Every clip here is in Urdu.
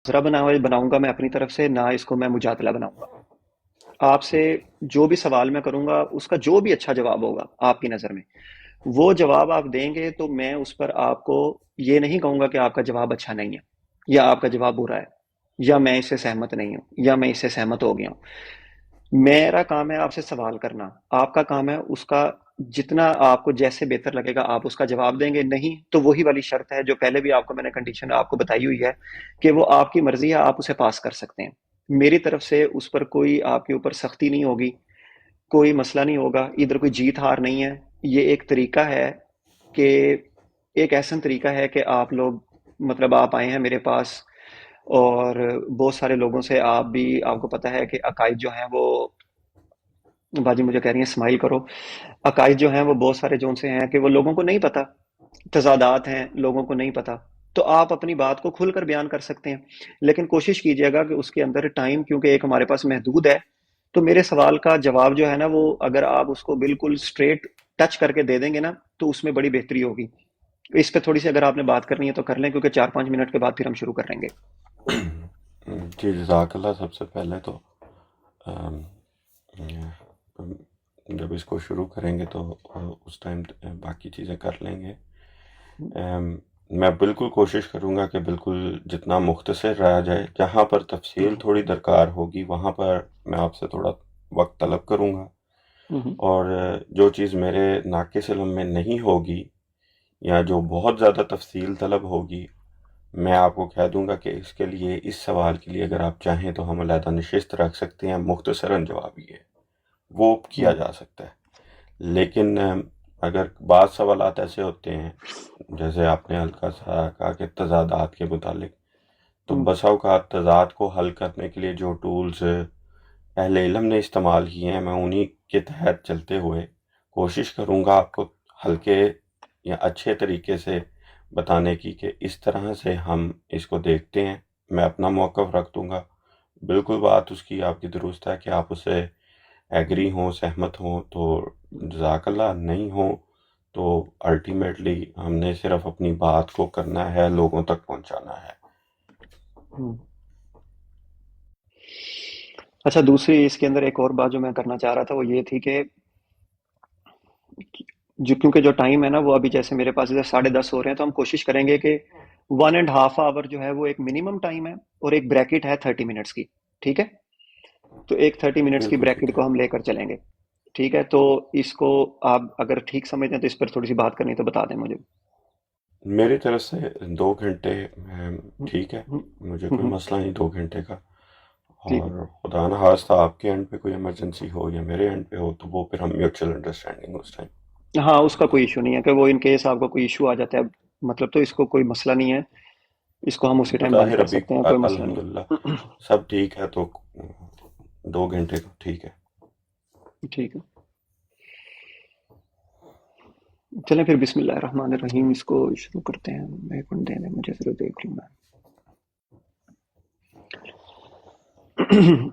ذرا بناؤں گا میں اپنی طرف سے، نہ اس کو میں مجادلہ بناؤں گا. آپ سے جو بھی سوال میں کروں گا اس کا جو بھی اچھا جواب ہوگا آپ کی نظر میں، وہ جواب آپ دیں گے تو میں اس پر آپ کو یہ نہیں کہوں گا کہ آپ کا جواب اچھا نہیں ہے یا آپ کا جواب برا ہے یا میں اس سے سہمت نہیں ہوں یا میں اس سے سہمت ہو گیا ہوں. میرا کام ہے آپ سے سوال کرنا، آپ کا کام ہے اس کا جتنا آپ کو جیسے بہتر لگے گا آپ اس کا جواب دیں گے. نہیں تو وہی والی شرط ہے جو پہلے بھی آپ کو میں نے کنڈیشن آپ کو بتائی ہوئی ہے کہ وہ آپ کی مرضی ہے، آپ اسے پاس کر سکتے ہیں. میری طرف سے اس پر کوئی آپ کے اوپر سختی نہیں ہوگی، کوئی مسئلہ نہیں ہوگا، ادھر کوئی جیت ہار نہیں ہے. یہ ایک طریقہ ہے کہ ایک ایسا طریقہ ہے کہ آپ لوگ مطلب آپ آئے ہیں میرے پاس اور بہت سارے لوگوں سے آپ کو پتہ ہے کہ عقائد جو ہیں وہ، باجی مجھے کہہ رہی ہیں اسمائل کرو، عقائد جو ہیں وہ بہت سارے جو ان سے ہیں کہ وہ لوگوں کو نہیں پتہ، تضادات ہیں لوگوں کو نہیں پتہ. تو آپ اپنی بات کو کھل کر بیان کر سکتے ہیں، لیکن کوشش کیجیے گا کہ اس کے اندر ٹائم، کیونکہ ایک ہمارے پاس محدود ہے، تو میرے سوال کا جواب جو ہے نا وہ اگر آپ اس کو بالکل اسٹریٹ ٹچ کر کے دے دیں گے نا تو اس میں بڑی بہتری ہوگی. اس پہ تھوڑی سی اگر آپ نے بات کرنی ہے تو کر لیں، کیونکہ 4-5 منٹ کے بعد پھر ہم شروع کر لیں گے. جی جزاک اللہ. سب سے پہلے تو آم، جب اس کو شروع کریں گے تو اس ٹائم باقی چیزیں کر لیں گے. میں بالکل کوشش کروں گا کہ بالکل جتنا مختصر رہا جائے، جہاں پر تفصیل تھوڑی درکار ہوگی وہاں پر میں آپ سے تھوڑا وقت طلب کروں گا، اور جو چیز میرے ناقص علم میں نہیں ہوگی یا جو بہت زیادہ تفصیل طلب ہوگی، میں آپ کو کہہ دوں گا کہ اس کے لیے، اس سوال کے لیے اگر آپ چاہیں تو ہم علیحدہ نشست رکھ سکتے ہیں. مختصراً جواب یہ وہ کیا جا سکتا ہے. لیکن اگر بعض سوالات ایسے ہوتے ہیں جیسے آپ نے ہلکا سا کہا کہ تضادات کے متعلق، تو بسا اوقات تضاد کو حل کرنے کے لیے جو ٹولز اہل علم نے استعمال کیے ہیں، میں انہی کے تحت چلتے ہوئے کوشش کروں گا آپ کو ہلکے یا اچھے طریقے سے بتانے کی کہ اس طرح سے ہم اس کو دیکھتے ہیں. میں اپنا موقف رکھ دوں گا. بالکل بات اس کی آپ کی درست ہے کہ آپ اسے ایگری ہوں، سہمت ہوں تو جزاک اللہ، نہیں ہوں تو الٹیمیٹلی ہم نے صرف اپنی بات کو کرنا ہے، لوگوں تک پہنچانا ہے. اچھا، دوسری اس کے اندر ایک اور بات جو میں کرنا چاہ رہا تھا وہ یہ تھی کہ کیونکہ جو ٹائم ہے نا وہ ابھی جیسے میرے پاس ادھر 10:30 ہو رہے ہیں، تو ہم کوشش کریں گے کہ 1.5 آور جو ہے وہ ایک منیمم ٹائم ہے اور ایک بریکٹ ہے 30 منٹس کی. ٹھیک ہے، تو ایک 30 منٹس کی بالکل ٹھیک بریکٹ ہے. کو ہم لے کر چلیں گے. ٹھیک ہے، تو اس کو آپ اگر ٹھیک سمجھتے ہیں تو اس پر تھوڑی سی بات کرنی تو بتا دیں مجھے. میری طرف سے 2 گھنٹے ٹھیک ہے، مجھے کوئی مسئلہ نہیں 2 گھنٹے کا. ٹھیک اور خدا نہ خواستہ آپ کے اینڈ پہ کوئی ایمرجنسی ہو یا میرے اینڈ پہ ہو تو وہ پھر ہم میوچل انڈرسٹینڈنگ اس ٹائم. ہے، ہاں اس کا کوئی ایشو نہیں ہے کہ وہ ان کیس آپ کو کوئی ایشو آ جاتا ہے، مطلب تو اس کو کوئی مسئلہ نہیں ہے، اس کو ہم اسی ٹائم بند بظاہر کر ابھی سکتے ہیں، کوئی مسئلہ الحمدللہ نہیں. سب ٹھیک ہے، تو 2 گھنٹے تو ٹھیک ہے. ٹھیک ہے، چلیں پھر بسم اللہ الرحمن الرحیم اس کو شروع کرتے ہیں. ایک منٹ دیں مجھے ضرور دیکھ لوں میں.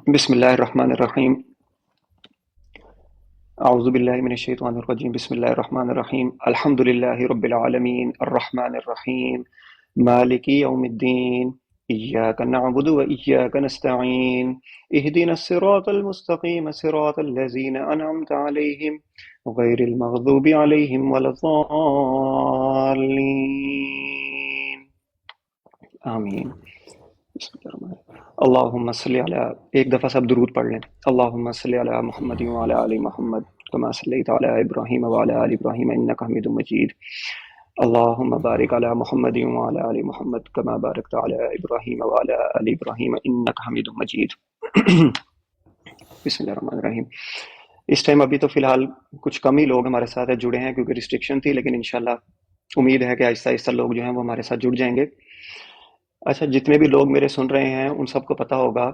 بسم اللہ الرحمن الرحیم. اعوذ باللہ من الشیطان الرجیم. بسم اللہ الرحمن الرحیم. الحمد للہ رب العالمین الرحمن الرحیم مالک یوم الدین. ایاک نعبد و ایاک نستعین. اہدنا الصراط المستقیم صراط الذین انعمت علیہم غیر المغضوب علیہم ولا الضالین. آمین. بسم اللہ الرحمن الرحیم. اللہم صلی علی، ایک دفعہ سب درود پڑھ لیں. اللہم صلی علی محمد وعلی آل محمد کما صلیت علی ابراہیم وعلی آل ابراہیم انک حمید مجید. اللہم بارک علی محمد وعلی آل محمد کما بارکت علی ابراہیم وعلی آل ابراہیم انک حمید مجید. بسم اللہ الرحمن الرحیم. اس ٹائم ابھی تو فی الحال کچھ کم ہی لوگ ہمارے ساتھ جڑے ہیں کیونکہ ریسٹرکشن تھی، لیکن انشاءاللہ امید ہے کہ آہستہ آہستہ لوگ جو ہیں وہ ہمارے ساتھ جڑ جائیں گے. اچھا، جتنے بھی لوگ میرے سن رہے ہیں ان سب کو پتہ ہوگا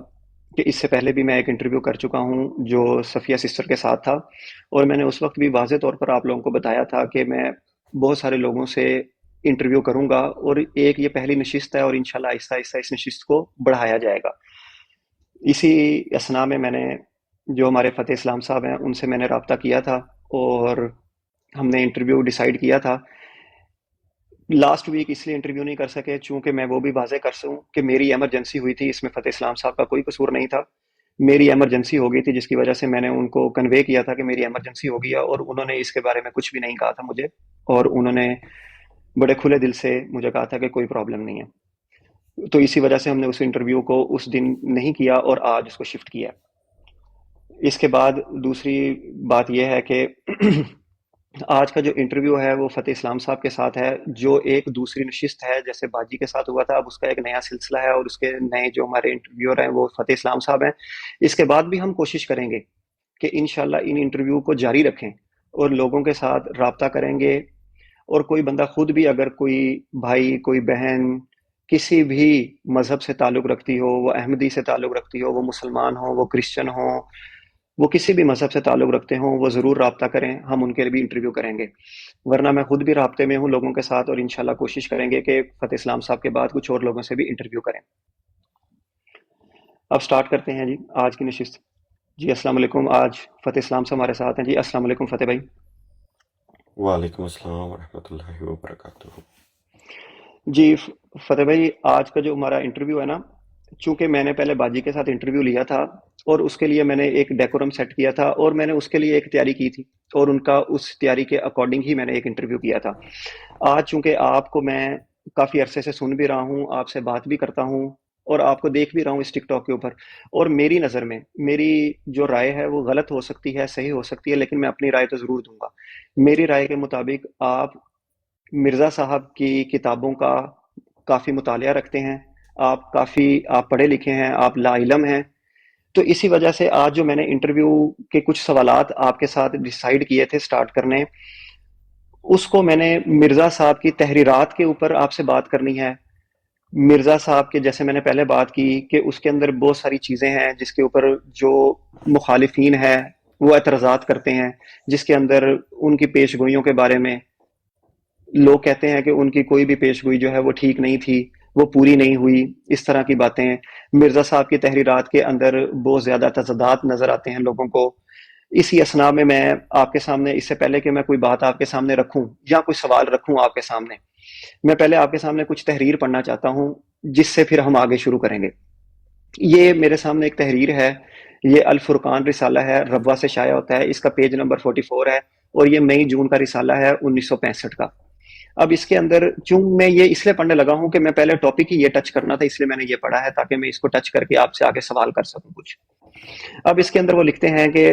کہ اس سے پہلے بھی میں ایک انٹرویو کر چکا ہوں جو صفیہ سسٹر کے ساتھ تھا، اور میں نے اس وقت بھی واضح طور پر آپ لوگوں کو بتایا تھا کہ میں بہت سارے لوگوں سے انٹرویو کروں گا، اور ایک یہ پہلی نشست ہے اور انشاءاللہ آہستہ آہستہ اس نشست کو بڑھایا جائے گا. اسی اسنا میں نے جو ہمارے فتح اسلام صاحب ہیں ان سے میں نے رابطہ کیا تھا اور ہم نے انٹرویو ڈیسائیڈ کیا تھا لاسٹ ویک اس لیے انٹرویو نہیں کر سکے چونکہ میں وہ بھی واضح کر سکوں کہ میری ایمرجنسی ہوئی تھی، اس میں فتح اسلام صاحب کا کوئی قصور نہیں تھا. میری ایمرجنسی ہو گئی تھی جس کی وجہ سے میں نے ان کو کنوے کیا تھا کہ میری ایمرجنسی ہو گئی ہے، اور انہوں نے اس کے بارے میں کچھ بھی نہیں کہا تھا مجھے، اور انہوں نے بڑے کھلے دل سے مجھے کہا تھا کہ کوئی پرابلم نہیں ہے. تو اسی وجہ سے ہم نے اس انٹرویو کو اس دن نہیں کیا اور آج اس کو شفٹ کیا. اس کے بعد دوسری بات یہ ہے کہ آج کا جو انٹرویو ہے وہ فتح اسلام صاحب کے ساتھ ہے، جو ایک دوسری نشست ہے جیسے باجی کے ساتھ ہوا تھا، اب اس کا ایک نیا سلسلہ ہے، اور اس کے نئے جو ہمارے انٹرویور ہیں وہ فتح اسلام صاحب ہیں. اس کے بعد بھی ہم کوشش کریں گے کہ انشاءاللہ ان انٹرویو کو جاری رکھیں اور لوگوں کے ساتھ رابطہ کریں گے. اور کوئی بندہ خود بھی اگر کوئی بھائی کوئی بہن کسی بھی مذہب سے تعلق رکھتی ہو، وہ احمدی سے تعلق رکھتی ہو، وہ مسلمان ہوں، وہ کرسچن ہوں، وہ کسی بھی مذہب سے تعلق رکھتے ہوں، وہ ضرور رابطہ کریں، ہم ان کے بھی انٹرویو کریں گے. ورنہ میں خود بھی رابطے میں ہوں لوگوں کے ساتھ، اور انشاءاللہ کوشش کریں گے کہ فتح اسلام صاحب کے بعد کچھ اور لوگوں سے بھی انٹرویو کریں. اب سٹارٹ کرتے ہیں جی آج کی نشست. جی السلام علیکم. آج فتح اسلام سے ہمارے ساتھ ہیں. جی السلام علیکم فتح بھائی. وعلیکم السلام ورحمۃ اللہ وبرکاتہ. جی فتح بھائی، آج کا جو ہمارا انٹرویو ہے نا، چونکہ میں نے پہلے باجی کے ساتھ انٹرویو لیا تھا اور اس کے لیے میں نے ایک ڈیکورم سیٹ کیا تھا، اور میں نے اس کے لیے ایک تیاری کی تھی، اور ان کا اس تیاری کے اکارڈنگ ہی میں نے ایک انٹرویو کیا تھا. آج چونکہ آپ کو میں کافی عرصے سے سن بھی رہا ہوں، آپ سے بات بھی کرتا ہوں، اور آپ کو دیکھ بھی رہا ہوں اس ٹک ٹاک کے اوپر، اور میری نظر میں میری جو رائے ہے وہ غلط ہو سکتی ہے، صحیح ہو سکتی ہے، لیکن میں اپنی رائے تو ضرور دوں گا. میری رائے کے مطابق آپ مرزا صاحب کی کتابوں کا کافی مطالعہ رکھتے ہیں، آپ پڑھے لکھے ہیں، آپ لا علم ہیں. تو اسی وجہ سے آج جو میں نے انٹرویو کے کچھ سوالات آپ کے ساتھ ڈیسائیڈ کیے تھے سٹارٹ کرنے، اس کو میں نے مرزا صاحب کی تحریرات کے اوپر آپ سے بات کرنی ہے. مرزا صاحب کے جیسے میں نے پہلے بات کی کہ اس کے اندر بہت ساری چیزیں ہیں جس کے اوپر جو مخالفین ہیں وہ اعتراضات کرتے ہیں، جس کے اندر ان کی پیش گوئیوں کے بارے میں لوگ کہتے ہیں کہ ان کی کوئی بھی پیش گوئی جو ہے وہ ٹھیک نہیں تھی، وہ پوری نہیں ہوئی، اس طرح کی باتیں. مرزا صاحب کی تحریرات کے اندر بہت زیادہ تضادات نظر آتے ہیں لوگوں کو. اسی اسنا میں آپ کے سامنے، اس سے پہلے کہ میں کوئی بات آپ کے سامنے رکھوں یا کوئی سوال رکھوں آپ کے سامنے، میں پہلے آپ کے سامنے کچھ تحریر پڑھنا چاہتا ہوں جس سے پھر ہم آگے شروع کریں گے. یہ میرے سامنے ایک تحریر ہے، یہ الفرقان رسالہ ہے، ربوہ سے شائع ہوتا ہے، اس کا پیج نمبر 44 ہے، اور یہ مئی جون کا رسالہ ہے 1965 کا. اب اس کے اندر چون میں یہ اس لیے پڑھنے لگا ہوں کہ میں پہلے ٹاپک ہی یہ ٹچ کرنا تھا، اس لیے میں نے یہ پڑھا ہے تاکہ میں اس کو ٹچ کر کے آپ سے آگے سوال کر سکوں کچھ. اب اس کے اندر وہ لکھتے ہیں کہ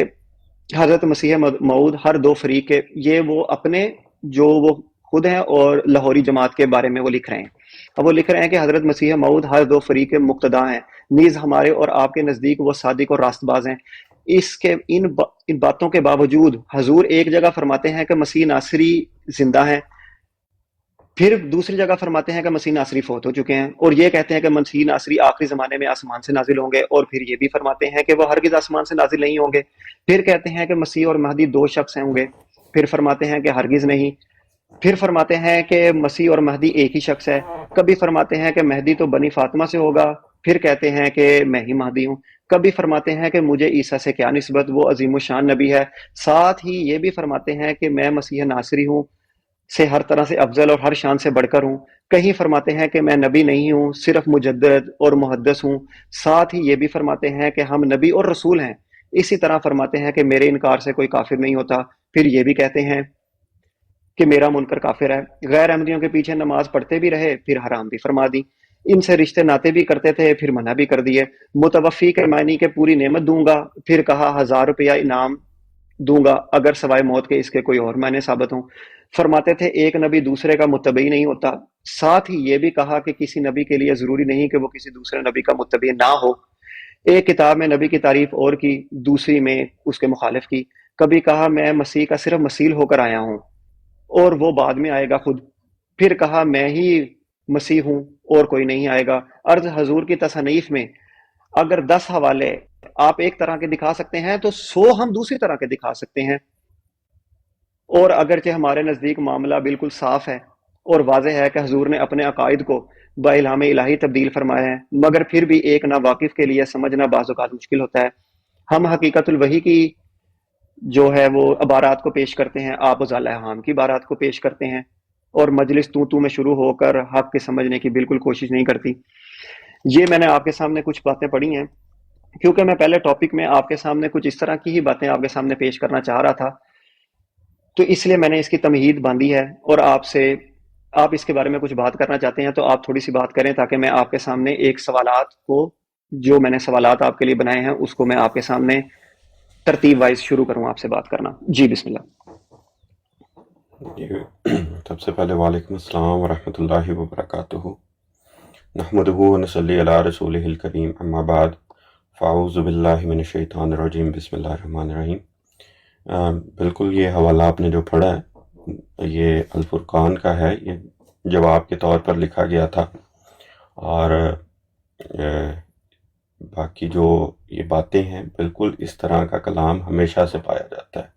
حضرت مسیح موعود ہر دو فریق کے، یہ وہ اپنے جو وہ خود ہیں اور لاہوری جماعت کے بارے میں وہ لکھ رہے ہیں. اب وہ لکھ رہے ہیں کہ حضرت مسیح موعود ہر دو فریق کے مقتدا ہیں، نیز ہمارے اور آپ کے نزدیک وہ صادق اور راست باز ہیں. اس کے ان باتوں کے باوجود حضور ایک جگہ فرماتے ہیں کہ مسیح ناصری زندہ ہیں، پھر دوسری جگہ فرماتے ہیں کہ مسیح ناصری فوت ہو چکے ہیں، اور یہ کہتے ہیں کہ مسیح ناصری آخری زمانے میں آسمان سے نازل ہوں گے، اور پھر یہ بھی فرماتے ہیں کہ وہ ہرگز آسمان سے نازل نہیں ہوں گے. پھر کہتے ہیں کہ مسیح اور مہدی دو شخص ہوں گے، پھر فرماتے ہیں کہ ہرگز نہیں. پھر فرماتے ہیں کہ مسیح اور مہدی ایک ہی شخص ہے. کبھی فرماتے ہیں کہ مہدی تو بنی فاطمہ سے ہوگا، پھر کہتے ہیں کہ میں ہی مہدی ہوں. کبھی فرماتے ہیں کہ مجھے عیسیٰ سے کیا نسبت، وہ عظیم الشان نبی ہے. ساتھ ہی یہ بھی فرماتے ہیں کہ میں مسیح ناصری ہوں سے ہر طرح سے افضل اور ہر شان سے بڑھ کر ہوں. کہیں فرماتے ہیں کہ میں نبی نہیں ہوں، صرف مجدد اور محدث ہوں. ساتھ ہی یہ بھی فرماتے ہیں کہ ہم نبی اور رسول ہیں. اسی طرح فرماتے ہیں کہ میرے انکار سے کوئی کافر نہیں ہوتا. پھر یہ بھی کہتے ہیں کہ میرا منکر کافر ہے. غیر احمدیوں کے پیچھے نماز پڑھتے بھی رہے، پھر حرام بھی فرما دی. ان سے رشتے ناتے بھی کرتے تھے، پھر منع بھی کر دیے. متوفی کے معنی کہ پوری نعمت دوں گا، پھر کہا 1000 روپیہ انعام دوں گا اگر سوائے موت کے اس کے کوئی اور معنی ثابت ہوں. فرماتے تھے ایک نبی دوسرے کا متبعی نہیں ہوتا. ساتھ ہی یہ بھی کہا کہ کسی نبی کے لیے ضروری نہیں کہ وہ کسی دوسرے نبی کا متبع نہ ہو. ایک کتاب میں نبی کی تعریف اور کی، دوسری میں اس کے مخالف کی. کبھی کہا میں مسیح کا صرف مسیل ہو کر آیا ہوں اور وہ بعد میں آئے گا خود. پھر کہا میں ہی مسیح ہوں اور کوئی نہیں آئے گا. عرض حضور کی تصانیف میں اگر 10 حوالے آپ ایک طرح کے دکھا سکتے ہیں تو 100 ہم دوسری طرح کے دکھا سکتے ہیں. اور اگرچہ ہمارے نزدیک معاملہ بالکل صاف ہے اور واضح ہے کہ حضور نے اپنے عقائد کو بالہام الہی تبدیل فرمایا ہے، مگر پھر بھی ایک ناواقف کے لیے سمجھنا بعض اوقات مشکل ہوتا ہے. ہم حقیقت الوحی کی جو ہے وہ عبارات کو پیش کرتے ہیں، آپ ازالہ حام کی عبارات کو پیش کرتے ہیں. اور مجلس تو میں شروع ہو کر حق کے سمجھنے کی بالکل کوشش نہیں کرتی. یہ میں نے آپ کے سامنے کچھ باتیں پڑھی ہیں کیونکہ میں پہلے ٹاپک میں آپ کے سامنے کچھ اس طرح کی ہی باتیں آپ کے سامنے پیش کرنا چاہ رہا تھا، تو اس لیے میں نے اس کی تمہید باندھی ہے. اور آپ اس کے بارے میں کچھ بات کرنا چاہتے ہیں تو آپ تھوڑی سی بات کریں تاکہ میں آپ کے سامنے ایک سوالات کو، جو میں نے سوالات آپ کے لیے بنائے ہیں، اس کو میں آپ کے سامنے ترتیب وائز شروع کروں آپ سے بات کرنا. جی بسم اللہ. جی، سب سے پہلے وعلیکم السلام ورحمۃ اللہ وبرکاتہ. نحمدہ ونصلی علی رسولہ الکریم، اما بعد فاعوذ باللہ من الشیطان الرجیم، بسم اللہ الرحمن الرحیم. بالکل یہ حوالہ آپ نے جو پڑھا ہے یہ الفرقان کا ہے، یہ جواب کے طور پر لکھا گیا تھا. اور باقی جو یہ باتیں ہیں بالکل اس طرح کا کلام ہمیشہ سے پایا جاتا ہے،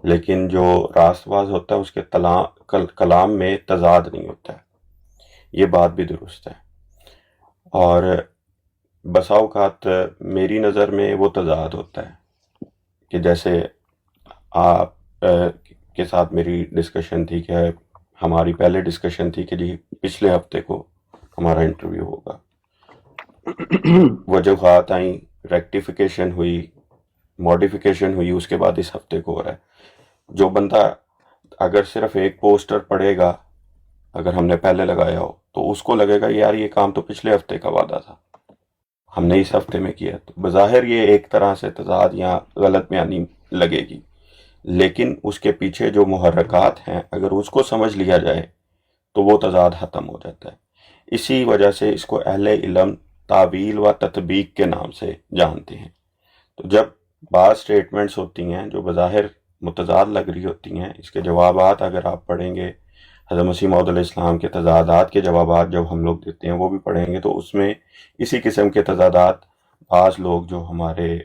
لیکن جو راست باز ہوتا ہے اس کے کلام میں تضاد نہیں ہوتا ہے. یہ بات بھی درست ہے. اور بسا اوقات میری نظر میں وہ تضاد ہوتا ہے کہ جیسے آپ کے ساتھ میری ڈسکشن تھی کہ ہماری پہلے ڈسکشن تھی کہ جی پچھلے ہفتے کو ہمارا انٹرویو ہوگا، وجوہات آئیں، ریکٹیفیکیشن ہوئی، ماڈیفیکیشن ہوئی، اس کے بعد اس ہفتے کو ہو رہا ہے. جو بندہ اگر صرف ایک پوسٹر پڑھے گا، اگر ہم نے پہلے لگایا ہو تو اس کو لگے گا یار یہ کام تو پچھلے ہفتے کا وعدہ تھا، ہم نے اس ہفتے میں کیا. تو بظاہر یہ ایک طرح سے تضاد یا غلط بیانی لگے گی، لیکن اس کے پیچھے جو محرکات ہیں اگر اس کو سمجھ لیا جائے تو وہ تضاد ختم ہو جاتا ہے. اسی وجہ سے اس کو اہل علم تعویل و تطبیق کے نام سے جانتے ہیں. تو جب بعض سٹیٹمنٹس ہوتی ہیں جو بظاہر متضاد لگ رہی ہوتی ہیں، اس کے جوابات اگر آپ پڑھیں گے، حضرت مسیح موعود علیہ السلام کے تضادات کے جوابات جب ہم لوگ دیتے ہیں وہ بھی پڑھیں گے، تو اس میں اسی قسم کے تضادات بعض لوگ جو ہمارے اس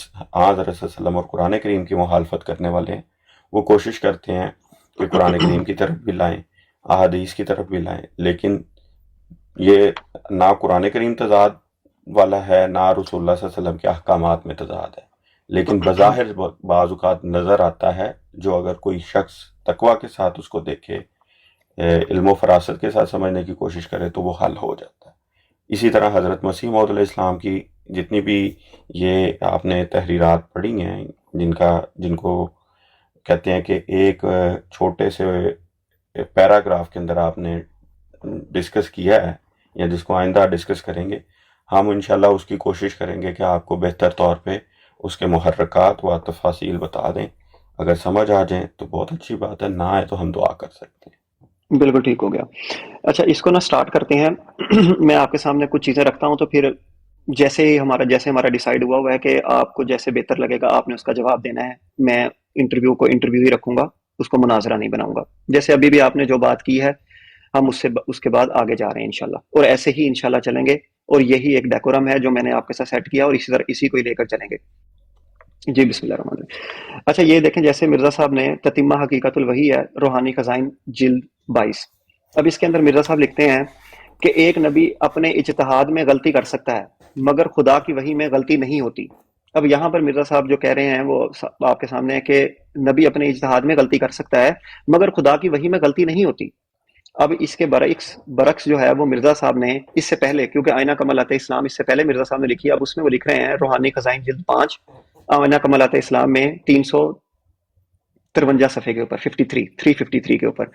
حضرت صلی اللہ علیہ وسلم اور قرآن کریم کی مخالفت کرنے والے ہیں، وہ کوشش کرتے ہیں کہ قرآن کریم کی طرف بھی لائیں، احادیث کی طرف بھی لائیں، لیکن یہ نہ قرآن کریم تضاد والا ہے نہ رسول اللہ صلی اللہ علیہ وسلم کے احکامات میں تضاد ہے. لیکن بظاہر بعض اوقات نظر آتا ہے، جو اگر کوئی شخص تقویٰ کے ساتھ اس کو دیکھے، علم و فراست کے ساتھ سمجھنے کی کوشش کرے تو وہ حل ہو جاتا ہے. اسی طرح حضرت مسیح موعود علیہ السلام کی جتنی بھی یہ آپ نے تحریرات پڑھی ہیں، جن کو کہتے ہیں کہ ایک چھوٹے سے پیراگراف کے اندر آپ نے ڈسکس کیا ہے، یا جس کو آئندہ ڈسکس کریں گے، ہم انشاءاللہ اس کی کوشش کریں گے کہ آپ کو بہتر طور پہ اس کے محرکات و تفاصیل بتا دیں. اگر سمجھ آ جائیں تو بہت اچھی بات ہے، نہ آئے تو ہم دعا کر سکتے ہیں. بالکل ٹھیک ہو گیا. اچھا اس کو نا سٹارٹ کرتے ہیں. میں آپ کے سامنے کچھ چیزیں رکھتا ہوں، تو پھر جیسے ہمارا ڈیسائیڈ ہوا ہے کہ آپ کو جیسے بہتر لگے گا آپ نے اس کا جواب دینا ہے. میں انٹرویو ہی رکھوں گا، اس کو مناظرہ نہیں بناؤں گا. جیسے ابھی بھی آپ نے جو بات کی ہے ہم اس کے بعد آگے جا رہے ہیں انشاءاللہ، اور ایسے ہی انشاءاللہ چلیں گے. اور یہی ایک ڈیکورم ہے جو میں نے آپ کے ساتھ سیٹ کیا، اور اسی طرح اسی کو ہی لے کر چلیں گے. جی بسم اللہ الرحمن الرحیم. اچھا یہ دیکھیں، جیسے مرزا صاحب نے تتمہ حقیقت الوحی ہے، روحانی خزائن جلد 22. اب اس کے اندر مرزا صاحب لکھتے ہیں کہ ایک نبی اپنے اجتہاد میں غلطی کر سکتا ہے مگر خدا کی وحی میں غلطی نہیں ہوتی. اب یہاں پر مرزا صاحب جو کہہ رہے ہیں وہ آپ کے سامنے ہے کہ نبی اپنے اجتہاد میں غلطی کر سکتا ہے مگر خدا کی وحی میں غلطی نہیں ہوتی. اب اس کے برعکس جو ہے وہ مرزا صاحب نے اس سے پہلے، کیونکہ آئینہ کمالات اسلام اس سے پہلے مرزا صاحب نے لکھی، اب اس میں وہ لکھ رہے ہیں روحانی خزائن جلد 5 آئینہ کمالات اسلام میں 353 صفحے کے اوپر 353 کے اوپر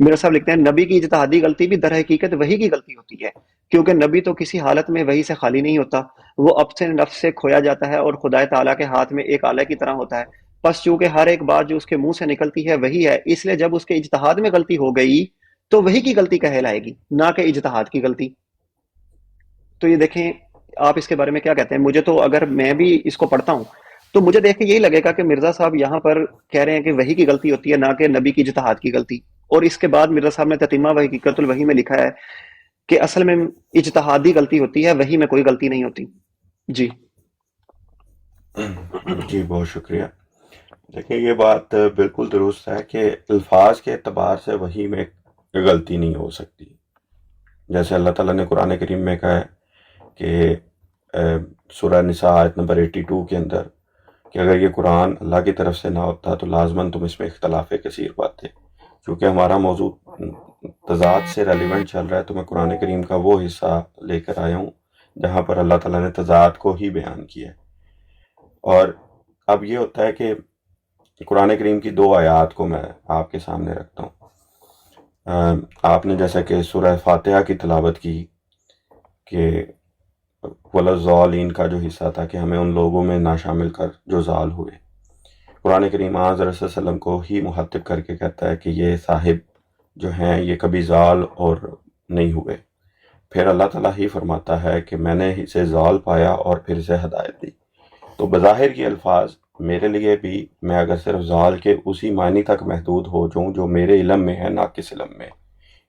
مرزا صاحب لکھتے ہیں نبی کی اجتہادی غلطی بھی در حقیقت وحی کی غلطی ہوتی ہے، کیونکہ نبی تو کسی حالت میں وحی سے خالی نہیں ہوتا، وہ اپنے نفس سے کھویا جاتا ہے اور خدا تعالیٰ کے ہاتھ میں ایک آلہ کی طرح ہوتا ہے. پس چونکہ ہر ایک بات جو اس کے منہ سے نکلتی ہے وہی ہے، اس لیے جب اس کے اجتہاد میں غلطی ہو گئی تو وہی کی غلطی کہلائے گی، نہ کہ اجتہاد کی غلطی. تو یہ دیکھیں آپ اس کے بارے میں کیا کہتے ہیں. مجھے تو اگر میں بھی اس کو پڑھتا ہوں تو مجھے دیکھ کے یہی لگے گا کہ مرزا صاحب یہاں پر کہہ رہے ہیں کہ وحی کی غلطی ہوتی ہے نہ کہ نبی کی اجتہاد کی غلطی. اور اس کے بعد مرزا صاحب نے تتمہ و حقیقت الوحی میں لکھا ہے کہ اصل میں اجتہادی غلطی ہوتی ہے، وحی میں کوئی غلطی نہیں ہوتی. جی جی بہت شکریہ. دیکھیں یہ بات بالکل درست ہے کہ الفاظ کے اعتبار سے وحی میں غلطی نہیں ہو سکتی. جیسے اللہ تعالیٰ نے قرآن کریم میں کہا ہے کہ سورہ نساء آیت نمبر 82 کے اندر کہ اگر یہ قرآن اللہ کی طرف سے نہ ہوتا تو لازماً تم اس میں اختلاف کثیر پاتے. چونکہ ہمارا موضوع تضاد سے ریلیونٹ چل رہا ہے تو میں قرآن کریم کا وہ حصہ لے کر آیا ہوں جہاں پر اللہ تعالیٰ نے تضاد کو ہی بیان کیا ہے۔ اور اب یہ ہوتا ہے کہ قرآن کریم کی 2 آیات کو میں آپ کے سامنے رکھتا ہوں۔ آپ نے جیسا کہ سورہ فاتحہ کی تلاوت کی کہ وَلَضَّالِّينَ کا جو حصہ تھا کہ ہمیں ان لوگوں میں نہ شامل کر جو ضال ہوئے، قرآن کریم حضرت صلی اللہ علیہ وسلم کو ہی مخاطب کر کے کہتا ہے کہ یہ صاحب جو ہیں یہ کبھی ضال اور نہیں ہوئے۔ پھر اللہ تعالیٰ ہی فرماتا ہے کہ میں نے اسے ضال پایا اور پھر اسے ہدایت دی۔ تو بظاہر یہ الفاظ میرے لیے بھی، میں اگر صرف ضال کے اسی معنی تک محدود ہو جاؤں جو میرے علم میں ہے، ناقص علم میں،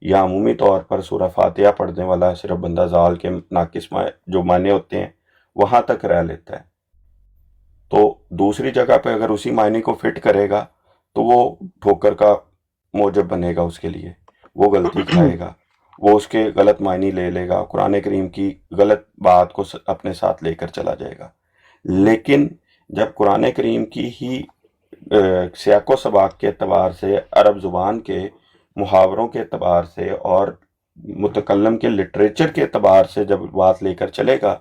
یا عمومی طور پر سورہ فاتحہ پڑھنے والا صرف بندہ ضال کے ناقص جو معنی ہوتے ہیں وہاں تک رہ لیتا ہے، تو دوسری جگہ پہ اگر اسی معنی کو فٹ کرے گا تو وہ ٹھوکر کا موجب بنے گا، اس کے لیے وہ غلطی کھائے گا، وہ اس کے غلط معنی لے لے گا، قرآن کریم کی غلط بات کو اپنے ساتھ لے کر چلا جائے گا۔ لیکن جب قرآن کریم کی ہی سیاق و سباق کے اعتبار سے، عرب زبان کے محاوروں کے اعتبار سے اور متکلم کے لٹریچر کے اعتبار سے جب بات لے کر چلے گا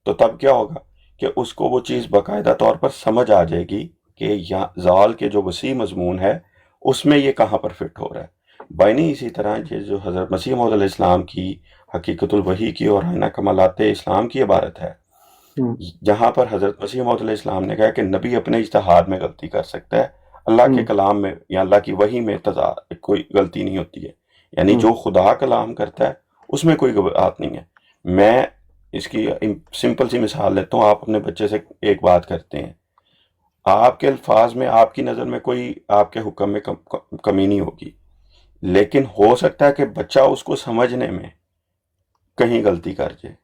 تو تب کیا ہوگا کہ اس کو وہ چیز باقاعدہ طور پر سمجھ آ جائے گی کہ یہاں زوال کے جو وسیع مضمون ہے اس میں یہ کہاں پر فٹ ہو رہا ہے۔ بائنی اسی طرح یہ جو حضرت مسیح موعود علیہ السلام کی حقیقت الوحی کی اور آئینہ کمالات اسلام کی عبارت ہے، جہاں پر حضرت مسیح موعود علیہ السلام نے کہا کہ نبی اپنے اجتہاد میں غلطی کر سکتا ہے، اللہ کے کلام میں یا اللہ کی وحی میں کوئی غلطی نہیں ہوتی ہے، یعنی جو خدا کلام کرتا ہے اس میں کوئی بات نہیں ہے۔ میں اس کی سمپل سی مثال لیتا ہوں، آپ اپنے بچے سے ایک بات کرتے ہیں، آپ کے الفاظ میں آپ کی نظر میں کوئی آپ کے حکم میں کمی نہیں ہوگی، لیکن ہو سکتا ہے کہ بچہ اس کو سمجھنے میں کہیں غلطی کر جائے،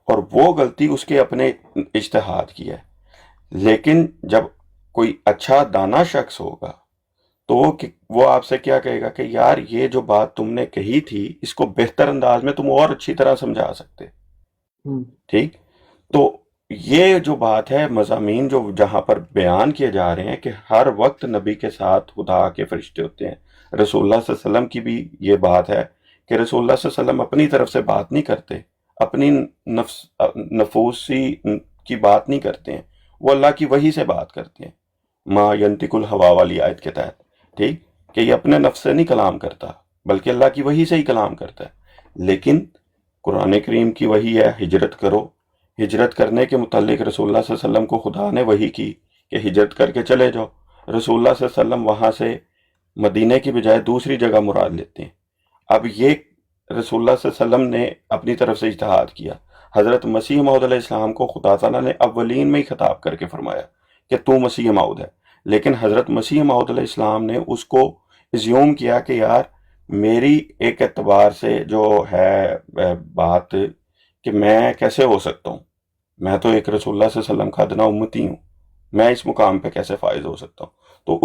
اور وہ غلطی اس کے اپنے اجتہاد کی ہے۔ لیکن جب کوئی اچھا دانا شخص ہوگا تو وہ آپ سے کیا کہے گا کہ یار یہ جو بات تم نے کہی تھی اس کو بہتر انداز میں تم اور اچھی طرح سمجھا سکتے، ٹھیک؟ تو یہ جو بات ہے، مضامین جو جہاں پر بیان کیے جا رہے ہیں کہ ہر وقت نبی کے ساتھ خدا کے فرشتے ہوتے ہیں۔ رسول اللہ صلی اللہ علیہ وسلم کی بھی یہ بات ہے کہ رسول اللہ صلی اللہ علیہ وسلم اپنی طرف سے بات نہیں کرتے، اپنی نفوسی کی بات نہیں کرتے ہیں، وہ اللہ کی وحی سے بات کرتے ہیں، ما ینطق الہوا والی آیت کے تحت، ٹھیک؟ کہ یہ اپنے نفس سے نہیں کلام کرتا بلکہ اللہ کی وحی سے ہی کلام کرتا ہے۔ لیکن قرآن کریم کی وحی ہے ہجرت کرو، ہجرت کرنے کے متعلق رسول اللہ صلی اللہ علیہ وسلم کو خدا نے وحی کی کہ ہجرت کر کے چلے جاؤ، رسول اللہ صلی اللہ علیہ وسلم وہاں سے مدینہ کی بجائے دوسری جگہ مراد لیتے ہیں۔ اب یہ رسول اللہ صلی اللہ علیہ وسلم نے اپنی طرف سے اجتہاد کیا، حضرت مسیح موعود علیہ السلام کو خدا تعالیٰ نے اولین میں ہی خطاب کر کے فرمایا کہ تو مسیح موعود ہے، لیکن حضرت مسیح موعود علیہ السلام نے اس کو ازیوم کیا کہ یار میری ایک اعتبار سے جو ہے بات کہ میں کیسے ہو سکتا ہوں، میں تو ایک رسول اللہ صلی اللہ علیہ وسلم کا ادنا امتی ہوں، میں اس مقام پہ کیسے فائز ہو سکتا ہوں؟ تو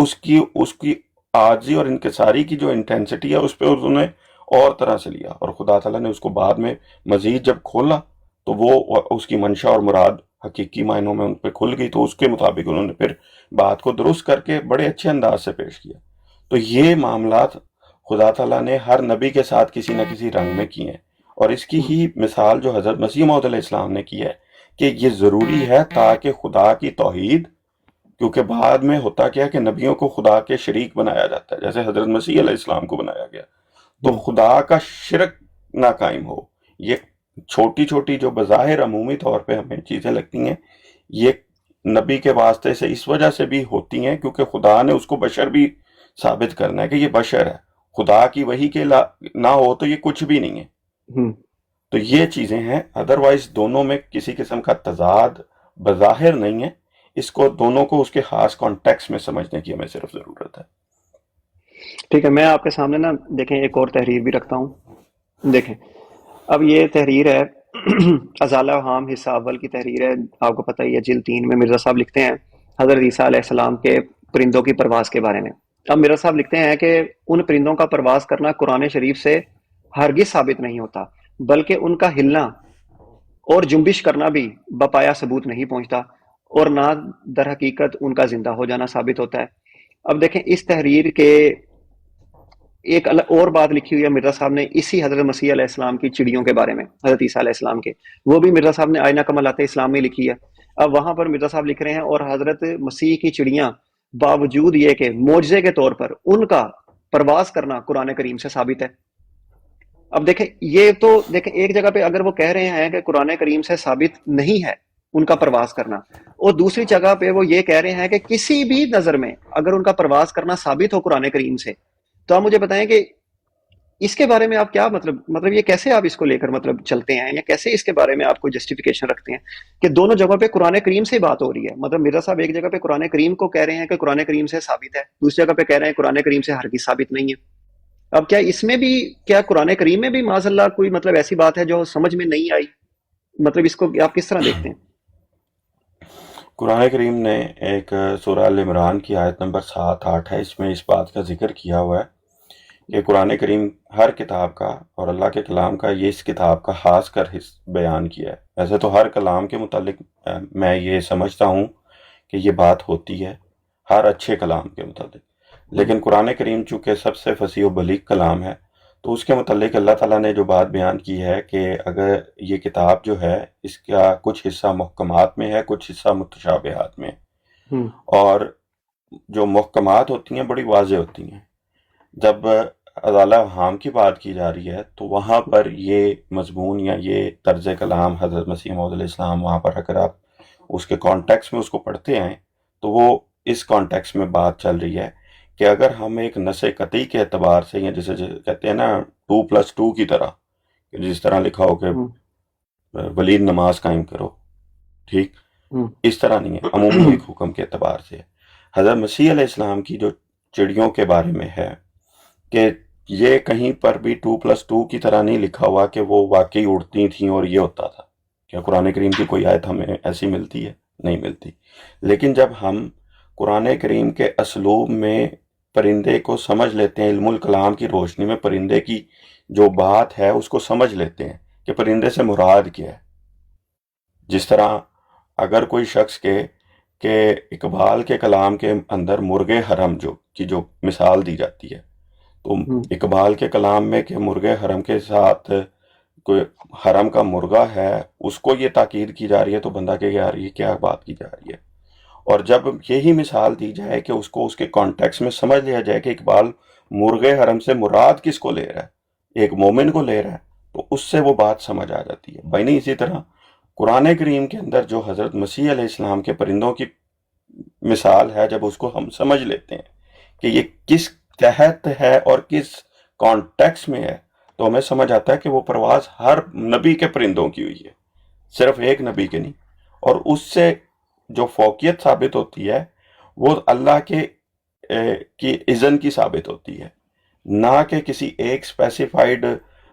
اس کی عاجزی اور انکساری کی جو انٹینسٹی ہے اس پہ انہوں نے اور طرح سے لیا، اور خدا تعالیٰ نے اس کو بعد میں مزید جب کھولا تو وہ اس کی منشا اور مراد حقیقی معنوں میں ان پہ کھل گئی، تو اس کے مطابق انہوں نے پھر بات کو درست کر کے بڑے اچھے انداز سے پیش کیا۔ تو یہ معاملات خدا تعالیٰ نے ہر نبی کے ساتھ کسی نہ کسی رنگ میں کیے ہیں، اور اس کی ہی مثال جو حضرت مسیح موعود علیہ السلام نے کی ہے کہ یہ ضروری ہے تاکہ خدا کی توحید، کیونکہ بعد میں ہوتا کیا کہ نبیوں کو خدا کے شریک بنایا جاتا ہے جیسے حضرت مسیح علیہ السلام کو بنایا گیا، تو خدا کا شرک نہ قائم ہو۔ یہ چھوٹی چھوٹی جو بظاہر عمومی طور پہ ہمیں چیزیں لگتی ہیں، یہ نبی کے واسطے سے اس وجہ سے بھی ہوتی ہیں کیونکہ خدا نے اس کو بشر بھی ثابت کرنا ہے کہ یہ بشر ہے، خدا کی وحی کے نہ ہو تو یہ کچھ بھی نہیں ہے۔ تو یہ چیزیں ہیں، ادروائز دونوں میں کسی قسم کا تضاد بظاہر نہیں ہے، اس کو دونوں کو اس کے خاص کانٹیکس میں سمجھنے کی ہمیں صرف ضرورت ہے۔ ٹھیک ہے، میں آپ کے سامنے نا دیکھیں ایک اور تحریر بھی رکھتا ہوں۔ دیکھیں اب یہ تحریر ہے ازالہ حام حصہ اول کی تحریر ہے، آپ کو پتہ ہی ہے جلد 3 میں مرزا صاحب لکھتے ہیں حضرت عیسیٰ علیہ السلام کے پرندوں کی پرواز کے بارے میں۔ اب مرزا صاحب لکھتے ہیں کہ ان پرندوں کا پرواز کرنا قرآن شریف سے ہرگز ثابت نہیں ہوتا، بلکہ ان کا ہلنا اور جنبش کرنا بھی بپایا ثبوت نہیں پہنچتا، اور نہ در حقیقت ان کا زندہ ہو جانا ثابت ہوتا ہے۔ اب دیکھیں اس تحریر کے ایک اور بات لکھی ہوئی ہے مرزا صاحب نے اسی حضرت مسیح علیہ السلام کی چڑیوں کے بارے میں، حضرت عیسیٰ علیہ السلام کے، وہ بھی مرزا صاحب نے آئینہ کمالات اسلام میں لکھی ہے۔ اب وہاں پر مرزا صاحب لکھ رہے ہیں اور حضرت مسیح کی چڑیاں باوجود یہ کہ معجزے کے طور پر ان کا پرواز کرنا قرآن کریم سے ثابت ہے۔ اب دیکھیں یہ تو دیکھیں ایک جگہ پہ اگر وہ کہہ رہے ہیں کہ قرآن کریم سے ثابت نہیں ہے ان کا پرواز کرنا، اور دوسری جگہ پہ وہ یہ کہہ رہے ہیں کہ کسی بھی نظر میں اگر ان کا پرواز کرنا ثابت ہو قرآن کریم سے، تو آپ مجھے بتائیں کہ اس کے بارے میں آپ کیا مطلب یہ کیسے آپ اس کو لے کر مطلب چلتے ہیں، یا کیسے اس کے بارے میں آپ کو جسٹیفیکیشن رکھتے ہیں کہ دونوں جگہوں پہ قرآن کریم سے بات ہو رہی ہے؟ مطلب مرزا صاحب ایک جگہ پہ قرآن کریم کو کہہ رہے ہیں کہ قرآن کریم سے ثابت ہے، دوسری جگہ پہ کہہ رہے ہیں قرآن کریم سے ہرگز ثابت نہیں ہے۔ اب کیا اس میں بھی، کیا قرآن کریم میں بھی معاذ اللہ کوئی مطلب ایسی بات ہے جو سمجھ میں نہیں آئی؟ مطلب اس کو آپ کس طرح دیکھتے ہیں؟ قرآن کریم نے ایک سورہ ال عمران کی آیت نمبر 7-8 ہے، اس میں اس بات کا ذکر کیا ہوا ہے کہ قرآن کریم ہر کتاب کا اور اللہ کے کلام کا یہ اس کتاب کا خاص کر بیان کیا ہے۔ ویسے تو ہر کلام کے متعلق میں یہ سمجھتا ہوں کہ یہ بات ہوتی ہے ہر اچھے کلام کے متعلق، لیکن قرآن کریم چونکہ سب سے فصیح و بلیغ کلام ہے، تو اس کے متعلق اللہ تعالیٰ نے جو بات بیان کی ہے کہ اگر یہ کتاب جو ہے اس کا کچھ حصہ محکمات میں ہے، کچھ حصہ متشابہات میں ہے، اور جو محکمات ہوتی ہیں بڑی واضح ہوتی ہیں۔ جب ازالہ افہام کی بات کی جا رہی ہے تو وہاں پر یہ مضمون یا یہ طرز کلام حضرت مسیح موعود علیہ السلام، وہاں پر اگر آپ اس کے کانٹیکس میں اس کو پڑھتے ہیں تو وہ اس کانٹیکس میں بات چل رہی ہے کہ اگر ہم ایک نص قطعی کے اعتبار سے، یا جسے کہتے ہیں نا 2+2 کی طرح، جس طرح لکھا ہو کہ ولید نماز قائم کرو، ٹھیک اس طرح نہیں ہے، عمومی ایک حکم کے اعتبار سے حضرت مسیح علیہ السلام کی جو چڑیوں کے بارے میں ہے کہ یہ کہیں پر بھی 2+2 کی طرح نہیں لکھا ہوا کہ وہ واقعی اڑتی تھیں اور یہ ہوتا تھا۔ کیا قرآن کریم کی کوئی آیت ہمیں ایسی ملتی ہے؟ نہیں ملتی۔ لیکن جب ہم قرآن کریم کے اسلوب میں پرندے کو سمجھ لیتے ہیں، علم الکلام کی روشنی میں پرندے کی جو بات ہے اس کو سمجھ لیتے ہیں کہ پرندے سے مراد کیا ہے۔ جس طرح اگر کوئی شخص کہ اقبال کے کلام کے اندر مرغے حرم جو مثال دی جاتی ہے، تو اقبال کے کلام میں کہ مرغے حرم کے ساتھ کوئی حرم کا مرغہ ہے، اس کو یہ تاکید کی جا رہی ہے، تو بندہ کہ یار یہ کیا بات کی جا رہی ہے۔ اور جب یہی مثال دی جائے کہ اس کو اس کے کانٹیکس میں سمجھ لیا جائے کہ اقبال مرغے حرم سے مراد کس کو لے رہا ہے، ایک مومن کو لے رہا ہے، تو اس سے وہ بات سمجھ آ جاتی ہے۔ بھائی نہیں، اسی طرح قرآن کریم کے اندر جو حضرت مسیح علیہ السلام کے پرندوں کی مثال ہے، جب اس کو ہم سمجھ لیتے ہیں کہ یہ کس تحت ہے اور کس کانٹیکس میں ہے، تو ہمیں سمجھ آتا ہے کہ وہ پرواز ہر نبی کے پرندوں کی ہوئی ہے، صرف ایک نبی کے نہیں۔ اور اس سے جو فوقیت ثابت ہوتی ہے وہ اللہ کی اذن کی ثابت ہوتی ہے، نہ کہ کسی ایک اسپیسیفائیڈ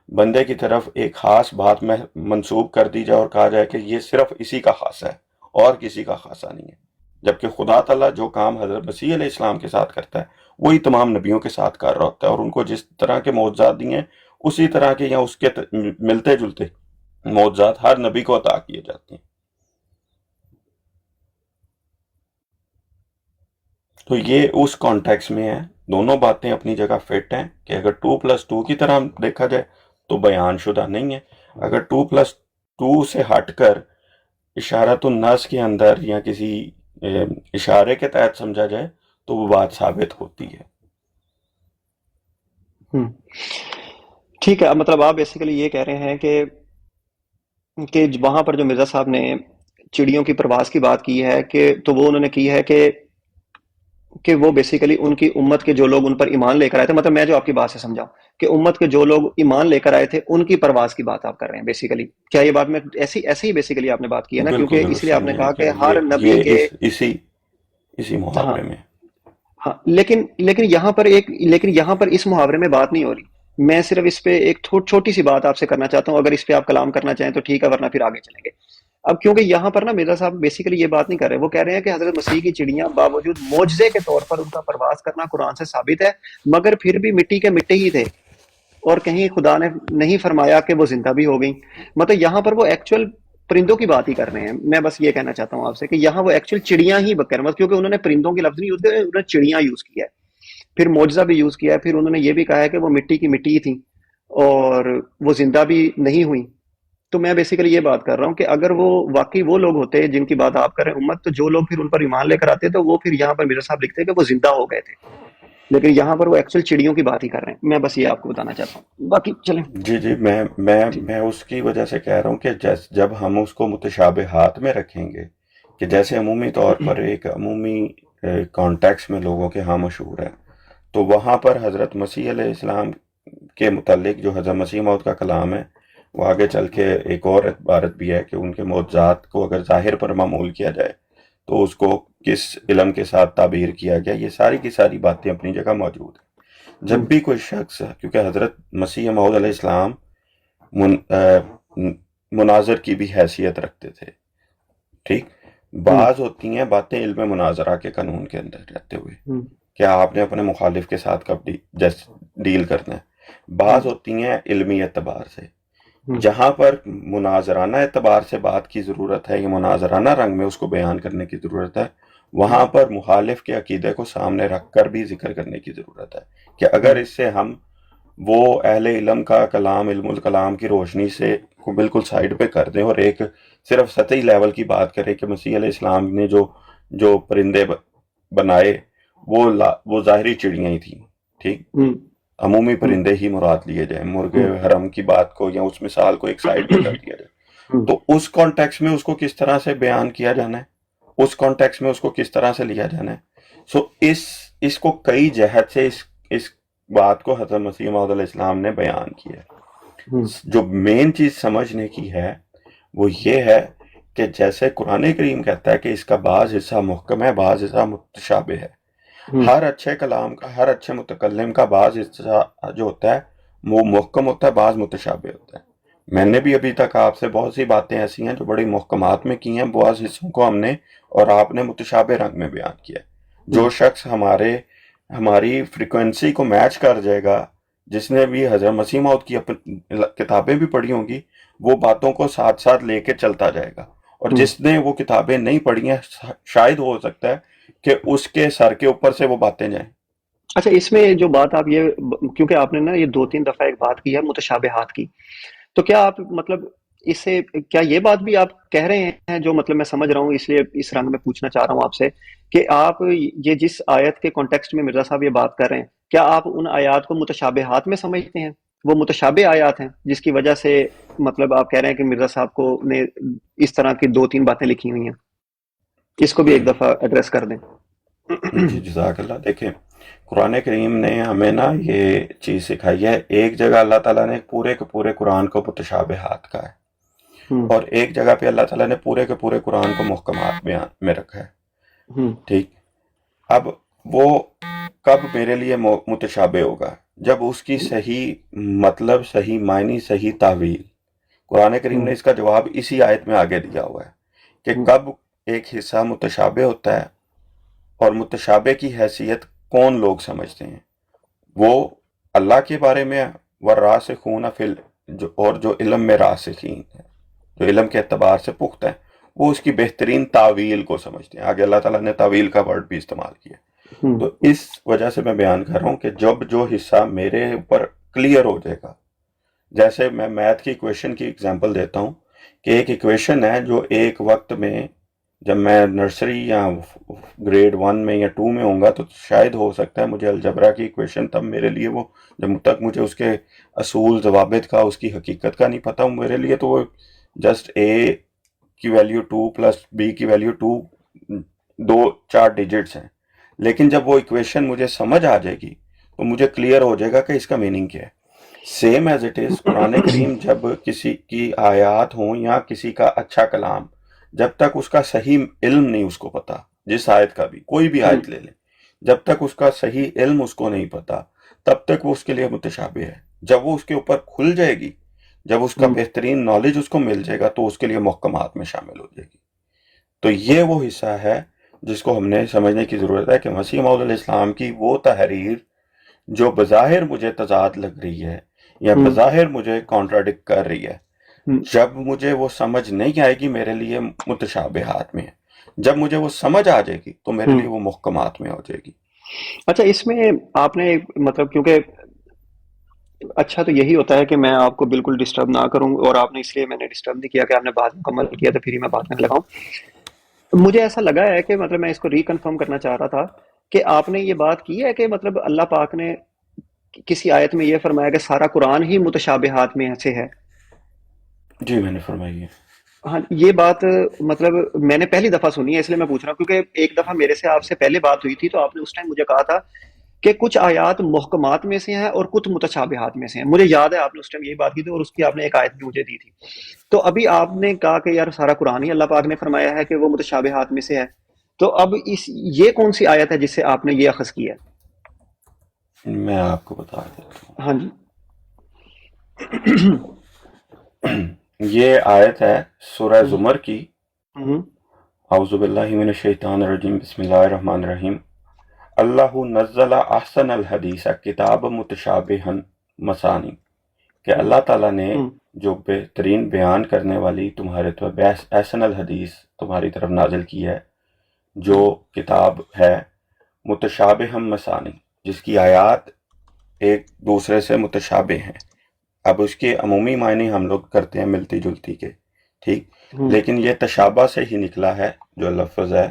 بندے کی طرف ایک خاص بات میں منسوب کر دی جائے اور کہا جائے کہ یہ صرف اسی کا خاصہ ہے اور کسی کا خاصہ نہیں ہے۔ جبکہ خدا تعالیٰ جو کام حضرت مسیح علیہ السلام کے ساتھ کرتا ہے وہی تمام نبیوں کے ساتھ کر رہا ہوتا ہے، اور ان کو جس طرح کے معجزات دیے ہیں اسی طرح کے یا اس کے ملتے جلتے معجزات ہر نبی کو عطا کیے جاتے ہیں۔ تو یہ اس کانٹیکس میں ہے، دونوں باتیں اپنی جگہ فٹ ہیں کہ اگر 2+2 کی طرح دیکھا جائے تو بیان شدہ نہیں ہے، اگر 2+2 سے ہٹ کر اشارت الناس کے اندر یا کسی اشارے کے تحت سمجھا جائے تو وہ بات ثابت ہوتی ہے۔ ٹھیک ہے، مطلب آپ بیسیکلی یہ کہہ رہے ہیں کہ وہاں پر جو مرزا صاحب نے چڑیوں کی پرواز کی بات کی ہے کہ تو وہ انہوں نے کی ہے کہ وہ بیسیکلی ان کی امت کے جو لوگ ان پر ایمان لے کر آئے تھے، مطلب میں جو آپ کی بات سے سمجھاؤں کہ امت کے جو لوگ ایمان لے کر آئے تھے ان کی پرواز کی بات آپ کر رہے ہیں بیسیکلی، کیا یہ بات میں ایسے ہی بیسیکلی آپ نے بات کی ہے نا؟ بالکل کیونکہ اس لیے آپ نے کہا کہ یہ ہر نبی کے اسی محاورے میں۔ ہاں، لیکن یہاں پر اس محاورے میں بات نہیں ہو رہی۔ میں صرف اس پہ ایک چھوٹی سی بات آپ سے کرنا چاہتا ہوں، اگر اس پہ آپ کلام کرنا چاہیں تو ٹھیک ہے، ورنہ پھر آگے چلیں گے۔ اب کیونکہ یہاں پر نا مرزا صاحب بیسیکلی یہ بات نہیں کر رہے، وہ کہہ رہے ہیں کہ حضرت مسیح کی چڑیاں باوجود معجزے کے طور پر ان کا پرواز کرنا قرآن سے ثابت ہے، مگر پھر بھی مٹی کے مٹی ہی تھے، اور کہیں خدا نے نہیں فرمایا کہ وہ زندہ بھی ہو گئیں۔ مطلب یہاں پر وہ ایکچوئل پرندوں کی بات ہی کر رہے ہیں۔ میں بس یہ کہنا چاہتا ہوں آپ سے کہ یہاں وہ ایکچوئل چڑیاں ہی بکر، مطلب کیونکہ انہوں نے پرندوں کی لفظ نہیں یوز کیا، انہوں نے چڑیاں یوز کیا ہے۔ پھر معجزہ بھی یوز کیا ہے، پھر انہوں نے یہ بھی کہا ہے کہ وہ مٹی کی مٹی ہی تھیں اور وہ زندہ بھی نہیں ہوئی. تو میں بیسیکلی یہ بات کر رہا ہوں کہ اگر وہ واقعی وہ لوگ ہوتے جن کی بات آپ کر رہے ہیں امت، تو جو لوگ پھر ان پر ایمان لے کر آتے تو وہ پھر یہاں پر مرزا صاحب لکھتے کہ وہ زندہ ہو گئے تھے، لیکن یہاں پر وہ ایکچوئل چڑیوں کی بات ہی کر رہے ہیں. میں بس یہ آپ کو بتانا چاہتا ہوں، باقی چلیں. جی جی، میں جی میں اس کی وجہ سے کہہ رہا ہوں کہ جب ہم اس کو متشابہات میں رکھیں گے، کہ جیسے عمومی طور پر ایک عمومی کانٹیکس میں لوگوں کے ہاں مشہور ہے، تو وہاں پر حضرت مسیح علیہ السلام کے متعلق جو حضرت مسیح موعود کا کلام ہے، وہ آگے چل کے ایک اور عبارت بھی ہے کہ ان کے معجزات کو اگر ظاہر پر معمول کیا جائے تو اس کو کس علم کے ساتھ تعبیر کیا گیا، یہ ساری کی ساری باتیں اپنی جگہ موجود ہیں. جب بھی کوئی شخص، کیونکہ حضرت مسیح موعود علیہ السلام مناظر کی بھی حیثیت رکھتے تھے، ٹھیک. بعض ہوتی ہیں باتیں علم مناظرہ کے قانون کے اندر رہتے ہوئے کہ آپ نے اپنے مخالف کے ساتھ کب ڈیل کرنا ہے. بعض ہوتی ہیں علمی اعتبار سے، جہاں پر مناظرانہ اعتبار سے بات کی ضرورت ہے یا مناظرانہ رنگ میں اس کو بیان کرنے کی ضرورت ہے، وہاں پر مخالف کے عقیدے کو سامنے رکھ کر بھی ذکر کرنے کی ضرورت ہے کہ اگر اس سے ہم وہ اہل علم کا کلام، علم الکلام کی روشنی سے کو بالکل سائیڈ پہ کر دیں اور ایک صرف سطحی لیول کی بات کریں کہ مسیح علیہ السلام نے جو پرندے بنائے وہ ظاہری چڑیاں ہی تھیں، ٹھیک. عمومی پرندے ہی مراد لیے جائیں، مرغے حرم کی بات کو یا اس مثال کو ایک سائیڈ پہ کر دیا جائے، تو اس کانٹیکس میں اس کو کس طرح سے بیان کیا جانا ہے، اس کانٹیکس میں اس کو کس طرح سے لیا جانا ہے. سو اس کو کئی جہت سے اس بات کو حضرت مسیح موعود علیہ السلام نے بیان کیا ہے. جو مین چیز سمجھنے کی ہے وہ یہ ہے کہ جیسے قرآن کریم کہتا ہے کہ اس کا بعض حصہ محکم ہے، بعض حصہ متشابہ ہے. ہر اچھے کلام کا، ہر اچھے متکلم کا بعض حصہ جو ہوتا ہے وہ محکم ہوتا ہے، بعض متشابہ ہوتا ہے. میں نے بھی ابھی تک آپ سے بہت سی باتیں ایسی ہیں جو بڑی محکمات میں کی ہیں، بعض حصوں کو ہم نے اور آپ نے متشابہ رنگ میں بیان کیا. جو شخص ہماری فریکوینسی کو میچ کر جائے گا، جس نے بھی حضرت مسیح موعود کی کتابیں بھی پڑھی ہوں گی، وہ باتوں کو ساتھ ساتھ لے کے چلتا جائے گا. اور جس نے وہ کتابیں نہیں پڑھی ہیں، شاید ہو سکتا ہے کہ اس کے سر کے اوپر سے وہ باتیں جائیں. اچھا، اس میں جو بات آپ یہ، کیونکہ آپ نے نا یہ 2-3 دفعہ ایک بات کی ہے متشابہات کی، تو کیا آپ مطلب اس سے کیا یہ بات بھی آپ کہہ رہے ہیں، جو مطلب میں سمجھ رہا ہوں، اس لیے اس رنگ میں پوچھنا چاہ رہا ہوں آپ سے کہ آپ یہ جس آیت کے کانٹیکسٹ میں مرزا صاحب یہ بات کر رہے ہیں، کیا آپ ان آیات کو متشابہات میں سمجھتے ہیں؟ وہ متشابہ آیات ہیں جس کی وجہ سے مطلب آپ کہہ رہے ہیں کہ مرزا صاحب کو نے اس طرح کی 2-3 باتیں لکھی ہوئی ہیں. اس کو بھی ایک دفعہ ایڈریس کر دیں. جی جزاک اللہ. دیکھیں، قرآن کریم نے ہمیں نا یہ چیز سکھائی ہے. ایک جگہ اللہ تعالیٰ نے پورے کے پورے قرآن کو متشابہات کہا ہے، اور ایک جگہ پہ اللہ تعالیٰ نے پورے کے پورے قرآن کو محکمات میں رکھا ہے، ٹھیک. اب وہ کب میرے لیے متشابہ ہوگا؟ جب اس کی صحیح مطلب، صحیح معنی، صحیح تعویل. قرآن کریم نے اس کا جواب اسی آیت میں آگے دیا ہوا ہے کہ کب ایک حصہ متشابہ ہوتا ہے اور متشابہ کی حیثیت کون لوگ سمجھتے ہیں. وہ اللہ کے بارے میں والراسخون فی اور جو علم میں راسخین ہیں، جو علم کے اعتبار سے پختہ ہیں، وہ اس کی بہترین تعویل کو سمجھتے ہیں. آگے اللہ تعالیٰ نے تعویل کا ورڈ بھی استعمال کیا. تو اس وجہ سے میں بیان کر رہا ہوں کہ جب جو حصہ میرے اوپر کلیئر ہو جائے گا، جیسے میں میتھ کی ایکویشن کی اگزامپل دیتا ہوں کہ ایک ایکویشن ہے جو ایک وقت میں، جب میں نرسری یا گریڈ 1 میں یا 2 میں ہوں گا تو شاید ہو سکتا ہے مجھے الجبرا کی ایکویشن تب میرے لیے وہ، جب تک مجھے اس کے اصول، ضوابط کا، اس کی حقیقت کا نہیں پتا ہوں، میرے لیے تو وہ جسٹ اے کی ویلیو 2 پلس بی کی ویلیو 2 4 ڈیجٹس ہیں. لیکن جب وہ ایکویشن مجھے سمجھ آ جائے گی تو مجھے کلیئر ہو جائے گا کہ اس کا میننگ کیا ہے. سیم ایز اٹ از قرآن کریم، جب کسی کی آیات ہوں یا کسی کا اچھا کلام، جب تک اس کا صحیح علم نہیں اس کو پتا، جس آیت کا بھی، کوئی بھی آیت لے لیں، جب تک اس کا صحیح علم اس کو نہیں پتا، تب تک وہ اس کے لیے متشابہ ہے. جب وہ اس کے اوپر کھل جائے گی، جب اس کا بہترین نالج اس کو مل جائے گا، تو اس کے لیے محکمات میں شامل ہو جائے گی. تو یہ وہ حصہ ہے جس کو ہم نے سمجھنے کی ضرورت ہے کہ مسیح موعود علیہ السلام کی وہ تحریر جو بظاہر مجھے تضاد لگ رہی ہے یا بظاہر مجھے کانٹراڈکٹ کر رہی ہے، جب مجھے وہ سمجھ نہیں آئے گی میرے لیے متشابہات میں ہے. جب مجھے وہ سمجھ آ جائے گی تو میرے لیے وہ محکمات میں ہو جائے گی. اچھا اس میں آپ نے مطلب کیونکہ اچھا تو یہی ہوتا ہے کہ میں آپ کو بالکل ڈسٹرب نہ کروں، اور آپ نے اس لیے میں نے ڈسٹرب نہیں کیا کہ آپ نے بات مکمل کیا تو پھر ہی میں بات کرنے لگاؤں. مجھے ایسا لگا ہے کہ مطلب میں اس کو ریکنفرم کرنا چاہ رہا تھا کہ آپ نے یہ بات کی ہے کہ مطلب اللہ پاک نے کسی آیت میں یہ فرمایا کہ سارا قرآن ہی متشابہات میں سے ہے. جی میں نے فرمائی ہے. ہاں یہ بات مطلب میں نے پہلی دفعہ سنی ہے، اس لیے میں پوچھ رہا ہوں کیونکہ ایک دفعہ میرے سے آپ سے پہلے بات ہوئی تھی تو آپ نے اس ٹائم مجھے کہا تھا کہ کچھ آیات محکمات میں سے ہیں اور کچھ متشابہات میں سے ہیں. مجھے یاد ہے آپ نے اس ٹائم یہی بات کی تھی، اور اس کی آپ نے ایک آیت بھی مجھے دی تھی. تو ابھی آپ نے کہا کہ یار سارا قرآن ہی اللہ پاک نے فرمایا ہے کہ وہ متشابہات میں سے ہے. تو اب یہ کون سی آیت ہے جس سے آپ نے یہ اخذ کیا ہے؟ میں آپ کو بتا دیتا ہاں جی. ہوں. یہ آیت ہے سورہ زمر کی. ہوں اعوذ باللہ من الشیطان الرجیم بسم اللہ الرحمن الرحیم. اللہ نزل احسن الحدیث کتاب متشابہا مثانی، کہ اللہ تعالیٰ نے ہوں جو بہترین بیان کرنے والی تمہارے تو احسن الحدیث تمہاری طرف نازل کی ہے، جو کتاب ہے متشابہ مثانی، جس کی آیات ایک دوسرے سے متشابہ ہیں. اب اس کے عمومی معنی ہم لوگ کرتے ہیں ملتی جلتی کے، ٹھیک، ہوں لیکن یہ تشابہ سے ہی نکلا ہے جو لفظ ہے.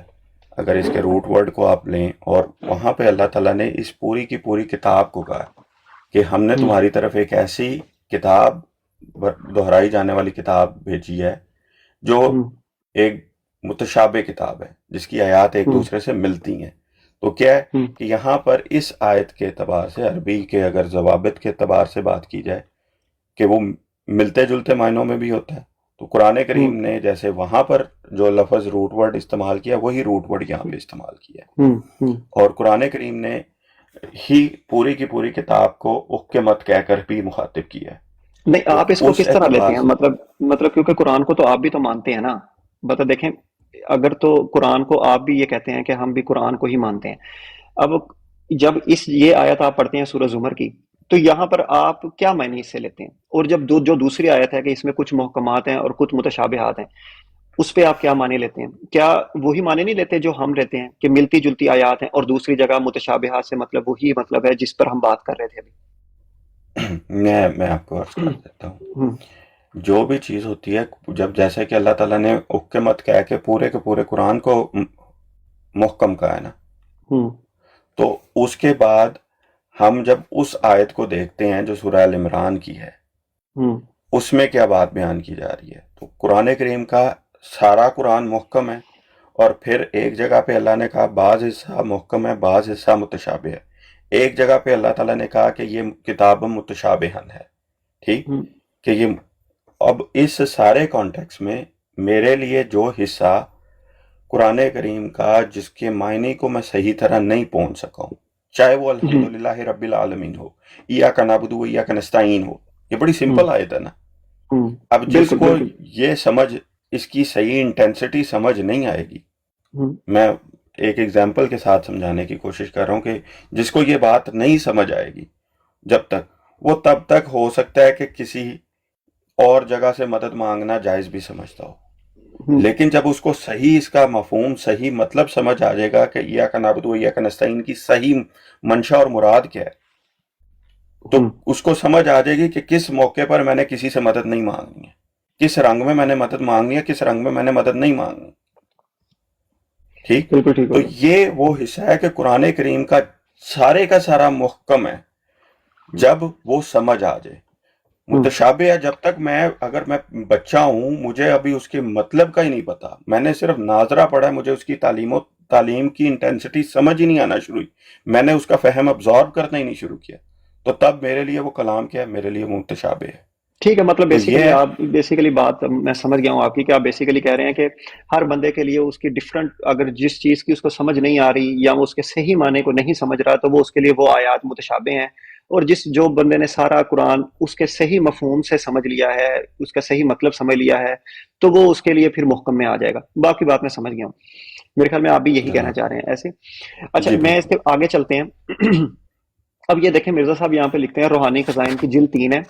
اگر اس کے روٹ ورڈ کو آپ لیں، اور وہاں پہ اللہ تعالیٰ نے اس پوری کی پوری کتاب کو کہا کہ ہم نے ہوں تمہاری طرف ایک ایسی کتاب، دہرائی جانے والی کتاب بھیجی ہے جو ہوں ایک متشابہ کتاب ہے، جس کی آیات ایک ہوں دوسرے سے ملتی ہیں. تو کیا ہے ہوں کہ یہاں پر اس آیت کے اعتبار سے، عربی کے اگر ضوابط کے اعتبار سے بات کی جائے، کہ وہ ملتے جلتے معنوں میں بھی ہوتا ہے. تو قرآن ہوں کریم نے جیسے وہاں پر جو لفظ روٹ ورڈ استعمال کیا، وہی روٹ ورڈ یہاں پہ استعمال کیا ہے. ہوں ہوں. اور قرآن کریم نے ہی پوری کی پوری کتاب کو اک کے مت کہہ کر بھی مخاطب کیا ہے. نہیں تو آپ اس کو اس کس طرح لیتے اعتبار ہیں؟ سے مطلب کیونکہ قرآن کو تو آپ بھی تو مانتے ہیں نا. بتا دیکھیں، اگر تو قرآن کو آپ بھی یہ کہتے ہیں کہ ہم بھی قرآن کو ہی مانتے ہیں. اب جب یہ آیت آپ پڑھتے ہیں سورہ زمر کی، تو یہاں پر آپ کیا معنی اس سے لیتے ہیں؟ اور جب جو دوسری آیت ہے کہ اس میں کچھ محکمات ہیں اور کچھ متشابہات ہیں، اس پہ آپ کیا معنی لیتے ہیں؟ کیا وہی معنی نہیں لیتے جو ہم لیتے ہیں کہ ملتی جلتی آیات ہیں، اور دوسری جگہ متشابہات سے مطلب وہی مطلب ہے جس پر ہم بات کر رہے تھے ابھی؟ میں آپ کو عرض کر دیتا ہوں. ہوں جو بھی چیز ہوتی ہے، جب جیسے کہ اللہ تعالیٰ نے اک کے مت کہہ کے پورے قرآن کو محکم کہا ہے نا، ہوں تو اس کے بعد ہم جب اس آیت کو دیکھتے ہیں جو سورہ ال عمران کی ہے، ہوں اس میں کیا بات بیان کی جا رہی ہے. تو قرآن کریم کا سارا قرآن محکم ہے، اور پھر ایک جگہ پہ اللہ نے کہا بعض حصہ محکم ہے، بعض حصہ متشابہ ہے. ایک جگہ پہ اللہ تعالیٰ نے کہا کہ یہ کتاب متشابہن ہے، ٹھیک، ہوں کہ یہ اب اس سارے کانٹیکس میں میرے لیے جو حصہ قرآن کریم کا جس کے معنی کو میں صحیح طرح نہیں پہنچ سکا ہوں، چاہے وہ ہوں الحمدللہ رب العالمین ہو، ایاک نعبد و ایاک نستعین ہو، یہ بڑی ہوں سمپل آیت ہے نا. ہوں. اب جس بالکل کو بالکل. یہ سمجھ، اس کی صحیح انٹینسٹی سمجھ نہیں آئے گی. ہوں میں ایک ایگزامپل کے ساتھ سمجھانے کی کوشش کر رہا ہوں کہ جس کو یہ بات نہیں سمجھ آئے گی جب تک، وہ تب تک ہو سکتا ہے کہ کسی اور جگہ سے مدد مانگنا جائز بھی سمجھتا ہو، ہوں لیکن جب اس کو صحیح اس کا مفہوم، صحیح مطلب سمجھ آ جائے گا کہ ایاک نعبد و ایاک نستعین کی صحیح منشا اور مراد کیا ہے، تو ہوں. اس کو سمجھ آ جائے گی کہ کس موقع پر میں نے کسی سے مدد نہیں مانگنی ہے، کس رنگ میں میں نے مدد مانگنی ہے، کس رنگ میں میں نے مدد نہیں مانگنی. ٹھیک. بالکل ٹھیک تو ہو گیا. یہ وہ حصہ ہے کہ قرآن کریم کا سارا محکم ہے جب وہ سمجھ آ جائے. ہوں متشابہ ہے جب تک اگر میں بچہ ہوں، مجھے ابھی اس کے مطلب کا ہی نہیں پتا، میں نے صرف ناظرہ پڑھا ہے، مجھے اس کی تعلیم کی انٹینسٹی سمجھ ہی نہیں آنا شروع ہوئی، میں نے اس کا فہم ابزارب کرنا ہی نہیں شروع کیا، تو تب میرے لیے وہ کلام کیا ہے، میرے لیے متشابہ ہے. ٹھیک ہے. مطلب تو یہ بیسیکلی ہے. آپ بات میں سمجھ گیا ہوں آپ کی، کہ آپ بیسیکلی کہہ رہے ہیں کہ ہر بندے کے لیے اس کی ڈفرنٹ، اگر جس چیز کی اس کو سمجھ نہیں آ رہی یا وہ اس کے صحیح معنی کو نہیں سمجھ رہا، تو وہ اس کے لیے وہ آیات متشابہ ہیں. اور جو بندے نے سارا قرآن اس کے صحیح مفہوم سے سمجھ لیا ہے، اس کا صحیح مطلب سمجھ لیا ہے، تو وہ اس کے لیے پھر محکم میں آ جائے گا. باقی بات میں سمجھ گیا ہوں. میرے خیال میں آپ بھی یہی کہنا جزاک چاہ رہے اللہ. ہیں ایسے. اچھا جی میں اس بالکل. کے آگے چلتے ہیں. اب یہ دیکھیں مرزا صاحب یہاں پہ لکھتے ہیں روحانی خزائن کی جلد 3 ہے،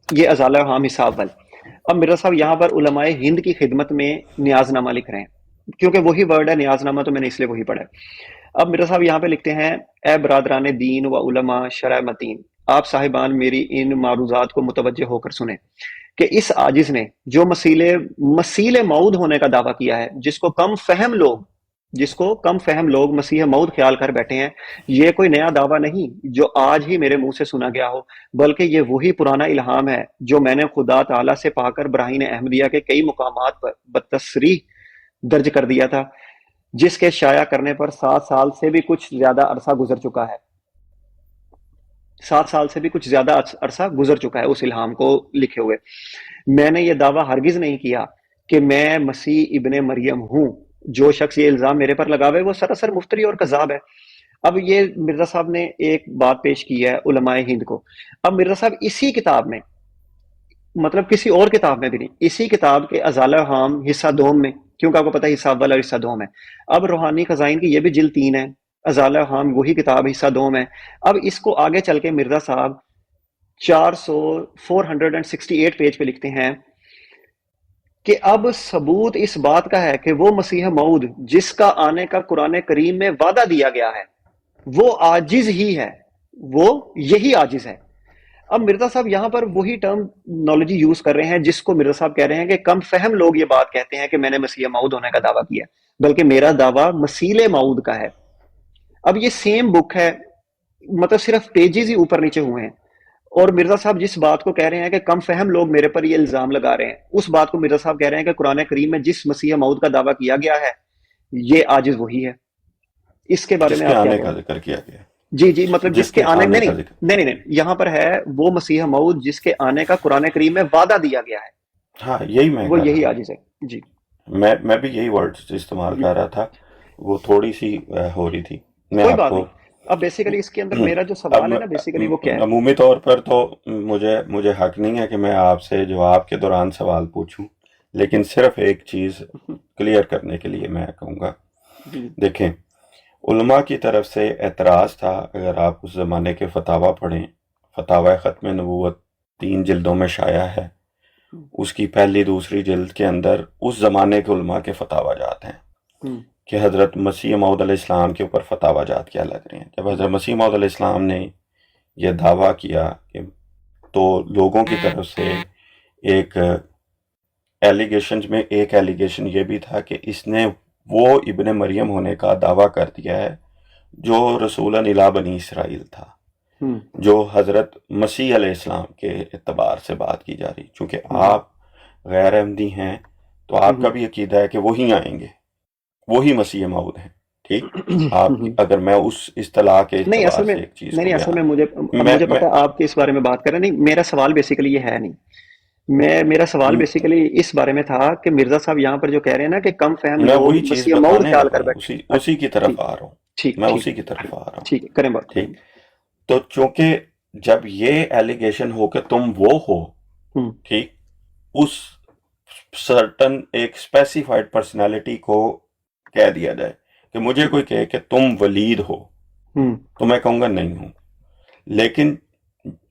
یہ ازالہ حام حساب. اب مرزا صاحب یہاں پر علماء ہند کی خدمت میں نیاز نامہ لکھ رہے ہیں، کیونکہ وہی ورڈ ہے نیاز نامہ، تو میں نے اس لیے وہی پڑھا ہے. اب مرزا صاحب یہاں پہ لکھتے ہیں، اے برادران دین و علماء شرع متین، آپ صاحبان میری ان معروضات کو متوجہ ہو کر سنیں کہ اس عاجز نے جو مسیل موعود ہونے کا دعویٰ کیا ہے، جس کو کم فہم لوگ مسیح موعود خیال کر بیٹھے ہیں، یہ کوئی نیا دعویٰ نہیں جو آج ہی میرے منہ سے سنا گیا ہو، بلکہ یہ وہی پرانا الہام ہے جو میں نے خدا تعالیٰ سے پا کر براہین احمدیہ کے کئی مقامات پر بتصریح درج کر دیا تھا، جس کے شائع کرنے پر 7 سال سے بھی کچھ زیادہ عرصہ گزر چکا ہے 7 سال سے بھی کچھ زیادہ عرصہ گزر چکا ہے اس الہام کو لکھے ہوئے۔ میں نے یہ دعویٰ ہرگز نہیں کیا کہ میں مسیح ابن مریم ہوں، جو شخص یہ الزام میرے پر لگاوے وہ سراسر مفتری اور کذاب ہے۔ اب یہ مرزا صاحب نے ایک بات پیش کی ہے علماء ہند کو۔ اب مرزا صاحب اسی کتاب میں، مطلب کسی اور کتاب میں بھی نہیں، اسی کتاب کے ازالہ حام حصہ دوم میں، کیونکہ آپ کو پتہ ہے حصہ اول اور حصہ دوم ہے، اب روحانی خزائن کی یہ بھی جلد 3 ہے، ازالہ حام وہی کتاب حصہ دوم ہے۔ اب اس کو آگے چل کے مرزا صاحب 468 پیج پہ لکھتے ہیں کہ اب ثبوت اس بات کا ہے کہ وہ مسیح موعود جس کا آنے کا قرآن کریم میں وعدہ دیا گیا ہے وہ عاجز ہی ہے، وہ یہی عاجز ہے۔ اب مرزا صاحب یہاں پر وہی ٹرمنالوجی یوز کر رہے ہیں جس کو مرزا صاحب کہہ رہے ہیں کہ کم فہم لوگ یہ بات کہتے ہیں کہ میں نے مسیح موعود ہونے کا دعویٰ کیا، بلکہ میرا دعویٰ مسیل موعود کا ہے۔ اب یہ سیم بک ہے، مطلب صرف پیجز ہی اوپر نیچے ہوئے ہیں، اور مرزا صاحب جس بات کو کہہ رہے ہیں کہ کم فہم لوگ میرے پر یہ الزام لگا رہے ہیں، اس بات کو مرزا صاحب کہہ رہے ہیں کہ قرآن کریم میں جس مسیح موعود کا دعویٰ کیا گیا ہے یہ عاجز وہی ہے۔ اس کے بارے جس میں کے آپ کیا آنے کہیں کا گے؟ ذکر کیا گیا، جی مطلب جس جس کے کے آنے آنے نہیں کا نہیں ذکر، نہیں نہیں یہاں پر ہے وہ مسیح موعود جس کے آنے کا قرآن کریم میں وعدہ دیا گیا ہے، ہاں یہی میں وہ کر رہا یہی ہوں، عاجز ہے۔ جی میں بھی یہی ورڈ استعمال جی کر رہا تھا، وہ تھوڑی سی ہو رہی تھی، میں کوئی آپ بات کو نہیں۔ اب بیسیکلی اس کے اندر میرا جو اب سوال ہے نا بیسیکلی وہ کیا ہے؟ عمومی طور پر تو مجھے حق نہیں ہے کہ میں آپ سے جواب کے دوران سوال پوچھوں، لیکن صرف ایک چیز کلیئر کرنے کے لیے میں کہوں گا، جی دیکھیں علماء کی طرف سے اعتراض تھا، اگر آپ اس زمانے کے فتاویٰ پڑھیں، فتاویٰ ختم نبوت 3 جلدوں میں شائع ہے، اس کی پہلی دوسری جلد کے اندر اس زمانے کے علماء کے فتاویٰ جات ہیں کہ حضرت مسیح موعود علیہ السلام کے اوپر فتاویٰ جات کیا لگ رہے ہیں۔ جب حضرت مسیح موعود علیہ السلام نے یہ دعویٰ کیا کہ تو لوگوں کی طرف سے ایک ایلیگیشنز میں ایک ایلیگیشن یہ بھی تھا کہ اس نے وہ ابن مریم ہونے کا دعویٰ کر دیا ہے جو رسولاً الی بنی اسرائیل تھا، جو حضرت مسیح علیہ السلام کے اعتبار سے بات کی جا رہی، چونکہ آپ غیر احمدی ہیں تو آپ کا بھی عقیدہ ہے کہ وہی آئیں گے، وہی مسیح موعود ہیں، ٹھیک؟ آپ اگر میں اس اصطلاح کے نہیں اعتبار اصل میں سے ایک چیز کو نہیں اصل میں بیان مجھے پتا ہے آپ اس بارے میں بات کر رہے ہیں، نہیں میرا سوال بیسیکلی یہ ہے نہیں، میرا سوال بیسیکلی اس بارے میں تھا کہ مرزا صاحب یہاں پر جو کہہ رہے ہیں نا کہ کم فہم میں لوگ وہی چیز مسیح موعود بتانے خیال لگا کر ہوں، بیٹھے۔ اسی کی طرف آ رہا ہوں، ٹھیک میں ٹھیک اسی کی طرف آ رہا ہوں، ٹھیک ہے، کریں بات۔ ٹھیک؟ تو چونکہ جب یہ ایلیگیشن ہو کہ تم وہ ہو، ٹھیک، اس سرٹن ایک اسپیسیفائڈ پرسنالٹی کو کہہ دیا جائے کہ مجھے کوئی کہے کہ تم ولید ہو تو میں کہوں گا نہیں ہوں، لیکن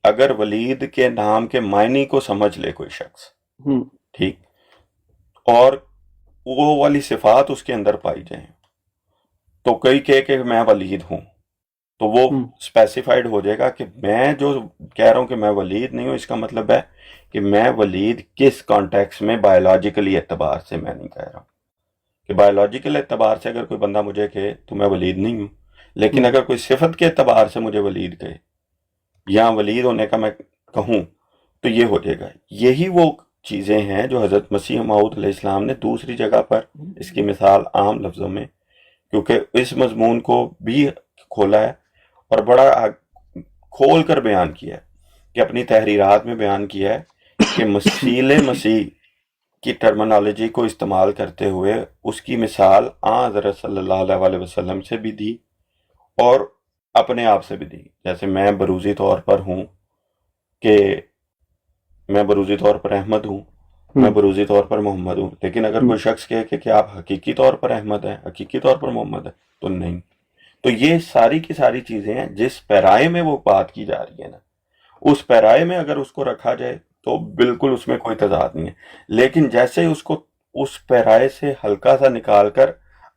اگر ولید کے نام کے معنی کو سمجھ لے کوئی شخص، ٹھیک، اور وہ والی صفات اس کے اندر پائی جائیں تو کوئی کہے کہ میں ولید ہوں تو وہ اسپیسیفائڈ ہو جائے گا کہ میں جو کہہ رہا ہوں کہ میں ولید نہیں ہوں، اس کا مطلب ہے کہ میں ولید کس کانٹیکس میں بایولوجیکلی اعتبار سے میں نہیں کہہ رہا ہوں کہ بایولوجیکل اعتبار سے اگر کوئی بندہ مجھے کہے تو میں ولید نہیں ہوں، لیکن اگر کوئی صفت کے اعتبار سے مجھے ولید کہے یا ولید ہونے کا میں کہوں تو یہ ہو جائے گا۔ یہی وہ چیزیں ہیں جو حضرت مسیح موعود علیہ السلام نے دوسری جگہ پر اس کی مثال عام لفظوں میں، کیونکہ اس مضمون کو بھی کھولا ہے اور بڑا کھول کر بیان کیا ہے کہ اپنی تحریرات میں بیان کیا ہے کہ مسیل مسیح کی ٹرمنالوجی کو استعمال کرتے ہوئے اس کی مثال حضرت صلی اللہ علیہ وسلم سے بھی دی اور اپنے آپ سے بھی دی، جیسے میں بروزی طور پر ہوں کہ میں بروزی طور پر احمد ہوں، میں بروزی طور پر محمد ہوں، لیکن اگر کوئی شخص کہے کہ آپ حقیقی طور پر احمد ہیں، حقیقی طور پر محمد ہیں، تو نہیں۔ تو یہ ساری کی ساری چیزیں ہیں جس پیرائے میں وہ بات کی جا رہی ہے نا، اس پیرائے میں اگر اس کو رکھا جائے تو بالکل اس میں کوئی تضاد نہیں ہے، لیکن جیسے اس کو اس پیرائے سے ہلکا سا نکال کر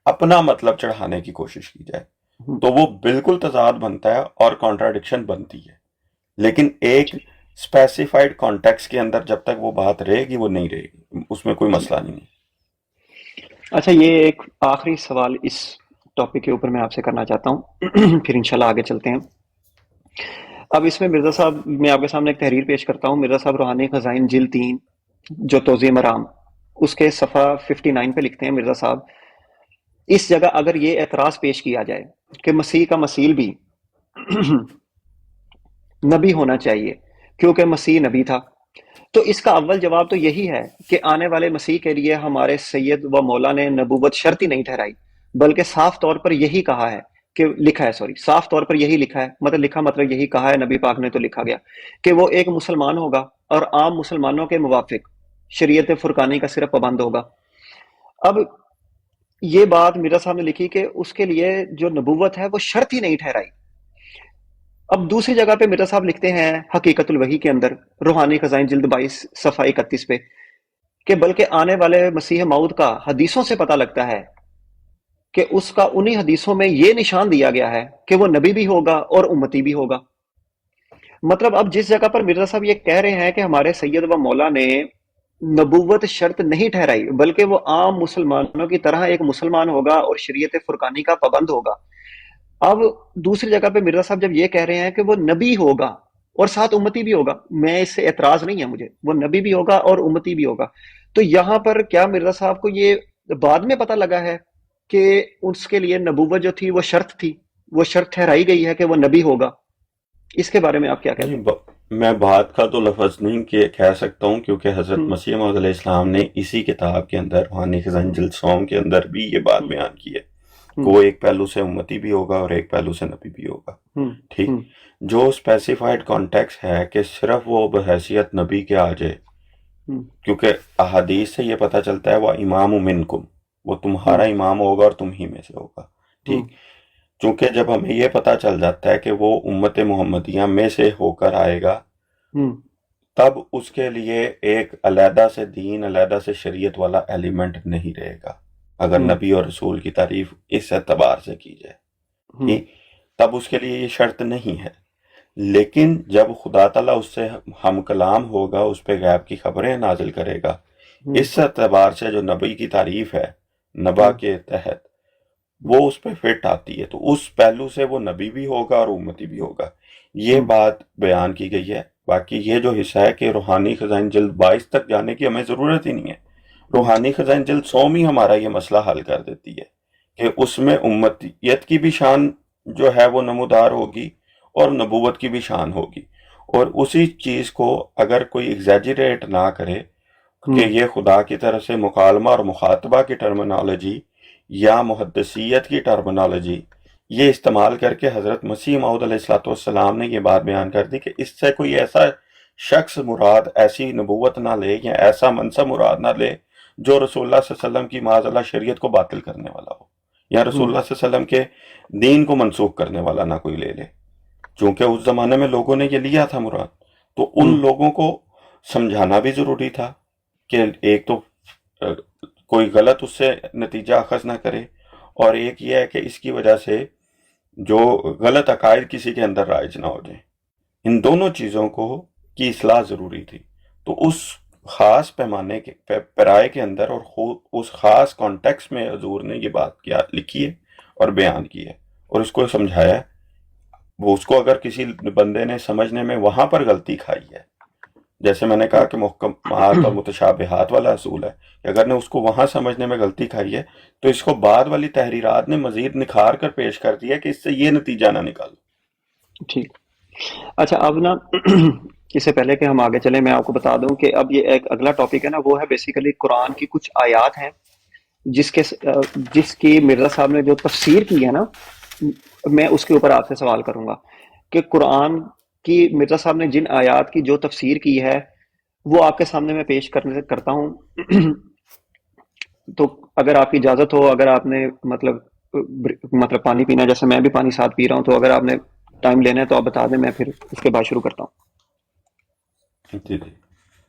اپنا مطلب چڑھانے کی کوشش کی جائے تو وہ بالکل تضاد بنتا ہے اور کانٹراڈکشن بنتی ہے، لیکن ایک ٹھیک اسپیسیفائڈ کانٹیکس کے اندر جب تک وہ بات رہے گی وہ نہیں رہے گی، اس میں کوئی ٹھیک۔ مسئلہ نہیں ہے۔ اچھا، یہ ایک آخری سوال اس ٹاپک کے اوپر میں آپ سے کرنا چاہتا ہوں پھر انشاءاللہ آگے چلتے ہیں۔ اب اس میں مرزا صاحب، میں آپ کے سامنے ایک تحریر پیش کرتا ہوں، مرزا صاحب روحانی خزائن جلد 3 جو توضیح مرام، اس کے صفحہ 59 پہ لکھتے ہیں مرزا صاحب، اس جگہ اگر یہ اعتراض پیش کیا جائے کہ مسیح کا مسیل بھی نبی ہونا چاہیے کیونکہ مسیح نبی تھا، تو اس کا اول جواب تو یہی ہے کہ آنے والے مسیح کے لیے ہمارے سید و مولا نے نبوت شرط ہی نہیں ٹھہرائی، بلکہ صاف طور پر یہی کہا ہے کہ لکھا ہے، سوری، صاف طور پر یہی لکھا ہے، مطلب یہی کہا ہے، نبی پاک نے تو لکھا گیا کہ وہ ایک مسلمان ہوگا اور عام مسلمانوں کے موافق شریعت فرقانی کا صرف پابند ہوگا۔ اب یہ بات مرزا صاحب نے لکھی کہ اس کے لیے جو نبوت ہے وہ شرط ہی نہیں ٹھہرائی۔ اب دوسری جگہ پہ مرزا صاحب لکھتے ہیں حقیقت الوحی کے اندر، روحانی خزائن جلد 22 صفحہ 31 پہ، کہ بلکہ آنے والے مسیح موعود کا حدیثوں سے پتہ لگتا ہے کہ اس کا انہی حدیثوں میں یہ نشان دیا گیا ہے کہ وہ نبی بھی ہوگا اور امتی بھی ہوگا۔ مطلب اب جس جگہ پر مرزا صاحب یہ کہہ رہے ہیں کہ ہمارے سید و مولا نے نبوت شرط نہیں ٹھہرائی بلکہ وہ عام مسلمانوں کی طرح ایک مسلمان ہوگا اور شریعت فرقانی کا پابند ہوگا، اب دوسری جگہ پہ مرزا صاحب جب یہ کہہ رہے ہیں کہ وہ نبی ہوگا اور ساتھ امتی بھی ہوگا، میں اس سے اعتراض نہیں ہے مجھے، وہ نبی بھی ہوگا اور امتی بھی ہوگا، تو یہاں پر کیا مرزا صاحب کو یہ بعد میں پتہ لگا ہے کہ اس کے لیے نبوت جو تھی وہ شرط تھی، وہ شرط ٹھہرائی گئی ہے کہ وہ نبی ہوگا؟ اس کے بارے میں آپ کیا کہتے نہیں، میں بات کا تو لفظ نہیں کہہ سکتا ہوں، کیونکہ حضرت ہیں؟ مسیح موعود علیہ السلام نے اسی کتاب کے اندر روحانی خزائن جلد 100 کے اندر بھی یہ بات ہم، بیان کی ہے کہ ہم، وہ ایک پہلو سے امتی بھی ہوگا اور ایک پہلو سے نبی بھی ہوگا۔ ہم، ٹھیک، ہم، جو اسپیسیفائڈ کانٹیکس ہے کہ صرف وہ بحیثیت نبی کے آ جائے، ہم، کیونکہ احادیث سے یہ پتہ چلتا ہے وہ امام منکم، وہ تمہارا ہم، امام ہوگا اور تم ہی میں سے ہوگا۔ ہم، ٹھیک، چونکہ جب ہمیں یہ پتہ چل جاتا ہے کہ وہ امت محمدیہ میں سے ہو کر آئے گا، ہم، تب اس کے لیے ایک علیحدہ سے دین، علیحدہ سے شریعت والا ایلیمنٹ نہیں رہے گا، اگر ہم، نبی اور رسول کی تعریف اس اعتبار سے کی جائے۔ ہم، ٹھیک، تب اس کے لیے یہ شرط نہیں ہے، لیکن جب خدا تعالیٰ اس سے ہم کلام ہوگا، اس پہ غیب کی خبریں نازل کرے گا، ہم، اس اعتبار سے جو نبی کی تعریف ہے نبا ہم، کے تحت، وہ اس پہ فٹ آتی ہے، تو اس پہلو سے وہ نبی بھی ہوگا اور امتی بھی ہوگا۔ یہ ہم، بات بیان کی گئی ہے۔ باقی یہ جو حصہ ہے کہ روحانی خزائن جلد 22 تک جانے کی ہمیں ضرورت ہی نہیں ہے، ہم، روحانی خزائن جلد 100 ہی ہمارا یہ مسئلہ حل کر دیتی ہے کہ اس میں امتیت کی بھی شان جو ہے وہ نمودار ہوگی اور نبوت کی بھی شان ہوگی، اور اسی چیز کو اگر کوئی ایگزیجریٹ نہ کرے کہ ہم، یہ خدا کی طرف سے مکالمہ اور مخاطبہ کی ٹرمنالوجی یا محدثیت کی ٹرمنالوجی یہ استعمال کر کے حضرت مسیح موعود علیہ السلام نے یہ بات بیان کر دی کہ اس سے کوئی ایسا شخص مراد، ایسی نبوت نہ لے یا ایسا منصب مراد نہ لے جو رسول اللہ صلی اللہ علیہ وسلم کی معاذ اللہ شریعت کو باطل کرنے والا ہو، یا رسول ہم، اللہ صلی اللہ علیہ وسلم کے دین کو منسوخ کرنے والا نہ کوئی لے لے، چونکہ اس زمانے میں لوگوں نے یہ لیا تھا مراد، تو ان ہم، لوگوں کو سمجھانا بھی ضروری تھا کہ ایک تو کوئی غلط اس سے نتیجہ اخذ نہ کرے، اور ایک یہ ہے کہ اس کی وجہ سے جو غلط عقائد کسی کے اندر رائج نہ ہو جائیں۔ ان دونوں چیزوں کو کی اصلاح ضروری تھی، تو اس خاص پیمانے کے پیرائے کے اندر اور اس خاص کانٹیکس میں حضور نے یہ بات لکھی ہے اور بیان کی ہے اور اس کو سمجھایا ہے۔ وہ اس کو اگر کسی بندے نے سمجھنے میں وہاں پر غلطی کھائی ہے، جیسے میں نے کہا کہ محکمات اور متشابہات والا اصول ہے کہ اگر نے اس کو وہاں سمجھنے میں غلطی کھائی ہے تو اس کو بعد والی تحریرات نے مزید نکھار کر پیش کر دیا کہ اس سے یہ نتیجہ نہ نکالو۔ ٹھیک۔ اچھا، اب نا اس سے پہلے کہ ہم آگے چلیں میں آپ کو بتا دوں کہ اب یہ ایک اگلا ٹاپک ہے نا، وہ ہے بیسیکلی قرآن کی کچھ آیات ہیں جس کی مرزا صاحب نے جو تفسیر کی ہے نا، میں اس کے اوپر آپ سے سوال کروں گا کہ قرآن کی مرزا صاحب نے جن آیات کی جو تفسیر کی ہے وہ آپ کے سامنے میں پیش کرتا ہوں تو اگر آپ کی اجازت ہو، اگر آپ نے مطلب پانی پینا، جیسے میں بھی پانی ساتھ پی رہا ہوں، تو اگر آپ نے ٹائم لینا ہے تو آپ بتا دیں، میں پھر اس کے بعد شروع کرتا جی جی،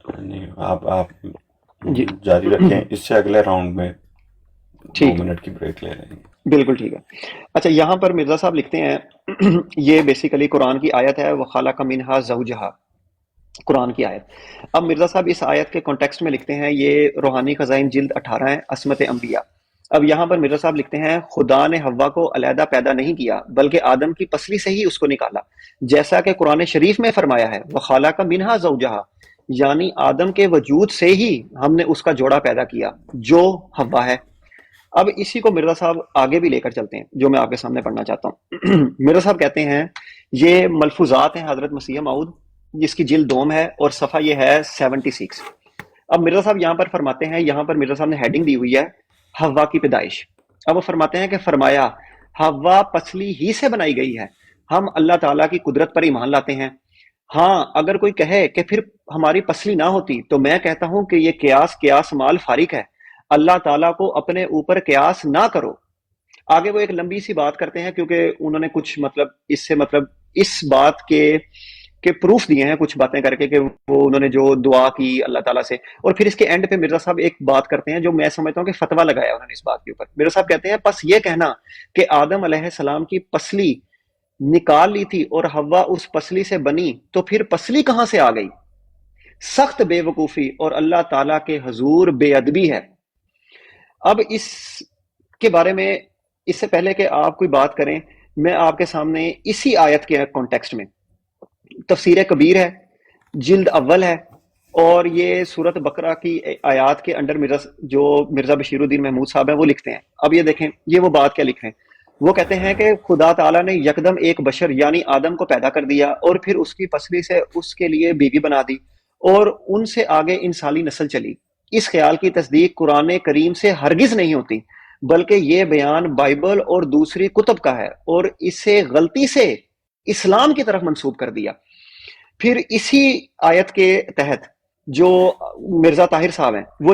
نہیں، آپ ہوں۔ جی جاری رکھیں، اس سے اگلے راؤنڈ میں 2 ٹھیک ہے، منٹ کی بریک لے رہے ہیں. بالکل ٹھیک ہے. اچھا، یہاں پر مرزا صاحب لکھتے ہیں یہ بیسیکلی قرآن کی آیت ہے، وَخَلَقَ مِنْهَا زَوْجَهَا، قرآن کی آیت. اب مرزا صاحب اس آیت کے کانٹیکسٹ میں لکھتے ہیں، یہ روحانی خزائن جلد 18 ہے، عصمت انبیاء. اب یہاں پر مرزا صاحب لکھتے ہیں خدا نے حوا کو علیحدہ پیدا نہیں کیا بلکہ آدم کی پسلی سے ہی اس کو نکالا، جیسا کہ قرآن شریف میں فرمایا ہے وَخَلَقَ مِنْهَا زَوْجَهَا، یعنی آدم کے وجود سے ہی ہم نے اس کا جوڑا پیدا کیا جو حوا ہے. اب اسی کو مرزا صاحب آگے بھی لے کر چلتے ہیں، جو میں آپ کے سامنے پڑھنا چاہتا ہوں. مرزا صاحب کہتے ہیں یہ ملفوظات ہیں حضرت مسیح موعود، جس کی جلد دوم ہے اور صفحہ یہ ہے 76. اب مرزا صاحب یہاں پر فرماتے ہیں، یہاں پر مرزا صاحب نے ہیڈنگ دی ہوئی ہے حوا کی پیدائش. اب وہ فرماتے ہیں کہ فرمایا حوا پسلی ہی سے بنائی گئی ہے. ہم اللہ تعالیٰ کی قدرت پر ایمان لاتے ہیں. ہاں، اگر کوئی کہے کہ پھر ہماری پسلی نہ ہوتی تو میں کہتا ہوں کہ یہ قیاس مال فارق ہے. اللہ تعالیٰ کو اپنے اوپر قیاس نہ کرو. آگے وہ ایک لمبی سی بات کرتے ہیں، کیونکہ انہوں نے کچھ مطلب اس بات کے پروف دیے ہیں کچھ باتیں کر کے، کہ وہ انہوں نے جو دعا کی اللہ تعالیٰ سے. اور پھر اس کے اینڈ پہ مرزا صاحب ایک بات کرتے ہیں جو میں سمجھتا ہوں کہ فتویٰ لگایا انہوں نے اس بات کے اوپر. مرزا صاحب کہتے ہیں پس یہ کہنا کہ آدم علیہ السلام کی پسلی نکال لی تھی اور حوا اس پسلی سے بنی، تو پھر پسلی کہاں سے آ گئی؟ سخت بے وقوفی اور اللہ تعالیٰ کے حضور بے ادبی ہے. اب اس کے بارے میں، اس سے پہلے کہ آپ کوئی بات کریں، میں آپ کے سامنے اسی آیت کے کانٹیکسٹ میں تفسیر کبیر ہے، جلد اول ہے، اور یہ سورت بقرہ کی آیات کے انڈر مرزا بشیر الدین محمود صاحب ہیں، وہ لکھتے ہیں. اب یہ دیکھیں یہ وہ بات کیا لکھ رہے ہیں. وہ کہتے ہیں کہ خدا تعالیٰ نے یکدم ایک بشر یعنی آدم کو پیدا کر دیا اور پھر اس کی پسلی سے اس کے لیے بیوی بنا دی اور ان سے آگے انسانی نسل چلی. اس خیال کی تصدیق قرآن کریم سے ہرگز نہیں ہوتی، بلکہ یہ بیان بائبل اور دوسری کتب کا ہے اور اسے غلطی سے اسلام کی طرف منسوب کر دیا. پھر اسی آیت کے تحت جو مرزا طاہر صاحب ہیں وہ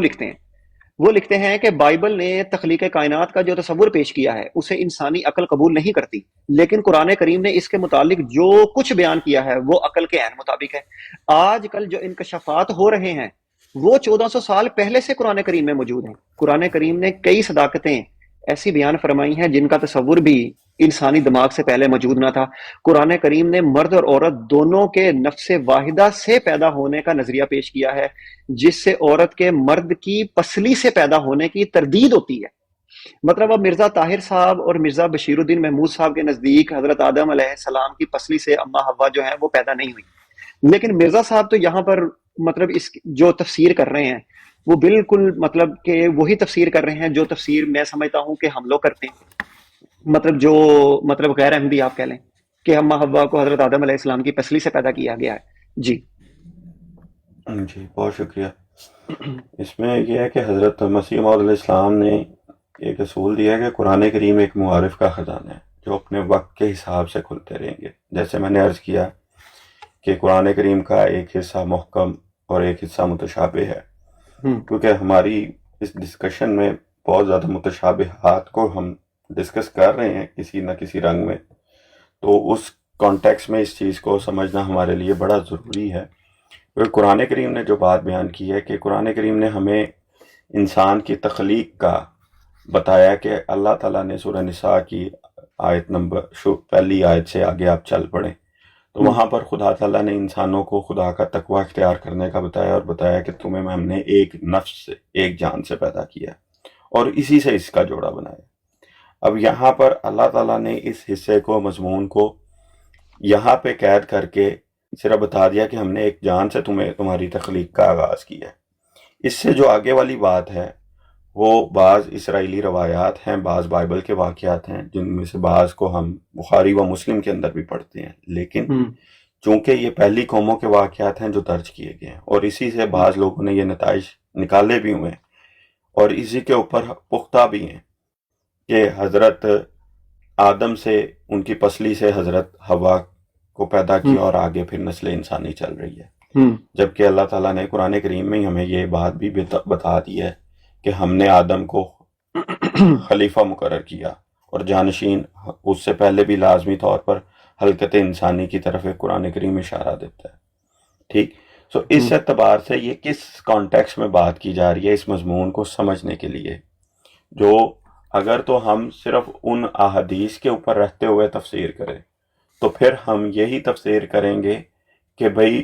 لکھتے ہیں کہ بائبل نے تخلیق کائنات کا جو تصور پیش کیا ہے اسے انسانی عقل قبول نہیں کرتی، لیکن قرآن کریم نے اس کے متعلق جو کچھ بیان کیا ہے وہ عقل کے عین مطابق ہے. آج کل جو انکشافات ہو رہے ہیں وہ 1400 سال پہلے سے قرآن کریم میں موجود ہیں. قرآن کریم نے کئی صداقتیں ایسی بیان فرمائی ہیں جن کا تصور بھی انسانی دماغ سے پہلے موجود نہ تھا. قرآن کریم نے مرد اور عورت دونوں کے نفس واحدہ سے پیدا ہونے کا نظریہ پیش کیا ہے، جس سے عورت کے مرد کی پسلی سے پیدا ہونے کی تردید ہوتی ہے. مطلب اب مرزا طاہر صاحب اور مرزا بشیر الدین محمود صاحب کے نزدیک حضرت آدم علیہ السلام کی پسلی سے اما حوا جو ہیں وہ پیدا نہیں ہوئی. لیکن مرزا صاحب تو یہاں پر مطلب اس جو تفسیر کر رہے ہیں وہ بالکل مطلب کہ وہی تفسیر کر رہے ہیں جو تفسیر میں سمجھتا ہوں کہ ہم لوگ کرتے ہیں. مطلب جو غیر احمدی آپ کہہ لیں کہ اما حوا کو حضرت آدم علیہ السلام کی پسلی سے پیدا کیا گیا ہے. جی جی بہت شکریہ. اس میں یہ ہے کہ حضرت مسیح موعود علیہ السلام نے ایک اصول دیا ہے کہ قرآن کریم ایک معارف کا خزانہ ہے جو اپنے وقت کے حساب سے کھلتے رہیں گے. جیسے میں نے عرض کیا کہ قرآن کریم کا ایک حصہ محکم اور ایک حصہ متشابہ ہے، کیونکہ ہماری اس ڈسکشن میں بہت زیادہ متشابہات کو ہم ڈسکس کر رہے ہیں کسی نہ کسی رنگ میں، تو اس کانٹیکس میں اس چیز کو سمجھنا ہمارے لیے بڑا ضروری ہے. کیونکہ قرآن کریم نے جو بات بیان کی ہے کہ قرآن کریم نے ہمیں انسان کی تخلیق کا بتایا کہ اللہ تعالیٰ نے سورہ نساء کی آیت نمبر پہلی آیت سے آگے آپ چل پڑیں تو وہاں پر خدا تعالیٰ نے انسانوں کو خدا کا تقوی اختیار کرنے کا بتایا اور بتایا کہ تمہیں ہم نے ایک نفس سے، ایک جان سے پیدا کیا اور اسی سے اس کا جوڑا بنایا. اب یہاں پر اللہ تعالیٰ نے اس حصے کو، مضمون کو یہاں پہ قید کر کے صرف بتا دیا کہ ہم نے ایک جان سے تمہاری تخلیق کا آغاز کیا ہے. اس سے جو آگے والی بات ہے وہ بعض اسرائیلی روایات ہیں، بعض بائبل کے واقعات ہیں، جن میں سے بعض کو ہم بخاری و مسلم کے اندر بھی پڑھتے ہیں، لیکن چونکہ یہ پہلی قوموں کے واقعات ہیں جو درج کیے گئے ہیں اور اسی سے بعض لوگوں نے یہ نتائج نکالے بھی ہوئے ہیں اور اسی کے اوپر پختہ بھی ہیں کہ حضرت آدم سے، ان کی پسلی سے حضرت حوا کو پیدا کیا اور آگے پھر نسل انسانی چل رہی ہے. جبکہ اللہ تعالیٰ نے قرآن کریم میں ہمیں یہ بات بھی بتا دی ہے کہ ہم نے آدم کو خلیفہ مقرر کیا اور جانشین. اس سے پہلے بھی لازمی طور پر حلقت انسانی کی طرف ایک قرآن کریم اشارہ دیتا ہے. ٹھیک، سو اس اعتبار سے یہ کس کانٹیکس میں بات کی جا رہی ہے اس مضمون کو سمجھنے کے لیے جو اگر تو ہم صرف ان احادیث کے اوپر رہتے ہوئے تفسیر کریں تو پھر ہم یہی تفسیر کریں گے کہ بھئی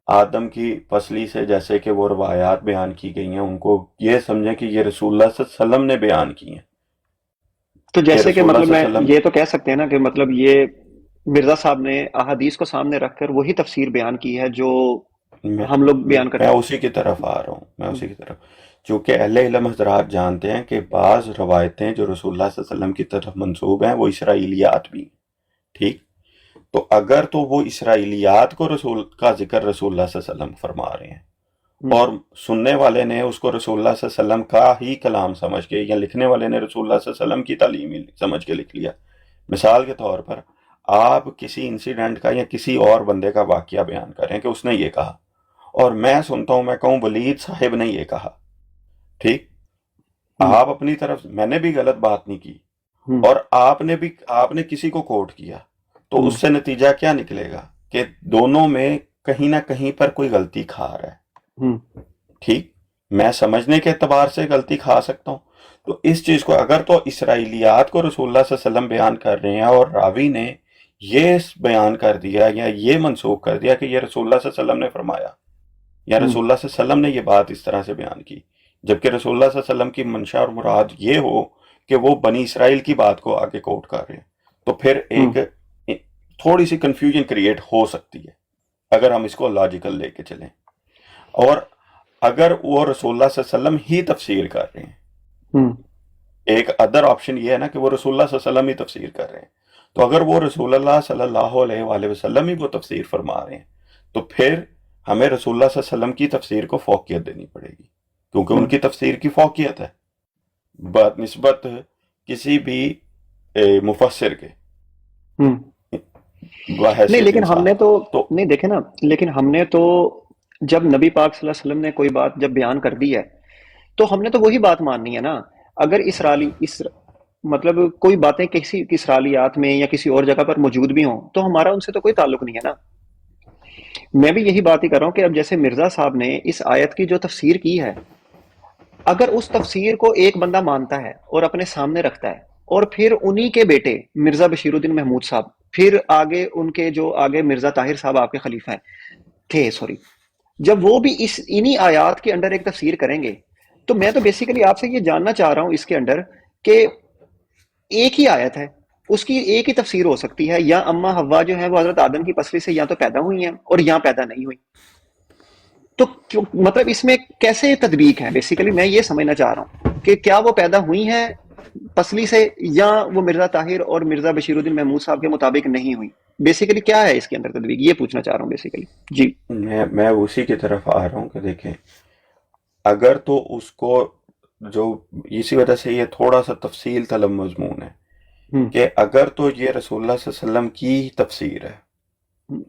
آدم کی پسلی سے جیسے کہ وہ روایات بیان کی گئی ہیں ان کو یہ سمجھیں کہ یہ رسول اللہ صلی اللہ علیہ وسلم نے بیان کی ہیں، تو کہ جیسے کہ رسول اللہ مطلب صلی میں اللہ علیہ یہ تو کہہ سکتے ہیں نا کہ مطلب یہ مرزا صاحب نے احادیث کو سامنے رکھ کر وہی تفسیر بیان کی ہے جو وسلم ہم لوگ بیان میں کرتے اسی کی طرف آ رہا ہوں، میں ہیں۔ اسی کی طرف، چونکہ اہل علم حضرات جانتے ہیں کہ بعض روایتیں جو رسول اللہ صلی اللہ علیہ وسلم کی طرف منسوب ہیں وہ اسرائیلیات بھی ہیں، ٹھیک؟ تو اگر تو وہ اسرائیلیات کو رسول کا ذکر رسول اللہ صلی اللہ علیہ وسلم فرما رہے ہیں اور سننے والے نے اس کو رسول اللہ صلی اللہ علیہ وسلم کا ہی کلام سمجھ کے یا لکھنے والے نے رسول اللہ صلی اللہ علیہ وسلم کی تعلیم ہی سمجھ کے لکھ لیا، مثال کے طور پر آپ کسی انسیڈنٹ کا یا کسی اور بندے کا واقعہ بیان کریں کہ اس نے یہ کہا اور میں سنتا ہوں، میں کہوں ولید صاحب نے یہ کہا، ٹھیک؟ آپ اپنی طرف، میں نے بھی غلط بات نہیں کی اور آپ نے کسی کو کوٹ کیا، تو اس سے نتیجہ کیا نکلے گا کہ دونوں میں کہیں نہ کہیں پر کوئی غلطی کھا رہا ہے، ٹھیک؟ میں سمجھنے کے اعتبار سے غلطی کھا سکتا ہوں، تو اس چیز کو اگر تو اسرائیلیات کو رسول اللہ صلی اللہ علیہ وسلم بیان کر رہے ہیں اور راوی نے یہ بیان کر دیا یا یہ منسوخ کر دیا کہ یہ رسول اللہ صلی اللہ علیہ وسلم نے فرمایا یا رسول اللہ صلی اللہ علیہ وسلم نے یہ بات اس طرح سے بیان کی، جبکہ رسول اللہ صلی اللہ علیہ وسلم کی منشا اور مراد یہ ہو کہ وہ بنی اسرائیل کی بات کو آگے کوٹ کر رہے ہیں، تو پھر ایک تھوڑی سی کنفیوژن کریٹ ہو سکتی ہے اگر ہم اس کو لاجیکل لے کے چلیں، اور اگر وہ رسول اللہ صلی اللہ علیہ وسلم ہی تفسیر کر رہے ہیں، ایک ادر آپشن یہ ہے نا کہ وہ رسول اللہ صلی اللہ علیہ وسلم ہی تفسیر کر رہے ہیں، تو اگر وہ رسول اللہ صلی اللہ علیہ وآلہ وسلم ہی وہ تفسیر فرما رہے ہیں تو پھر ہمیں رسول اللہ صلی اللہ علیہ وسلم کی تفسیر کو فوقیت دینی پڑے گی، کیونکہ ان کی تفسیر کی فوقیت ہے نسبت کسی بھی مفسر کے نہیں، لیکن ہم نے تو نہیں دیکھے نا، لیکن ہم نے تو جب نبی پاک صلی اللہ علیہ وسلم نے کوئی بات جب بیان کر دی ہے تو ہم نے تو وہی بات ماننی ہے نا۔ اگر مطلب کوئی باتیں کسی اسرائیلیات میں یا کسی اور جگہ پر موجود بھی ہوں تو ہمارا ان سے تو کوئی تعلق نہیں ہے نا۔ میں بھی یہی بات ہی کر رہا ہوں کہ اب جیسے مرزا صاحب نے اس آیت کی جو تفسیر کی ہے، اگر اس تفسیر کو ایک بندہ مانتا ہے اور اپنے سامنے رکھتا ہے اور پھر انہی کے بیٹے مرزا بشیر الدین محمود صاحب، پھر آگے ان کے جو آگے مرزا طاہر صاحب آپ کے خلیفہ تھے، جب وہ بھی انہی آیات کے اندر ایک تفسیر کریں گے تو میں تو بیسیکلی آپ سے یہ جاننا چاہ رہا ہوں اس کے اندر کہ ایک ہی آیت ہے، اس کی ایک ہی تفسیر ہو سکتی ہے، یا اما حوا جو ہے وہ حضرت آدم کی پسلی سے یا تو پیدا ہوئی ہیں اور یا پیدا نہیں ہوئی، تو مطلب اس میں کیسے تطبیق ہے؟ بیسیکلی میں یہ سمجھنا چاہ رہا ہوں کہ کیا وہ پیدا ہوئی ہیں پسلی سے یا وہ مرزا طاہر اور مرزا بشیر الدین محمود صاحب کے مطابق نہیں ہوئی؟ بیسیکلی کیا ہے اس کے اندر تطبیق، یہ پوچھنا چاہ رہا ہوں بیسیکلی جی۔ میں اسی کی طرف آ رہا ہوں کہ دیکھیں، اگر تو اس کو جو اسی وجہ سے یہ تھوڑا سا تفصیل طلب مضمون ہے کہ اگر تو یہ رسول اللہ صلی اللہ علیہ وسلم کی تفسیر ہے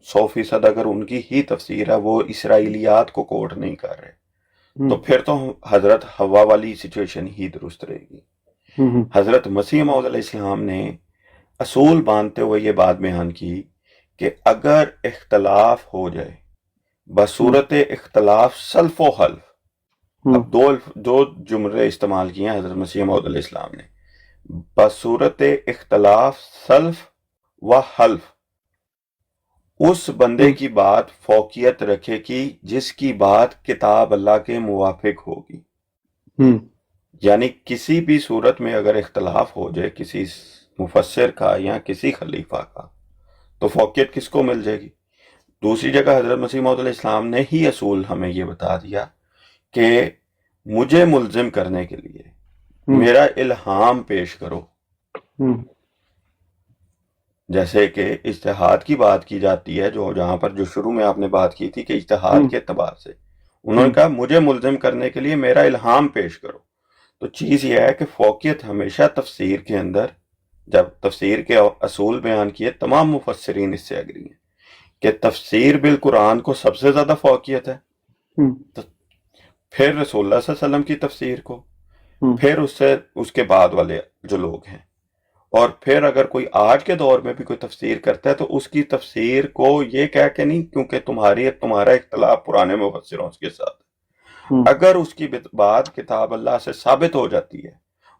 100% اگر ان کی ہی تفسیر ہے، وہ اسرائیلیات کو کوٹ نہیں کر رہے، تو پھر تو حضرت حوا والی سچویشن ہی درست رہے گی۔ حضرت مسیح موعود علیہ السلام نے اصول باندھتے ہوئے یہ بات بیان کی کہ اگر اختلاف ہو جائے بصورت اختلاف سلف و حلف، اب دو جملے استعمال کیے ہیں حضرت مسیح موعود علیہ السلام نے، بصورت اختلاف سلف و حلف، اس بندے کی بات فوقیت رکھے گی جس کی بات کتاب اللہ کے موافق ہوگی، یعنی کسی بھی صورت میں اگر اختلاف ہو جائے کسی مفسر کا یا کسی خلیفہ کا تو فوقیت کس کو مل جائے گی؟ دوسری جگہ حضرت مسیح موعود علیہ السلام نے ہی اصول ہمیں یہ بتا دیا کہ مجھے ملزم کرنے کے لیے میرا الہام پیش کرو، جیسے کہ اجتہاد کی بات کی جاتی ہے، جہاں پر جو شروع میں آپ نے بات کی تھی کہ اجتہاد کے اعتبار سے انہوں نے کہا مجھے ملزم کرنے کے لیے میرا الہام پیش کرو، تو چیز یہ ہے کہ فوقیت ہمیشہ تفسیر کے اندر، جب تفسیر کے اصول بیان کیے تمام مفسرین اس سے اگری ہیں کہ تفسیر بالقرآن کو سب سے زیادہ فوقیت ہے، پھر رسول اللہ صلی اللہ علیہ وسلم کی تفسیر کو، پھر اس کے بعد والے جو لوگ ہیں، اور پھر اگر کوئی آج کے دور میں بھی کوئی تفسیر کرتا ہے تو اس کی تفسیر کو یہ کہہ کے نہیں کیونکہ تمہارا اختلاف پرانے مفسروں کے ساتھ، اگر اس کی بات کتاب اللہ سے ثابت ہو جاتی ہے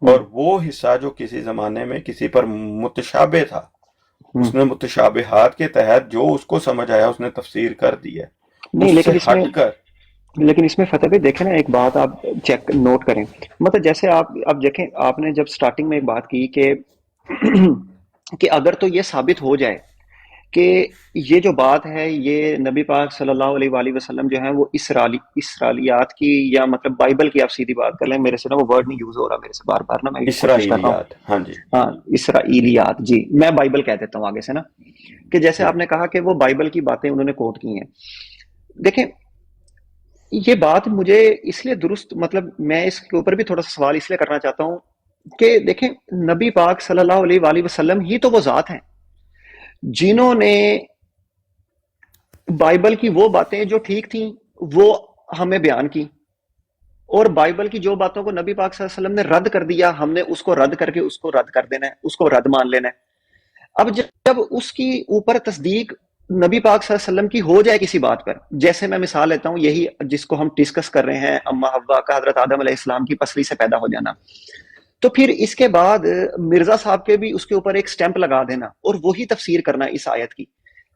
اور وہ حصہ جو کسی زمانے میں کسی پر متشابہ تھا، اس نے متشابہات کے تحت جو اس کو سمجھ آیا اس نے تفسیر کر دی ہے، نہیں، اس سے ہٹ کر۔ لیکن اس میں فتح بھائی دیکھیں نا، ایک بات آپ چیک نوٹ کریں، مطلب جیسے آپ دیکھیں، آپ نے جب سٹارٹنگ میں ایک بات کی کہ کہ اگر تو یہ ثابت ہو جائے کہ یہ جو بات ہے یہ نبی پاک صلی اللہ علیہ وآلہ وسلم جو ہیں وہ اسرائیلیات کی، یا مطلب بائبل کی، آپ سیدھی بات کر لیں، میرے سے نا وہ ورڈ نہیں یوز ہو رہا میرے سے بار بار نا، میں کوشش کر رہا ہوں، اسرائیلیات، ہاں جی، ہاں اسرائیلیات، جی میں بائبل کہہ دیتا ہوں آگے سے نا، کہ جیسے آپ نے کہا کہ وہ بائبل کی باتیں انہوں نے کوٹ کی ہیں. دیکھیں یہ بات مجھے اس لیے درست، مطلب میں اس کے اوپر بھی تھوڑا سا سوال اس لیے کرنا چاہتا ہوں کہ دیکھیں نبی پاک صلی اللہ علیہ وآلہ وسلم ہی تو وہ ذات ہیں جنہوں نے بائبل کی وہ باتیں جو ٹھیک تھیں وہ ہمیں بیان کی، اور بائبل کی جو باتوں کو نبی پاک صلی اللہ علیہ وسلم نے رد کر دیا، ہم نے اس کو رد کر کے اس کو رد کر دینا ہے، اس کو رد مان لینا ہے. اب جب اس کی اوپر تصدیق نبی پاک صلی اللہ علیہ وسلم کی ہو جائے کسی بات پر، جیسے میں مثال لیتا ہوں یہی جس کو ہم ڈسکس کر رہے ہیں، اما حوا کا حضرت آدم علیہ السلام کی پسلی سے پیدا ہو جانا، تو پھر اس کے بعد مرزا صاحب کے بھی اس کے اوپر ایک سٹیمپ لگا دینا اور وہی تفسیر کرنا اس آیت کی.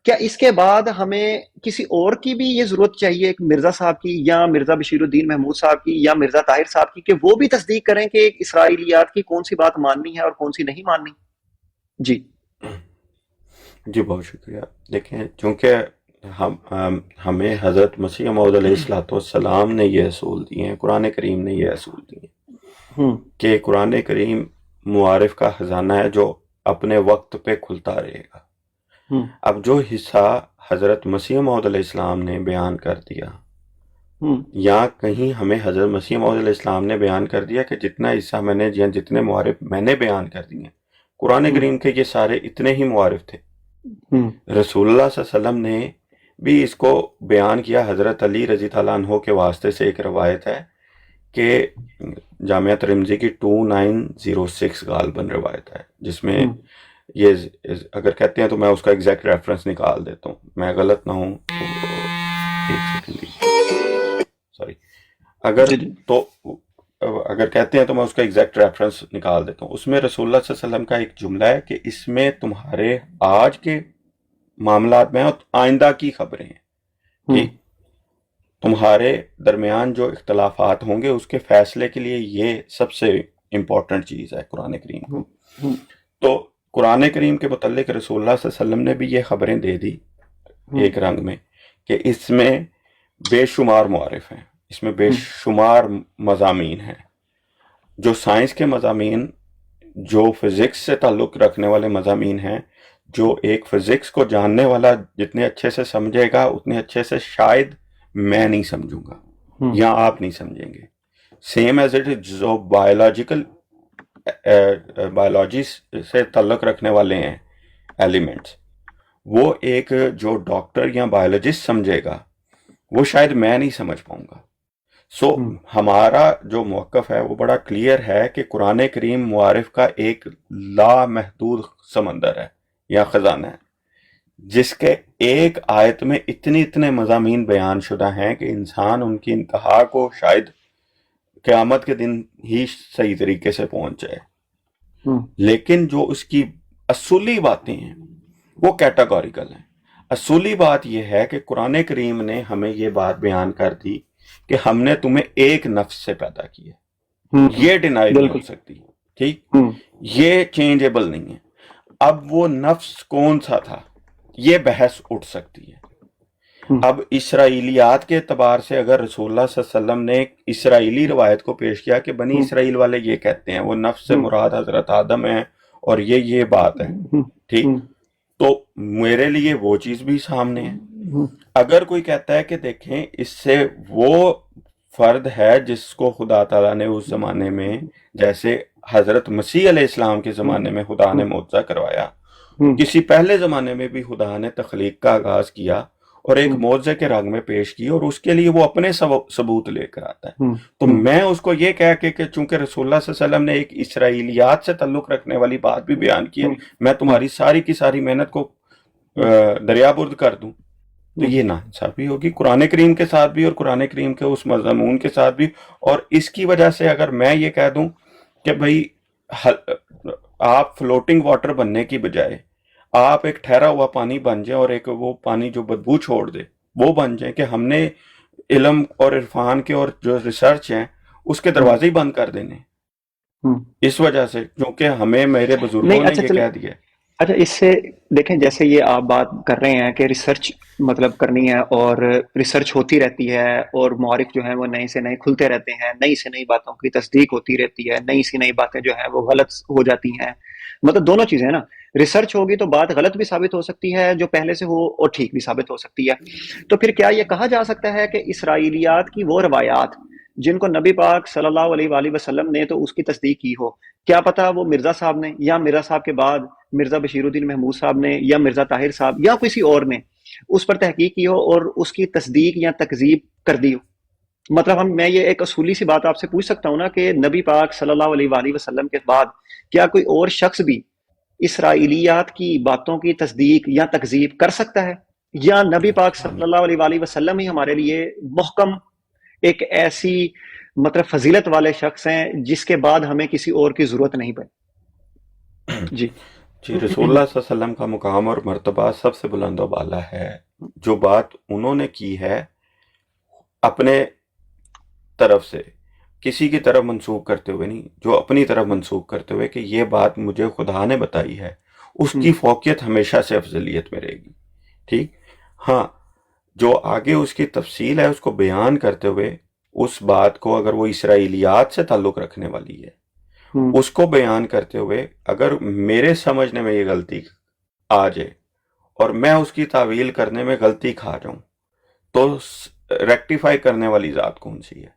کیا اس کے بعد ہمیں کسی اور کی بھی یہ ضرورت چاہیے، ایک مرزا صاحب کی یا مرزا بشیر الدین محمود صاحب کی یا مرزا طاہر صاحب کی، کہ وہ بھی تصدیق کریں کہ ایک اسرائیلیات کی کون سی بات ماننی ہے اور کون سی نہیں ماننی؟ جی جی بہت شکریہ. دیکھیں چونکہ ہمیں حضرت مسیح موعود علیہ السلام نے یہ اصول دیے ہیں، قرآن کریم نے یہ اصول دیے ہیں کہ قرآن کریم معارف کا خزانہ ہے جو اپنے وقت پہ کھلتا رہے گا. اب جو حصہ حضرت مسیح موعود علیہ السلام نے بیان کر دیا، یا کہیں ہمیں حضرت مسیح موعود علیہ السلام نے بیان کر دیا کہ جتنا حصہ میں نے جتنے معارف میں نے بیان کر دیے، قرآن کریم کے یہ سارے اتنے ہی معارف تھے. رسول اللہ صلی اللہ علیہ وسلم نے بھی اس کو بیان کیا. حضرت علی رضی اللہ عنہ کے واسطے سے ایک روایت ہے کہ جامعہ ترمذی کی 2906 غالباً روایت ہے، جس میں یہ اگر کہتے ہیں تو میں اس کا ایگزیکٹ ریفرنس نکال دیتا ہوں، میں غلط نہ ہوں، سوری، اگر کہتے ہیں تو میں اس کا ایگزیکٹ ریفرنس نکال دیتا ہوں. اس میں رسول اللہ صلی اللہ علیہ وسلم کا ایک جملہ ہے کہ اس میں تمہارے آج کے معاملات میں اور آئندہ کی خبریں ہیں، کہ تمہارے درمیان جو اختلافات ہوں گے اس کے فیصلے کے لیے یہ سب سے امپورٹنٹ چیز ہے قرآن کریم. تو قرآن کریم کے متعلق رسول اللہ صلی اللہ علیہ وسلم نے بھی یہ خبریں دے دی ایک رنگ میں، کہ اس میں بے شمار معارف ہیں، اس میں بے شمار مضامین ہیں، جو سائنس کے مضامین، جو فزکس سے تعلق رکھنے والے مضامین ہیں، جو ایک فزکس کو جاننے والا جتنے اچھے سے سمجھے گا اتنے اچھے سے شاید میں نہیں سمجھوں گا یا آپ نہیں سمجھیں گے. سیم ایز اٹ از جو بایولوجی سے تعلق رکھنے والے ہیں ایلیمنٹس، وہ ایک جو ڈاکٹر یا بایولوجسٹ سمجھے گا وہ شاید میں نہیں سمجھ پاؤں گا. سو ہمارا جو موقف ہے وہ بڑا کلیئر ہے کہ قرآن کریم معارف کا ایک لامحدود سمندر ہے یا خزانہ ہے، جس کے ایک آیت میں اتنے مضامین بیان شدہ ہیں کہ انسان ان کی انتہا کو شاید قیامت کے دن ہی صحیح طریقے سے پہنچ جائے. لیکن جو اس کی اصولی باتیں ہیں وہ کیٹاگوریکل ہیں. اصولی بات یہ ہے کہ قرآن کریم نے ہمیں یہ بات بیان کر دی کہ ہم نے تمہیں ایک نفس سے پیدا کیا، یہ ڈینائی نہیں ہو سکتی، ٹھیک، یہ چینجیبل نہیں ہے. اب وہ نفس کون سا تھا یہ بحث اٹھ سکتی ہے. اب اسرائیلیات کے اعتبار سے اگر رسول اللہ صلی اللہ علیہ وسلم نے ایک اسرائیلی روایت کو پیش کیا کہ بنی اسرائیل والے یہ کہتے ہیں، وہ نفس سے مراد حضرت آدم ہے اور یہ بات ہے، ٹھیک، تو میرے لیے وہ چیز بھی سامنے ہے. اگر کوئی کہتا ہے کہ دیکھیں اس سے وہ فرد ہے جس کو خدا تعالیٰ نے اس زمانے میں، جیسے حضرت مسیح علیہ السلام کے زمانے میں خدا نے معجزہ کروایا، کسی پہلے زمانے میں بھی خدا نے تخلیق کا آغاز کیا اور ایک معجزے کے رنگ میں پیش کی، اور اس کے لیے وہ اپنے ثبوت لے کر آتا ہے. تو میں اس کو یہ کہہ کے کہ چونکہ رسول اللہ صلی اللہ علیہ وسلم نے ایک اسرائیلیات سے تعلق رکھنے والی بات بھی بیان کی ہے، میں تمہاری ساری کی ساری محنت کو دریا برد کر دوں، تو یہ ناانصافی ہوگی قرآن کریم کے ساتھ بھی اور قرآن کریم کے اس مضمون کے ساتھ بھی. اور اس کی وجہ سے اگر میں یہ کہہ دوں کہ بھائی آپ فلوٹنگ واٹر بننے کی بجائے آپ ایک ٹھہرا ہوا پانی بن جائیں، اور ایک وہ پانی جو بدبو چھوڑ دے وہ بن جائیں، کہ ہم نے علم اور عرفان کے اور جو ریسرچ ہیں اس کے ہوں دروازے ہی بند کر دینے، ہوں اس وجہ سے کیونکہ ہمیں میرے نہیں، بزرگوں نے اچھا یہ چلے، کہہ دیا ہے۔ اچھا اس سے دیکھیں، جیسے یہ آپ بات کر رہے ہیں کہ ریسرچ مطلب کرنی ہے، اور ریسرچ ہوتی رہتی ہے، اور مورخ جو ہیں وہ نئے سے نئے کھلتے رہتے ہیں، نئی سے نئی باتوں کی تصدیق ہوتی رہتی ہے، نئی سی نئی باتیں جو ہیں وہ غلط ہو جاتی ہیں، مطلب دونوں چیزیں ہیں نا، ریسرچ ہوگی تو بات غلط بھی ثابت ہو سکتی ہے جو پہلے سے ہو، اور ٹھیک بھی ثابت ہو سکتی ہے۔ تو پھر کیا یہ کہا جا سکتا ہے کہ اسرائیلیات کی وہ روایات جن کو نبی پاک صلی اللہ علیہ وآلہ وسلم نے تو اس کی تصدیق کی ہو، کیا پتہ وہ مرزا صاحب نے، یا مرزا صاحب کے بعد مرزا بشیر الدین محمود صاحب نے، یا مرزا طاہر صاحب، یا کسی اور نے اس پر تحقیق کی ہو اور اس کی تصدیق یا تکذیب کر دی ہو؟ مطلب میں یہ ایک اصولی سی بات آپ سے پوچھ سکتا ہوں نا کہ نبی پاک صلی اللہ علیہ وآلہ وسلم کے بعد کیا کوئی اور شخص بھی اسرائیلیات کی باتوں کی تصدیق یا تکذیب کر سکتا ہے، یا نبی پاک ہاں، صلی اللہ علیہ وآلہ وسلم ہی ہمارے لیے محکم ایک ایسی مطلب فضیلت والے شخص ہیں جس کے بعد ہمیں کسی اور کی ضرورت نہیں پڑی؟ جی جی، رسول اللہ صلی اللہ علیہ وسلم کا مقام اور مرتبہ سب سے بلند و بالا ہے۔ جو بات انہوں نے کی ہے اپنے طرف سے، کسی کی طرف منسوخ کرتے ہوئے نہیں، جو اپنی طرف منسوخ کرتے ہوئے کہ یہ بات مجھے خدا نے بتائی ہے، اس کی فوقیت ہمیشہ سے افضلیت میں رہے گی۔ ٹھیک، ہاں، جو آگے اس کی تفصیل ہے اس کو بیان کرتے ہوئے، اس بات کو اگر وہ اسرائیلیات سے تعلق رکھنے والی ہے، اس کو بیان کرتے ہوئے اگر میرے سمجھنے میں یہ غلطی آ جائے اور میں اس کی تعویل کرنے میں غلطی کھا جاؤں، تو ریکٹیفائی کرنے والی ذات کون سی ہے؟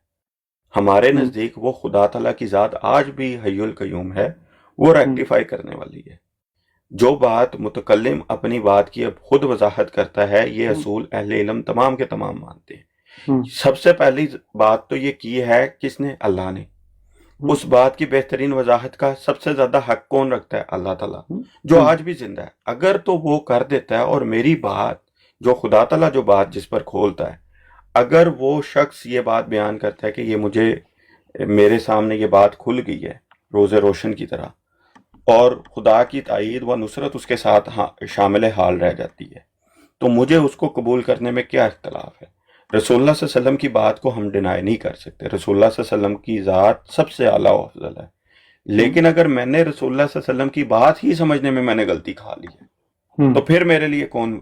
ہمارے نزدیک وہ خدا تعالیٰ کی ذات آج بھی حی القیوم ہے، وہ ریکٹیفائی کرنے والی ہے۔ جو بات متکلم اپنی بات کی اب خود وضاحت کرتا ہے، یہ اصول اہل علم تمام کے تمام مانتے ہیں۔ سب سے پہلی بات تو یہ کی ہے کس نے؟ اللہ نے۔ اس بات کی بہترین وضاحت کا سب سے زیادہ حق کون رکھتا ہے؟ اللہ تعالیٰ، جو آج بھی زندہ ہے۔ اگر تو وہ کر دیتا ہے، اور میری بات جو خدا تعالیٰ جو بات جس پر کھولتا ہے، اگر وہ شخص یہ بات بیان کرتا ہے کہ یہ مجھے، میرے سامنے یہ بات کھل گئی ہے روز روشن کی طرح، اور خدا کی تائید و نصرت اس کے ساتھ شامل حال رہ جاتی ہے، تو مجھے اس کو قبول کرنے میں کیا اختلاف ہے؟ رسول اللہ صلی اللہ علیہ وسلم کی بات کو ہم ڈینائی نہیں کر سکتے، رسول اللہ صلی اللہ علیہ وسلم کی ذات سب سے اعلیٰ و افضل ہے، لیکن اگر میں نے رسول اللہ صلی اللہ علیہ وسلم کی بات ہی سمجھنے میں نے غلطی کھا لی ہے، تو پھر میرے لیے کون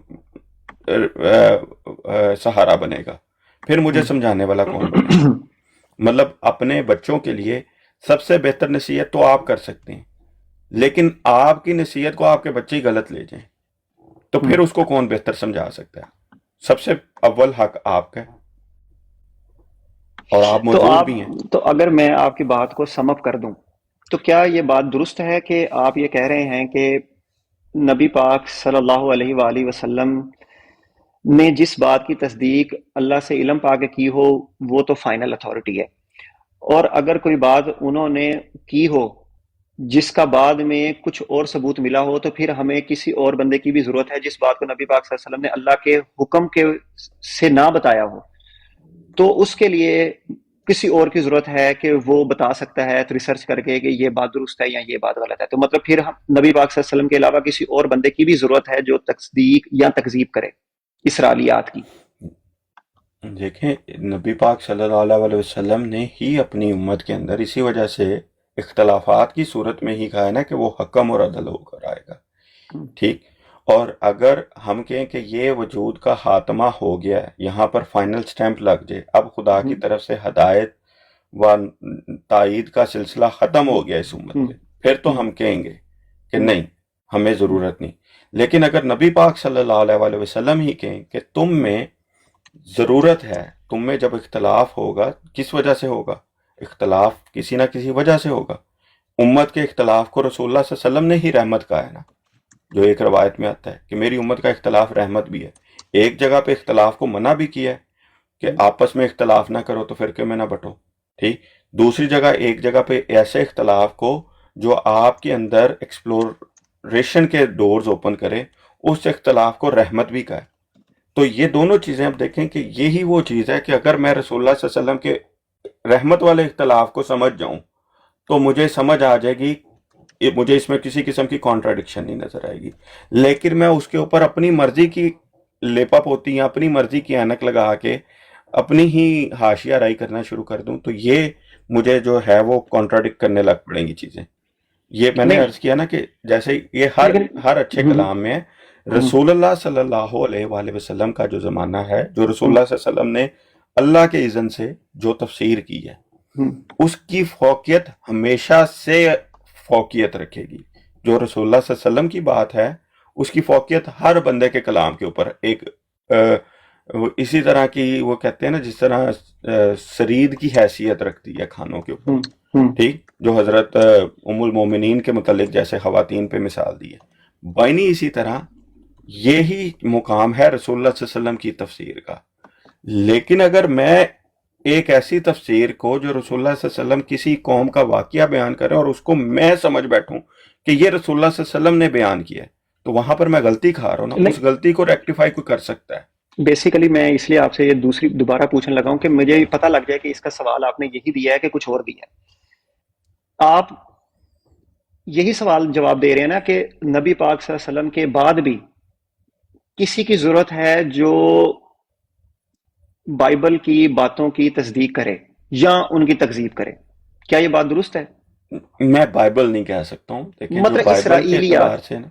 سہارا بنے گا؟ پھر مجھے سمجھانے والا کون بنے گا؟ مطلب اپنے بچوں کے لیے سب سے بہتر نصیحت تو آپ کر سکتے ہیں، لیکن آپ کی نصیحت کو آپ کے بچے ہی غلط لے جائیں، تو پھر اس کو کون بہتر سمجھا سکتا ہے؟ سب سے اول حق آپ کا ہے، اور آپ موجود بھی ہیں۔ تو اگر میں آپ کی بات کو سم اپ کر دوں تو کیا یہ بات درست ہے کہ آپ یہ کہہ رہے ہیں کہ نبی پاک صلی اللہ علیہ وآلہ وسلم نے جس بات کی تصدیق اللہ سے علم پا کے کی ہو وہ تو فائنل اتھارٹی ہے، اور اگر کوئی بات انہوں نے کی ہو جس کا بعد میں کچھ اور ثبوت ملا ہو، تو پھر ہمیں کسی اور بندے کی بھی ضرورت ہے جس بات کو نبی پاک صلی اللہ علیہ وسلم نے اللہ کے حکم کے سے نہ بتایا ہو، تو اس کے لیے کسی اور کی ضرورت ہے کہ وہ بتا سکتا ہے ریسرچ کر کے کہ یہ بات درست ہے یا یہ بات غلط ہے، تو مطلب پھر ہم نبی پاک صلی اللہ علیہ وسلم کے علاوہ کسی اور بندے کی بھی ضرورت ہے جو تصدیق یا تکذیب کرے اسرائیلیات کی؟ دیکھیں، نبی پاک صلی اللہ علیہ وسلم نے ہی اپنی امت کے اندر اسی وجہ سے اختلافات کی صورت میں ہی کہا ہے نا کہ وہ حکم اور عدل ہو کر آئے گا۔ ٹھیک، اور اگر ہم کہیں کہ یہ وجود کا خاتمہ ہو گیا ہے، یہاں پر فائنل سٹیمپ لگ جائے، اب خدا کی طرف سے ہدایت و تائید کا سلسلہ ختم ہو گیا اس امت پہ، پھر تو ہم کہیں گے کہ نہیں، ہمیں ضرورت نہیں۔ لیکن اگر نبی پاک صلی اللہ علیہ وسلم ہی کہیں کہ تم میں ضرورت ہے، تم میں جب اختلاف ہوگا، کس وجہ سے ہوگا؟ اختلاف کسی نہ کسی وجہ سے ہوگا۔ امت کے اختلاف کو رسول اللہ صلی اللہ علیہ وسلم نے ہی رحمت کہا ہے نا، جو ایک روایت میں آتا ہے کہ میری امت کا اختلاف رحمت بھی ہے۔ ایک جگہ پہ اختلاف کو منع بھی کیا ہے کہ آپس میں اختلاف نہ کرو تو فرقے میں نہ بٹو، ٹھیک۔ دوسری جگہ، ایک جگہ پہ ایسے اختلاف کو جو آپ کے اندر ایکسپلوریشن کے ڈورز اوپن کرے، اس اختلاف کو رحمت بھی کہا ہے۔ تو یہ دونوں چیزیں اب دیکھیں کہ یہی وہ چیز ہے کہ اگر میں رسول اللہ صلی اللہ علیہ وسلم کے رحمت والے اختلاف کو سمجھ جاؤں تو مجھے سمجھ آ جائے گی، مجھے اس میں کسی قسم کی کانٹراڈکشن نہیں نظر آئے گی. لیکن میں اس کے اوپر اپنی مرضی کی لیپا پوتی یا اپنی مرضی کی اینک لگا کے اپنی ہی حاشیہ رائی کرنا شروع کر دوں، تو یہ مجھے جو ہے وہ کانٹراڈکٹ کرنے لگ پڑیں گی چیزیں. یہ میں نے نہیں عرض کیا نا کہ جیسے یہ ہر لیکن ہر اچھے کلام میں رسول اللہ صلی اللہ علیہ وآلہ وسلم کا جو زمانہ ہے، جو رسول اللہ صلی اللہ علیہ وسلم نے اللہ کے اذن سے جو تفسیر کی ہے، اس کی فوقیت ہمیشہ سے فوقیت رکھے گی. جو رسول اللہ صلی اللہ علیہ وسلم کی بات ہے، اس کی فوقیت ہر بندے کے کلام کے اوپر ایک اسی طرح کی، وہ کہتے ہیں نا جس طرح سرید کی حیثیت رکھتی ہے کھانوں کے اوپر، ٹھیک، جو حضرت ام المومنین کے متعلق جیسے خواتین پہ مثال دی ہے، بائنی اسی طرح یہی مقام ہے رسول اللہ صلی اللہ علیہ وسلم کی تفسیر کا. لیکن اگر میں ایک ایسی تفسیر کو جو رسول اللہ صلی اللہ علیہ وسلم کسی قوم کا واقعہ بیان کرے اور اس کو میں سمجھ بیٹھوں کہ یہ رسول اللہ صلی اللہ علیہ وسلم نے بیان کیا ہے، تو وہاں پر میں غلطی کھا رہا ہوں نا. اس غلطی کو ریکٹیفائی کوئی کر سکتا ہے. بیسیکلی میں اس لیے آپ سے یہ دوبارہ پوچھنے لگا ہوں کہ مجھے پتہ لگ جائے کہ اس کا سوال آپ نے یہی دیا ہے کہ کچھ اور دیا ہے. آپ یہی سوال جواب دے رہے ہیں نا کہ نبی پاک صلی اللہ علیہ وسلم کے بعد بھی کسی کی ضرورت ہے جو بائبل کی باتوں کی تصدیق کرے یا ان کی تکذیب کرے. کیا یہ بات درست ہے؟ میں بائبل نہیں کہہ سکتا ہوں، لیکن جو مطلب بائبل کے اعتبار سے نا،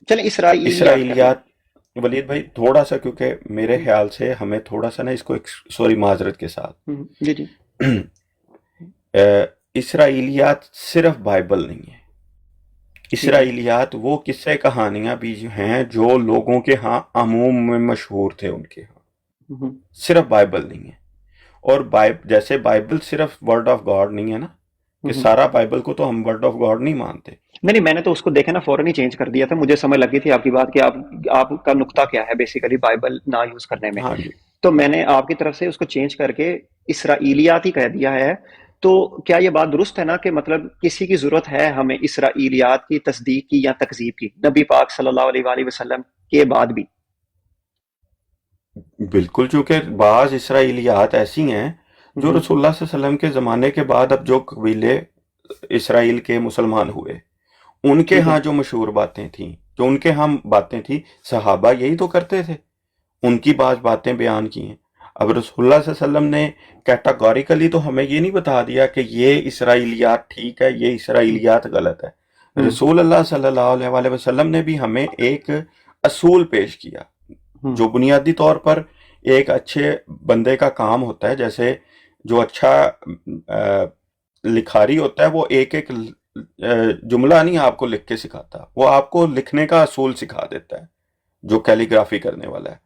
چلیں اسرائیلیات ولید بھائی تھوڑا سا، کیونکہ میرے خیال سے ہمیں تھوڑا سا نا اس کو سوری معذرت کے ساتھ، جی جی اسرائیلیات صرف بائبل نہیں ہے. اسرائیلیات وہ قصے کہانیاں بھی ہیں جو لوگوں کے ہاں عموم میں مشہور تھے ان کے ہاں، صرف بائبل نہیں ہے. اور جیسے بائبل صرف ورڈ آف گاڈ نہیں ہے نا، کہ سارا بائبل کو تو ہم ورڈ آف گاڈ نہیں مانتے. نہیں، میں نے تو اس کو دیکھا نا فوراً ہی چینج کر دیا تھا. مجھے سمجھ لگی تھی آپ کی بات کہ آپ کا نقطہ کیا ہے بیسیکلی بائبل نہ یوز کرنے میں. ہاں جی، تو میں نے آپ کی طرف سے اس کو چینج کر کے اسرائیلیات ہی کہہ دیا ہے. تو کیا یہ بات درست ہے نا کہ مطلب کسی کی ضرورت ہے ہمیں اسرائیلیات کی تصدیق کی یا تکذیب کی نبی پاک صلی اللہ علیہ وآلہ وسلم کے بعد بھی؟ بالکل، چونکہ بعض اسرائیلیات ایسی ہیں جو رسول اللہ صلی اللہ علیہ وسلم کے زمانے کے بعد اب جو قبیلے اسرائیل کے مسلمان ہوئے، ان کے ہاں جو مشہور باتیں تھیں، جو ان کے ہاں باتیں تھیں، صحابہ یہی تو کرتے تھے، ان کی بعض باتیں بیان کی ہیں. اب رسول اللہ صلی اللہ علیہ وسلم نے کیٹاگوریکلی تو ہمیں یہ نہیں بتا دیا کہ یہ اسرائیلیات ٹھیک ہے، یہ اسرائیلیات غلط ہے. رسول اللہ صلی اللہ علیہ وآلہ وسلم نے بھی ہمیں ایک اصول پیش کیا جو بنیادی طور پر ایک اچھے بندے کا کام ہوتا ہے. جیسے جو اچھا لکھاری ہوتا ہے، وہ ایک ایک جملہ نہیں آپ کو لکھ کے سکھاتا، وہ آپ کو لکھنے کا اصول سکھا دیتا ہے. جو کیلیگرافی کرنے والا ہے،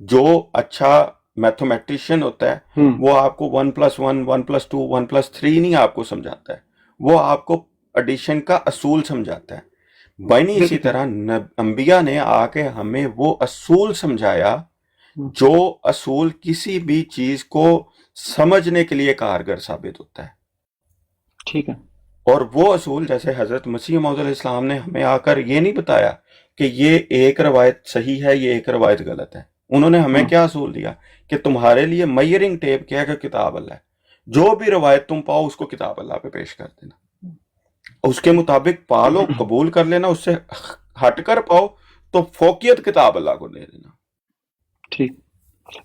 جو اچھا میتھمیٹیشین ہوتا ہے، وہ آپ کو 1+1 1+2 1+3 نہیں آپ کو سمجھاتا ہے، وہ آپ کو ایڈیشن کا اصول سمجھاتا ہے. بینی اسی طرح انبیاء نے آ کے ہمیں وہ اصول سمجھایا جو اصول کسی بھی چیز کو سمجھنے کے لیے کارگر ثابت ہوتا ہے. ٹھیک ہے. اور وہ اصول جیسے حضرت مسیح موعود علیہ السلام نے ہمیں آ کر یہ نہیں بتایا کہ یہ ایک روایت صحیح ہے، یہ ایک روایت غلط ہے. انہوں نے ہمیں کیا اصول دیا کہ تمہارے لیے میئرنگ ٹیپ کیا ہے کہ کتاب اللہ ہے. جو بھی روایت تم پاؤ اس کو کتاب اللہ پہ پیش کر دینا، اس کے مطابق پالو، قبول کر لینا. اس سے ہٹ کر پاؤ تو فوقیت کتاب اللہ کو دے دینا. ٹھیک،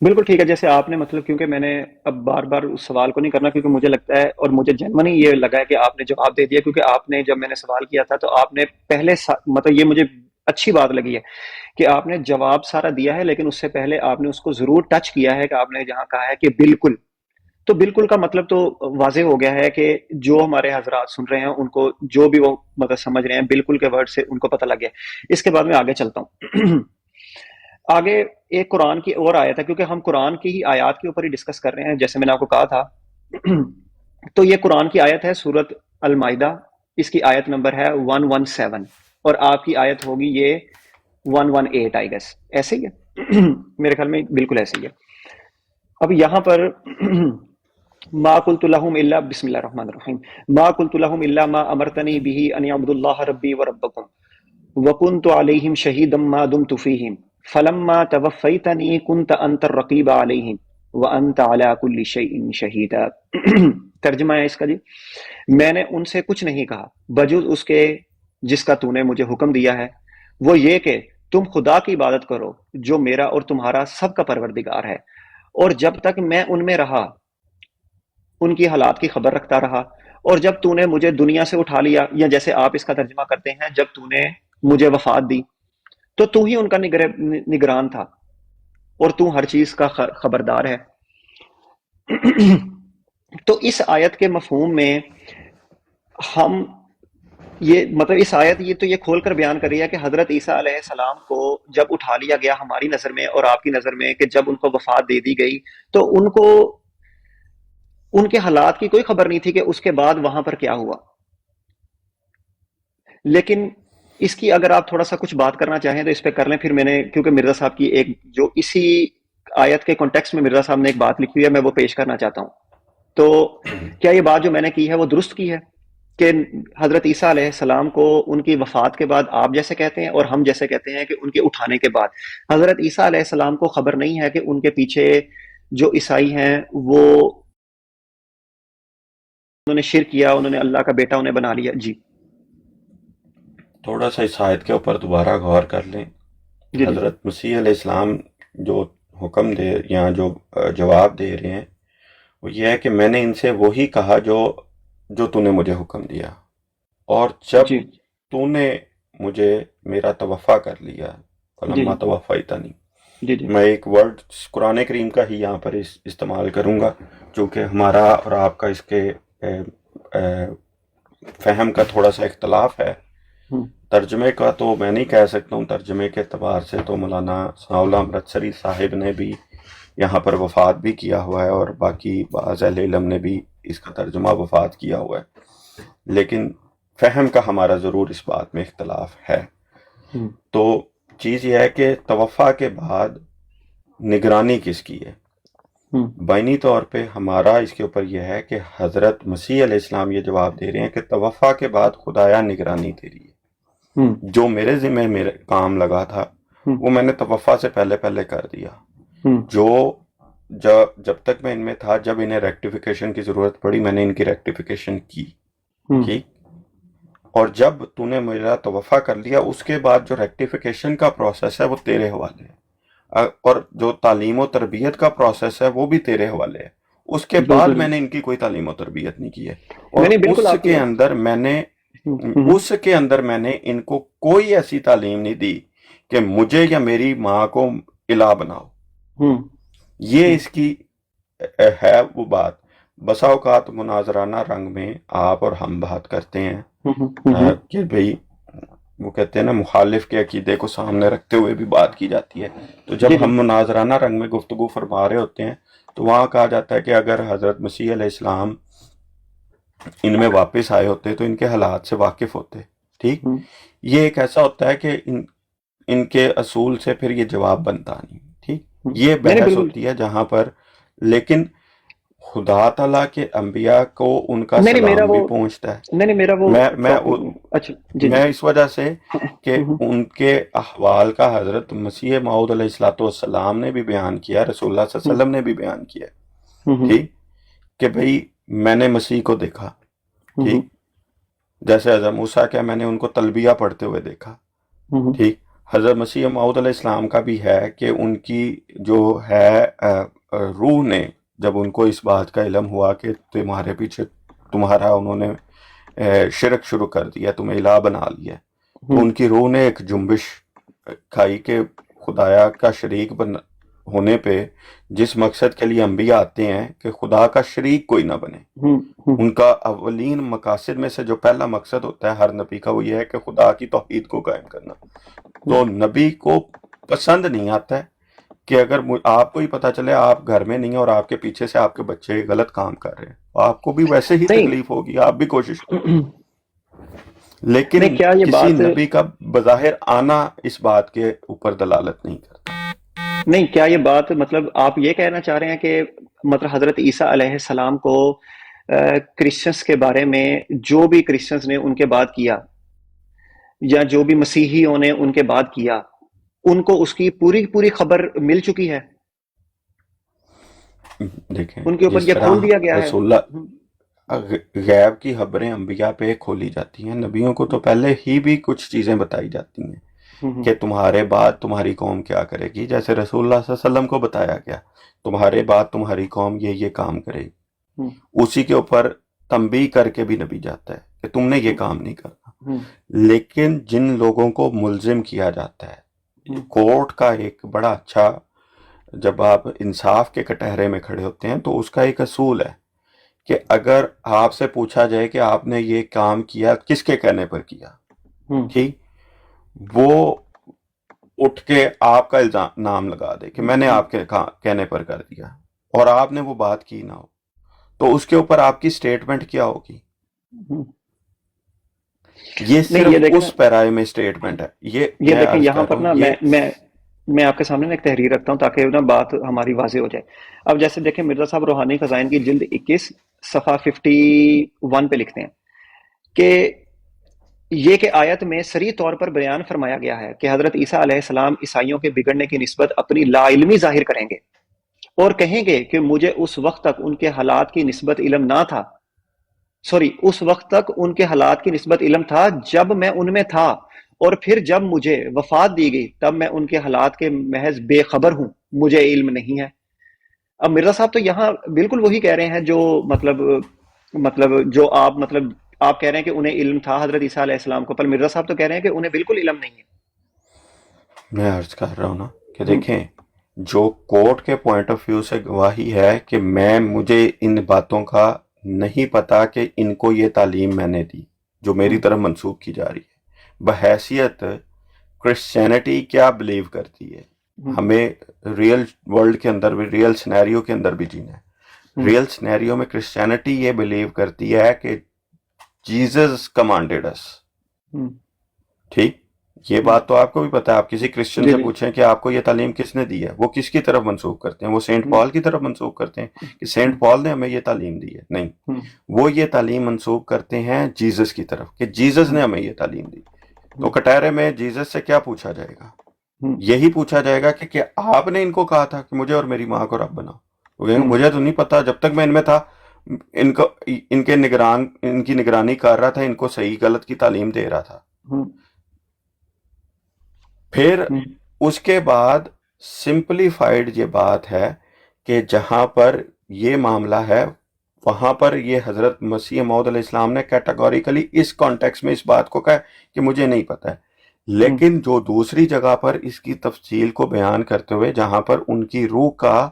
بالکل ٹھیک ہے. جیسے آپ نے مطلب، کیونکہ میں نے اب بار بار اس سوال کو نہیں کرنا، کیونکہ مجھے لگتا ہے اور مجھے جنمنی یہ لگا ہے کہ آپ نے جواب دے دیا. کیونکہ آپ نے جب میں نے سوال کیا تھا تو آپ نے پہلے مطلب یہ مجھے اچھی بات لگی ہے کہ آپ نے جواب سارا دیا ہے، لیکن اس سے پہلے آپ نے اس کو ضرور ٹچ کیا ہے کہ آپ نے جہاں کہا ہے کہ بالکل. تو بالکل کا مطلب تو واضح ہو گیا ہے کہ جو ہمارے حضرات سن رہے ہیں ان کو جو بھی وہ مطلب سمجھ رہے ہیں بالکل کے ورڈ سے ان کو پتہ لگ گیا. اس کے بعد میں آگے چلتا ہوں. آگے ایک قرآن کی اور آیت ہے، کیونکہ ہم قرآن کی ہی آیات کے اوپر ہی ڈسکس کر رہے ہیں جیسے میں نے آپ کو کہا تھا. تو یہ قرآن کی آیت ہے سورۃ المائدہ، اس کی آیت نمبر ہے 117 اور آپ کی آیت ہوگی یہ 118 آئی گیس. ایسے ہی ہے میرے خیال میں، بالکل ایسے ہی ہے. اب یہاں پر ما قلت لهم الا، بسم اللہ الرحمن الرحیم، ما قلت لهم الا ما امرتنی به ان اعبدوا الله ربی وربکم وکنت علیہم شہیدا ما دمت فیہم فلما توفیتنی کنت انت الرقیب علیہم وانت علی کل شیء شہید. ترجمہ ہے اس کا جی، میں نے ان سے کچھ نہیں کہا بجز اس کے جس کا تو نے مجھے حکم دیا ہے، وہ یہ کہ تم خدا کی عبادت کرو جو میرا اور تمہارا سب کا پروردگار ہے، اور جب تک میں ان میں رہا ان کی حالات کی خبر رکھتا رہا، اور جب تو نے مجھے دنیا سے اٹھا لیا، یا جیسے آپ اس کا ترجمہ کرتے ہیں جب تو نے مجھے وفات دی تو ہی ان کا نگران تھا، اور تو ہر چیز کا خبردار ہے۔ تو اس آیت کے مفہوم میں ہم یہ مطلب اس آیت یہ کھول کر بیان کر رہی ہے کہ حضرت عیسیٰ علیہ السلام کو جب اٹھا لیا گیا ہماری نظر میں اور آپ کی نظر میں، کہ جب ان کو وفات دے دی گئی تو ان کو ان کے حالات کی کوئی خبر نہیں تھی کہ اس کے بعد وہاں پر کیا ہوا۔ لیکن اس کی اگر آپ تھوڑا سا کچھ بات کرنا چاہیں تو اس پہ کر لیں، پھر میں نے کیونکہ مرزا صاحب کی ایک جو اسی آیت کے کانٹیکسٹ میں مرزا صاحب نے ایک بات لکھی ہوئی ہے، میں وہ پیش کرنا چاہتا ہوں۔ تو کیا یہ بات جو میں نے کی ہے وہ درست کی ہے کہ حضرت عیسیٰ علیہ السلام کو ان کی وفات کے بعد آپ جیسے کہتے ہیں اور ہم جیسے کہتے ہیں کہ ان کے اٹھانے کے بعد، حضرت عیسیٰ علیہ السلام کو خبر نہیں ہے کہ ان کے پیچھے جو عیسائی ہیں وہ انہوں نے شرک کیا، انہوں نے اللہ کا بیٹا انہیں بنا لیا؟ جی تھوڑا سا اس آیت کے اوپر دوبارہ غور کر لیں۔ جی جی حضرت مسیح علیہ السلام جو حکم دے یا جو جواب دے رہے ہیں وہ یہ ہے کہ میں نے ان سے وہی کہا جو تو نے مجھے حکم دیا، اور جب جی تو نے مجھے میرا توفع کر لیا، جی فلما توفیتنی، جی جی میں ایک ورڈ قرآن کریم کا ہی یہاں پر استعمال کروں گا، چونکہ ہمارا اور آپ کا اس کے فہم کا تھوڑا سا اختلاف ہے۔ ہوں، ترجمے کا تو میں نہیں کہہ سکتا ہوں، ترجمے کے اعتبار سے تو مولانا ثناء اللہ امرتسری صاحب نے بھی یہاں پر وفات بھی کیا ہوا ہے، اور باقی بعض اہل علم نے بھی اس کا ترجمہ وفات کیا ہوا ہے، لیکن فہم کا ہمارا ضرور اس بات میں اختلاف ہے۔ ہوں، تو چیز یہ ہے کہ توفع کے بعد نگرانی کس کی ہے؟ ہوں، بینی طور پہ ہمارا اس کے اوپر یہ ہے کہ حضرت مسیح علیہ السلام یہ جواب دے رہے ہیں کہ توفع کے بعد خدایا نگرانی تیری ہے، ہوں، جو میرے ذمہ میرے کام لگا تھا ہوں، وہ میں نے توفع سے پہلے کر دیا، ہوں، جو جب تک میں ان میں تھا، جب انہیں ریکٹیفیکیشن کی ضرورت پڑی میں نے ان کی ریکٹیفیکیشن کی، ہوں، ٹھیک، اور جب تو نے میرا توفع کر لیا اس کے بعد جو ریکٹیفیکیشن کا پروسیس ہے وہ تیرے حوالے ہے، اور جو تعلیم و تربیت کا پروسیس ہے وہ بھی تیرے حوالے ہے۔ اس کے بعد بالکل میں نے ان کی کوئی تعلیم و تربیت نہیں کی ہے، اور نہیں نہیں بالکل آپ کی ہوں، ہوں، اس کے اندر میں نے ان کو کوئی ایسی تعلیم نہیں دی کہ مجھے یا میری ماں کو الہ بناؤ۔ ہوں، یہ ہوں، اس کی ہے وہ بات۔ بسا اوقات مناظرانہ رنگ میں آپ اور ہم بات کرتے ہیں ہوں، ہوں، کہ بھئی وہ کہتے ہیں نا مخالف کے عقیدے کو سامنے رکھتے ہوئے بھی بات کی جاتی ہے، تو جی جب جی ہم مناظرانہ رنگ میں گفتگو فرما رہے ہوتے ہیں تو وہاں کہا جاتا ہے کہ اگر حضرت مسیح علیہ السلام ان میں واپس آئے ہوتے تو ان کے حالات سے واقف ہوتے، ٹھیک۔ ہوں، یہ ایک ایسا ہوتا ہے کہ ان کے اصول سے پھر یہ جواب بنتا نہیں، ٹھیک۔ ہوں، یہ نہیں نہیں بحث بالکل ہوتی ہے جہاں پر، لیکن خدا تعالیٰ کے انبیاء کو ان کا نہیں نہیں میرا سلام وہ بھی پہنچتا ہے۔ نہیں نہیں میرا وہ میں میں ٹاپک اچھا جی جی میں اس وجہ سے کہ ہوں، ان کے احوال کا حضرت مسیح موعود علیہ الصلوۃ والسلام نے بھی بیان کیا، رسول اللہ صلی اللہ ہوں، علیہ وسلم نے بھی بیان کیا، ہوں، ٹھیک، کہ بھئی میں نے مسیح کو دیکھا، ہوں، ٹھیک، جیسے حضرت موسیٰ کیا میں نے ان کو تلبیہ پڑھتے ہوئے دیکھا، ہوں، ٹھیک۔ حضرت مسیح موعود علیہ السلام کا بھی ہے کہ ان کی جو ہے روح نے جب ان کو اس بات کا علم ہوا کہ تمہارے پیچھے تمہارا انہوں نے شرک شروع کر دیا، تمہیں الہ بنا لیا، تو ہوں، ان کی روح نے ایک جنبش کھائی کہ خدایا کا شریک ہونے پہ جس مقصد کے لیے انبیاء آتے ہیں کہ خدا کا شریک کوئی نہ بنے، ہوں، ہوں، ان کا اولین مقاصد میں سے جو پہلا مقصد ہوتا ہے ہر نبی کا وہ یہ ہے کہ خدا کی توحید کو قائم کرنا۔ تو نبی کو پسند نہیں آتا ہے کہ اگر آپ کو ہی پتا چلے آپ گھر میں نہیں ہیں اور آپ کے پیچھے سے آپ کے بچے غلط کام کر رہے ہیں، آپ کو بھی ویسے ہی نہیں تکلیف ہوگی، آپ بھی کوشش کریں، نہیں لیکن کیا یہ کسی بات نبی کا بظاہر آنا اس بات کے اوپر دلالت نہیں کرتا۔ نہیں کیا یہ بات مطلب آپ یہ کہنا چاہ رہے ہیں کہ مطلب حضرت عیسیٰ علیہ السلام کو کرسچنس کے بارے میں جو بھی کرسچنس نے ان کے بعد کیا یا جو بھی مسیحیوں نے ان کے بعد کیا ان کو اس کی پوری پوری خبر مل چکی ہے، دیکھیں ان کے اوپر جس یہ طرح کھول دیا گیا ہے؟ رسول اللہ غیب کی خبریں انبیاء پہ کھولی جاتی ہیں. نبیوں کو تو پہلے ہی بھی کچھ چیزیں بتائی جاتی ہیں کہ تمہارے بعد تمہاری قوم کیا کرے گی. جیسے رسول اللہ صلی اللہ علیہ وسلم کو بتایا گیا تمہارے بعد تمہاری قوم یہ کام کرے گی. اسی کے اوپر تنبیہ کر کے بھی نبی جاتا ہے کہ تم نے یہ کام نہیں کرنا. لیکن جن لوگوں کو ملزم کیا جاتا ہے، کورٹ کا ایک بڑا اچھا، جب آپ انصاف کے کٹہرے میں کھڑے ہوتے ہیں تو اس کا ایک اصول ہے کہ اگر آپ سے پوچھا جائے کہ آپ نے یہ کام کیا کس کے کہنے پر کیا، ٹھیک، وہ اٹھ کے آپ کا نام لگا دے کہ میں نے آپ کے کہنے پر کر دیا اور آپ نے وہ بات کی نہ ہو، تو اس کے اوپر آپ کی سٹیٹمنٹ کیا ہوگی؟ یہ صرف اس پیرائے میں سٹیٹمنٹ ہے. یہ دیکھیں یہاں پر نا میں آپ کے سامنے ایک تحریر رکھتا ہوں تاکہ نا بات ہماری واضح ہو جائے. اب جیسے دیکھیں مرزا صاحب روحانی خزائن کی جلد 21 صفحہ 51 پہ لکھتے ہیں کہ یہ کہ آیت میں صریح طور پر بیان فرمایا گیا ہے کہ حضرت عیسیٰ علیہ السلام عیسائیوں کے بگڑنے کی نسبت اپنی لا علمی ظاہر کریں گے اور کہیں گے کہ مجھے اس وقت تک ان کے حالات کی نسبت علم نہ تھا، اس وقت تک ان کے حالات کی نسبت علم تھا جب میں ان میں تھا، اور پھر جب مجھے وفات دی گئی تب میں ان کے حالات کے محض بے خبر ہوں، مجھے علم نہیں ہے. اب مرزا صاحب تو یہاں بالکل وہی کہہ رہے ہیں جو مطلب جو آپ کہہ رہے ہیں کہ انہیں علم تھا حضرت عیسیٰ علیہ السلام کو، پر مرزا صاحب تو کہہ رہے ہیں کہ انہیں بالکل علم نہیں ہے. میں عرض کر رہا ہوں نا کہ دیکھیں جو کورٹ کے پوائنٹ آف ویو سے گواہی ہے کہ مجھے ان باتوں کا نہیں پتا کہ ان کو یہ تعلیم میں نے دی جو میری طرف منسوخ کی جا رہی ہے. بحیثیت کرسچینٹی کیا بلیو کرتی ہے، ہمیں ریئل ورلڈ کے اندر بھی، ریئل سینیریو کے اندر بھی جینا ہے. ریئل سینیریو میں کرسچینٹی یہ بلیو کرتی ہے کہ جیزس کمانڈیڈ اس، ٹھیک، یہ بات تو آپ کو بھی پتا ہے. آپ کسی کرسچن سے پوچھیں کہ آپ کو یہ تعلیم کس نے دی ہے، وہ کس کی طرف منسوخ کرتے ہیں؟ وہ سینٹ پال کی طرف منسوخ کرتے ہیں کہ سینٹ پال نے ہمیں یہ تعلیم دی ہے؟ نہیں، وہ یہ تعلیم منسوخ کرتے ہیں جیزس کی طرف کہ جیزس نے ہمیں یہ تعلیم دی. تو کٹہرے میں جیزس سے کیا پوچھا جائے گا؟ یہی پوچھا جائے گا کہ آپ نے ان کو کہا تھا کہ مجھے اور میری ماں کو رب بناؤ. وہ کہیں گے مجھے تو نہیں پتا، جب تک میں ان میں تھا ان کی نگرانی کر رہا تھا، ان کو صحیح غلط کی تعلیم دے رہا تھا. پھر اس کے بعد سمپلیفائڈ یہ بات ہے کہ جہاں پر یہ معاملہ ہے وہاں پر یہ حضرت مسیح موعود علیہ السلام نے کیٹاگوریکلی اس کانٹیکس میں اس بات کو کہا کہ مجھے نہیں پتا ہے. لیکن جو دوسری جگہ پر اس کی تفصیل کو بیان کرتے ہوئے جہاں پر ان کی روح کا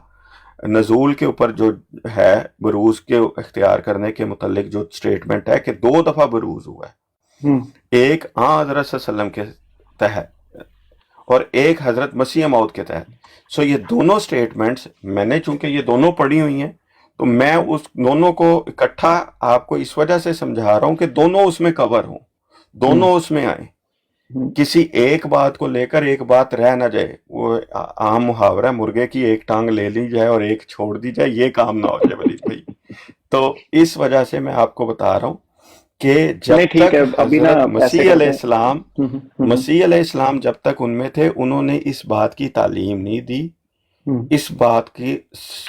نزول کے اوپر جو ہے بروز کے اختیار کرنے کے متعلق جو سٹیٹمنٹ ہے کہ 2 دفعہ بروز ہوا ہے، ایک حضرت صلی اللہ علیہ وسلم کے تحت اور ایک حضرت مسیح موعود کے تحت. سو یہ دونوں سٹیٹمنٹس میں نے چونکہ یہ دونوں پڑھی ہوئی ہیں تو میں اس دونوں کو اکٹھا آپ کو اس وجہ سے سمجھا رہا ہوں کہ دونوں اس میں کور ہوں، دونوں اس میں آئیں. کسی ایک بات کو لے کر ایک بات رہ نہ جائے. وہ عام محاورہ ہے، مرغے کی ایک ٹانگ لے لی جائے اور ایک چھوڑ دی جائے، یہ کام نہ ہو جائے ولید بھائی. تو اس وجہ سے میں آپ کو بتا رہا ہوں کہ جب تک حضرت مسیح علیہ السلام جب تک ان میں تھے انہوں نے اس بات کی تعلیم نہیں دی. اس بات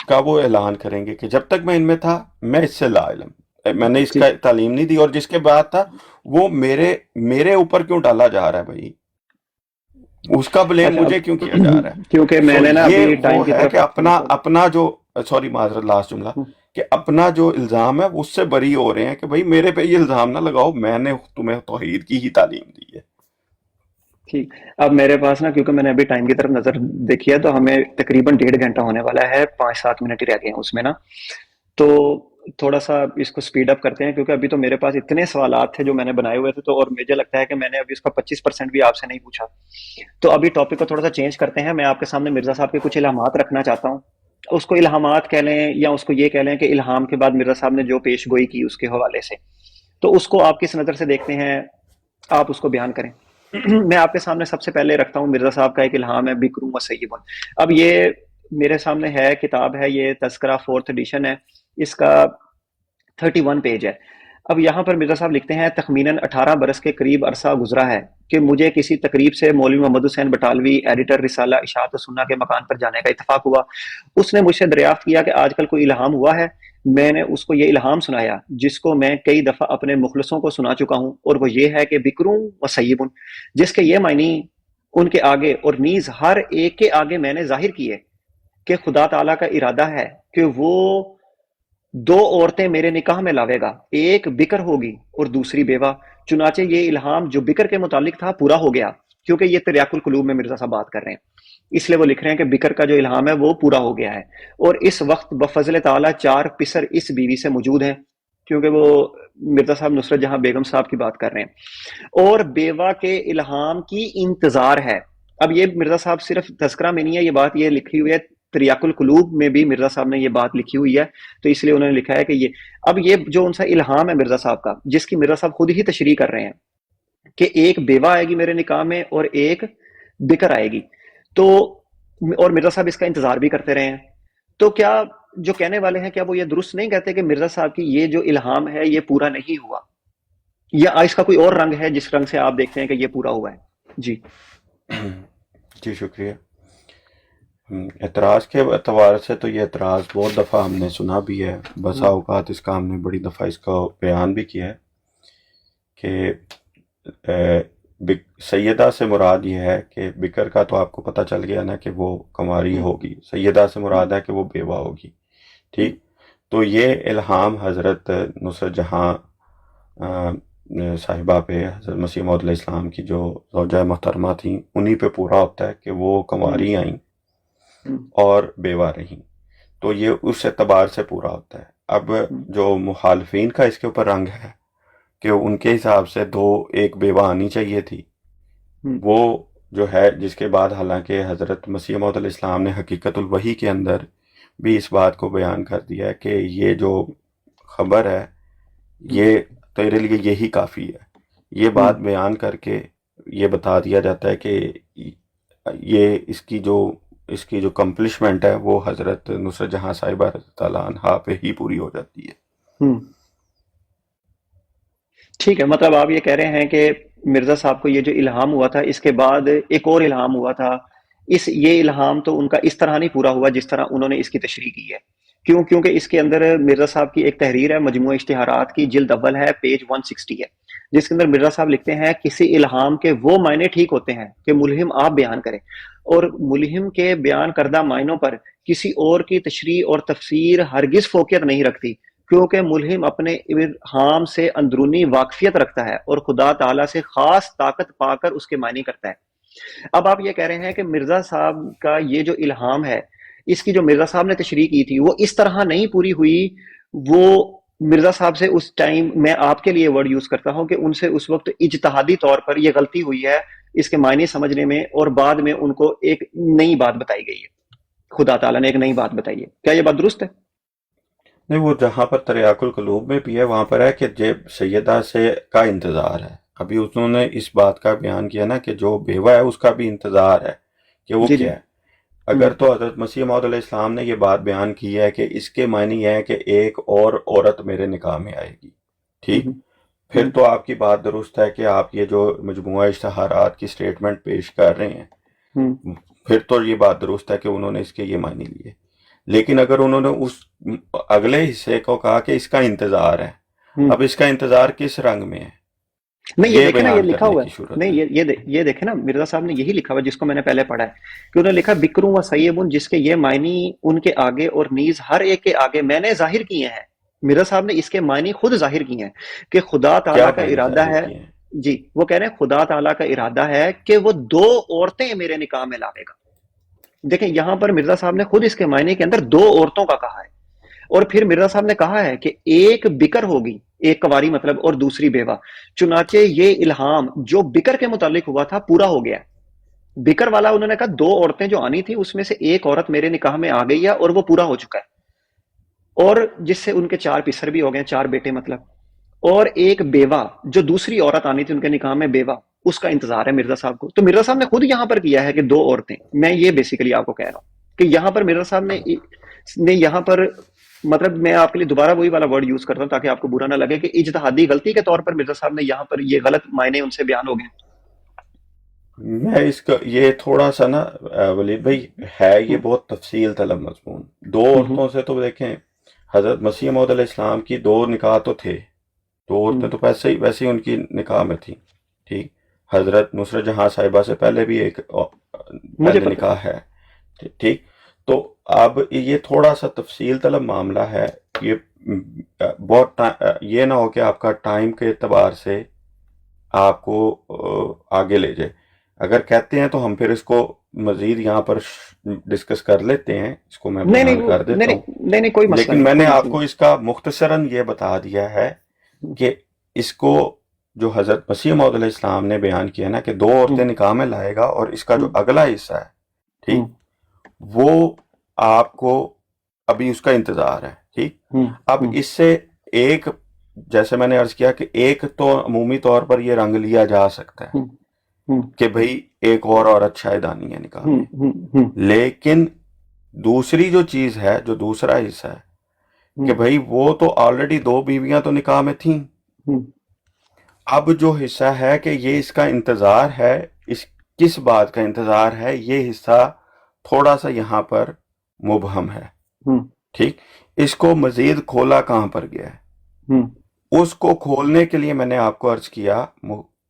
کا وہ اعلان کریں گے کہ جب تک میں ان میں تھا میں اس سے لا علم، میں نے اس کا تعلیم نہیں دی، اور جس کے بعد تھا وہ میرے اوپر کیوں ڈالا جا رہا ہے بھائی، اس کا بلیم مجھے کیوں کیا جا رہا ہے؟ کیونکہ میں نے نا یہ وہ ہے کہ اپنا جو سوری معذرت لاسٹ جملہ کہ اپنا جو الزام ہے اس سے بری ہو رہے ہیں کہ بھائی میرے پہ یہ الزام نہ لگاؤ، میں نے تمہیں توحید کی ہی تعلیم دی ہے. ٹھیک، اب میرے پاس نا کیونکہ میں نے ابھی ٹائم کی طرف نظر دیکھی ہے تو ہمیں تقریباً 1.5 گھنٹہ ہونے والا ہے، 5-7 منٹ ہی رہ گئے ہیں اس میں نا، تو تھوڑا سا اس کو سپیڈ اپ کرتے ہیں کیونکہ ابھی تو میرے پاس اتنے سوالات تھے جو میں نے بنائے ہوئے تھے، تو اور مجھے لگتا ہے کہ میں نے ابھی اس کا 25% بھی آپ سے نہیں پوچھا. تو ابھی ٹاپک کو تھوڑا سا چینج کرتے ہیں. میں آپ کے سامنے مرزا صاحب کے کچھ الہامات رکھنا چاہتا ہوں. اس کو الہامات کہہ لیں یا اس کو یہ کہہ لیں کہ الہام کے بعد مرزا صاحب نے جو پیش گوئی کی اس کے حوالے سے، تو اس کو آپ کس نظر سے دیکھتے ہیں، آپ اس کو بیان کریں. میں آپ کے سامنے سب سے پہلے رکھتا ہوں مرزا صاحب کا ایک الہام ہے بکروں و سیبن. اب یہ میرے سامنے ہے، کتاب ہے، یہ تذکرہ 4th ایڈیشن ہے، اس کا 31 پیج ہے. اب یہاں پر مرزا صاحب لکھتے ہیں تخمیناً 18 برس کے قریب عرصہ گزرا ہے کہ مجھے کسی تقریب سے مولوی محمد حسین بٹالوی ایڈیٹر رسالہ اشاعت و سنہ کے مکان پر جانے کا اتفاق ہوا. اس نے مجھ سے دریافت کیا کہ آج کل کوئی الہام ہوا ہے. میں نے اس کو یہ الہام سنایا جس کو میں کئی دفعہ اپنے مخلصوں کو سنا چکا ہوں، اور وہ یہ ہے کہ بکروں و سیبن، جس کے یہ معنی ان کے آگے اور نیز ہر ایک کے آگے میں نے ظاہر کیے کہ خدا تعالیٰ کا ارادہ ہے کہ وہ دو عورتیں میرے نکاح میں لاوے گا، ایک بکر ہوگی اور دوسری بیوہ۔ چنانچہ یہ الہام جو بکر کے متعلق تھا پورا ہو گیا، کیونکہ یہ تریاق القلوب میں مرزا صاحب بات کر رہے ہیں، اس لیے وہ لکھ رہے ہیں کہ بکر کا جو الہام ہے وہ پورا ہو گیا ہے، اور اس وقت بفضل تعالیٰ 4 پسر اس بیوی سے موجود ہیں، کیونکہ وہ مرزا صاحب نصرت جہاں بیگم صاحب کی بات کر رہے ہیں، اور بیوہ کے الہام کی انتظار ہے۔ اب یہ مرزا صاحب صرف تذکرہ میں نہیں ہے، یہ بات یہ لکھی ہوئی ہے تریاق القلوب میں بھی، مرزا صاحب نے یہ بات لکھی ہوئی ہے، تو اس لیے انہوں نے لکھا ہے کہ یہ اب یہ جو ان سا الہام ہے مرزا صاحب کا، جس کی مرزا صاحب خود ہی تشریح کر رہے ہیں کہ ایک بیوہ آئے گی میرے نکاح میں اور ایک بکر آئے گی، تو اور مرزا صاحب اس کا انتظار بھی کرتے رہے ہیں، تو کیا جو کہنے والے ہیں کیا وہ یہ درست نہیں کہتے کہ مرزا صاحب کی یہ جو الہام ہے یہ پورا نہیں ہوا، یا اس کا کوئی اور رنگ ہے جس رنگ سے آپ دیکھتے ہیں کہ یہ پورا ہوا ہے؟ جی جی شکریہ۔ اعتراض کے اعتبار سے تو یہ اعتراض بہت دفعہ ہم نے سنا بھی ہے، بسا اوقات اس کا ہم نے بڑی دفعہ اس کا بیان بھی کیا ہے کہ سیدہ سے مراد یہ ہے کہ بکر کا تو آپ کو پتہ چل گیا نا کہ وہ کنواری ہوگی، سیدہ سے مراد ہے کہ وہ بیوہ ہوگی، ٹھیک؟ تو یہ الہام حضرت نصرت جہاں صاحبہ پہ، حضرت مسیح موعود علیہ السلام کی جو زوجہ محترمہ تھیں، انہی پہ پورا ہوتا ہے کہ وہ کنواری آئیں اور بیوہ رہیں، تو یہ اس اعتبار سے پورا ہوتا ہے۔ اب جو مخالفین کا اس کے اوپر رنگ ہے کہ ان کے حساب سے ایک بیوہ آنی چاہیے تھی، وہ جو ہے جس کے بعد حالانکہ حضرت مسیح موعود علیہ السلام نے حقیقت الوحی کے اندر بھی اس بات کو بیان کر دیا ہے کہ یہ جو خبر ہے یہ تیرے لیے یہی کافی ہے، یہ بات بیان کر کے یہ بتا دیا جاتا ہے کہ یہ اس کی جو کمپلشمنٹ ہے وہ حضرت نصرت جہاں صاحبہ رضی اللہ عنہا پہ ہی پوری ہو جاتی ہے۔ ٹھیک ہے، مطلب آپ یہ کہہ رہے ہیں کہ مرزا صاحب کو یہ جو الہام ہوا تھا اس کے بعد ایک اور الہام ہوا تھا، یہ الہام تو ان کا اس طرح نہیں پورا ہوا جس طرح انہوں نے اس کی تشریح کی ہے، کیونکہ اس کے اندر مرزا صاحب کی ایک تحریر ہے، مجموعہ اشتہارات کی، جلد اول ہے، پیج 160 ہے، جس کے اندر مرزا صاحب لکھتے ہیں کسی الہام کے وہ معنی ٹھیک ہوتے ہیں کہ ملہم آپ بیان کریں، اور ملہم کے بیان کردہ معنوں پر کسی اور کی تشریح اور تفسیر ہرگز فوقیت نہیں رکھتی، کیونکہ ملہم اپنے ابہام سے اندرونی واقفیت رکھتا ہے اور خدا تعالیٰ سے خاص طاقت پا کر اس کے معنی کرتا ہے۔ اب آپ یہ کہہ رہے ہیں کہ مرزا صاحب کا یہ جو الہام ہے، اس کی جو مرزا صاحب نے تشریح کی تھی وہ اس طرح نہیں پوری ہوئی، وہ مرزا صاحب سے اس ٹائم، میں آپ کے لیے ورڈ یوز کرتا ہوں کہ ان سے اس وقت اجتہادی طور پر یہ غلطی ہوئی ہے اس کے معنی سمجھنے میں، اور بعد میں ان کو ایک نئی بات بتائی گئی ہے، خدا تعالیٰ نے ایک نئی بات بتائی ہے، کیا یہ بات درست ہے؟ نہیں، وہ جہاں پر تریاق القلوب میں بھی ہے وہاں پر ہے کہ جب سیدہ سے کا انتظار ہے، ابھی انہوں نے اس بات کا بیان کیا نا کہ جو بیوہ ہے اس کا بھی انتظار ہے کہ وہ کیا ہے۔ اگر تو حضرت مسیح موعود علیہ السلام نے یہ بات بیان کی ہے کہ اس کے معنی یہ ہے کہ ایک اور عورت میرے نکاح میں آئے گی، ٹھیک، پھر تو آپ کی بات درست ہے کہ آپ یہ جو مجموعہ اشتہارات کی سٹیٹمنٹ پیش کر رہے ہیں، پھر تو یہ بات درست ہے کہ انہوں نے اس کے یہ معنی لیے، لیکن اگر انہوں نے اس اگلے حصے کو کہا کہ اس کا انتظار ہے، اب اس کا انتظار کس رنگ میں ہے؟ نہیں، یہ دیکھیں نا، یہ لکھا ہوا ہے، نہیں یہ دیکھیں نا، مرزا صاحب نے یہی لکھا ہوا جس کو میں نے پہلے پڑھا ہے کہ انہوں نے لکھا بکروں و سیبن، جس کے یہ معنی ان کے آگے اور نیز ہر ایک کے آگے میں نے ظاہر کیے ہیں۔ مرزا صاحب نے اس کے معنی خود ظاہر کیے ہیں کہ خدا تعالیٰ کا ارادہ ہے، جی وہ کہہ رہے ہیں خدا تعالیٰ کا ارادہ ہے کہ وہ 2 عورتیں میرے نکاح میں لاوے گا۔ دیکھیں یہاں پر مرزا صاحب نے خود اس کے معنی کے اندر 2 عورتوں کا کہا ہے، اور پھر مرزا صاحب نے کہا ہے کہ ایک بکر ہوگی، ایک کنواری مطلب، اور دوسری بیوہ۔ چنانچہ یہ الہام جو بکر کے متعلق ہوا تھا پورا ہو گیا۔ بکر والا انہوں نے کہا 2 عورتیں جو آنی تھی اس میں سے ایک عورت میرے نکاح میں آ گئی ہے اور وہ پورا ہو چکا ہے، اور جس سے ان کے 4 پسر بھی ہو گئے، 4 بیٹے مطلب، اور ایک بیوہ جو دوسری عورت آنی تھی ان کے نکاح میں، بیوہ، اس کا انتظار ہے مرزا صاحب کو۔ تو مرزا صاحب نے خود یہاں پر کیا ہے کہ 2 عورتیں، میں یہ بیسیکلی آپ کو کہہ رہا ہوں کہ یہاں پر مرزا صاحب نے یہاں پر، مطلب میں آپ کے لیے دوبارہ وہی والا ورڈ یوز کرتا ہوں تاکہ آپ کو برا نہ لگے کہ اجتہادی غلطی کے طور پر مرزا صاحب نے یہاں پر یہ غلط معنی ان سے بیان ہو گئے۔ میں اس کا یہ تھوڑا سا نا ولید بھائی ہے، یہ بہت تفصیل طلب مضمون، 2 عورتوں سے تو دیکھیں حضرت مسیح موعود علیہ السلام کی 2 نکاح تو تھے، 2 عورتیں تو ویسے ہی ان کی نکاح میں تھیں، ٹھیک. حضرت نصرت جہاں صاحبہ سے پہلے بھی ایک مجھے پہلے پتا ہے. نکاح ہے، ٹھیک. تو اب یہ تھوڑا سا تفصیل طلب معاملہ ہے. یہ بہت یہ نہ ہو کہ آپ کا ٹائم کے اعتبار سے آپ کو آگے لے جائے. اگر کہتے ہیں تو ہم پھر اس کو مزید یہاں پر ڈسکس کر لیتے ہیں، اس کو میں نہیں نہیں بیان کر نہیں دیتا ہوں. نہیں نہیں، کوئی مسئلہ لیکن نہیں، میں کوئی نے آپ مسئلہ کو اس کا مختصراً یہ بتا دیا ہے نہیں. کہ اس کو جو حضرت مسیح موعود علیہ السلام نے بیان کیا نا کہ 2 عورتیں نکاح میں لائے گا، اور اس کا جو اگلا حصہ ہے، ٹھیک، وہ آپ کو ابھی اس کا انتظار ہے، ٹھیک. اب اس سے ایک، جیسے میں نے عرض کیا کہ ایک تو عمومی طور پر یہ رنگ لیا جا سکتا ہے کہ بھئی ایک اور عورت شاید آنی ہے نکاح میں، لیکن دوسری جو چیز ہے، جو دوسرا حصہ ہے کہ بھئی وہ تو آلریڈی 2 بیویاں تو نکاح میں تھیں. اب جو حصہ ہے کہ یہ اس کا انتظار ہے، اس کس بات کا انتظار ہے، یہ حصہ تھوڑا سا یہاں پر مبہم ہے، ٹھیک. اس کو مزید کھولا کہاں پر گیا ہے؟ اس کو کھولنے کے لیے میں نے آپ کو عرض کیا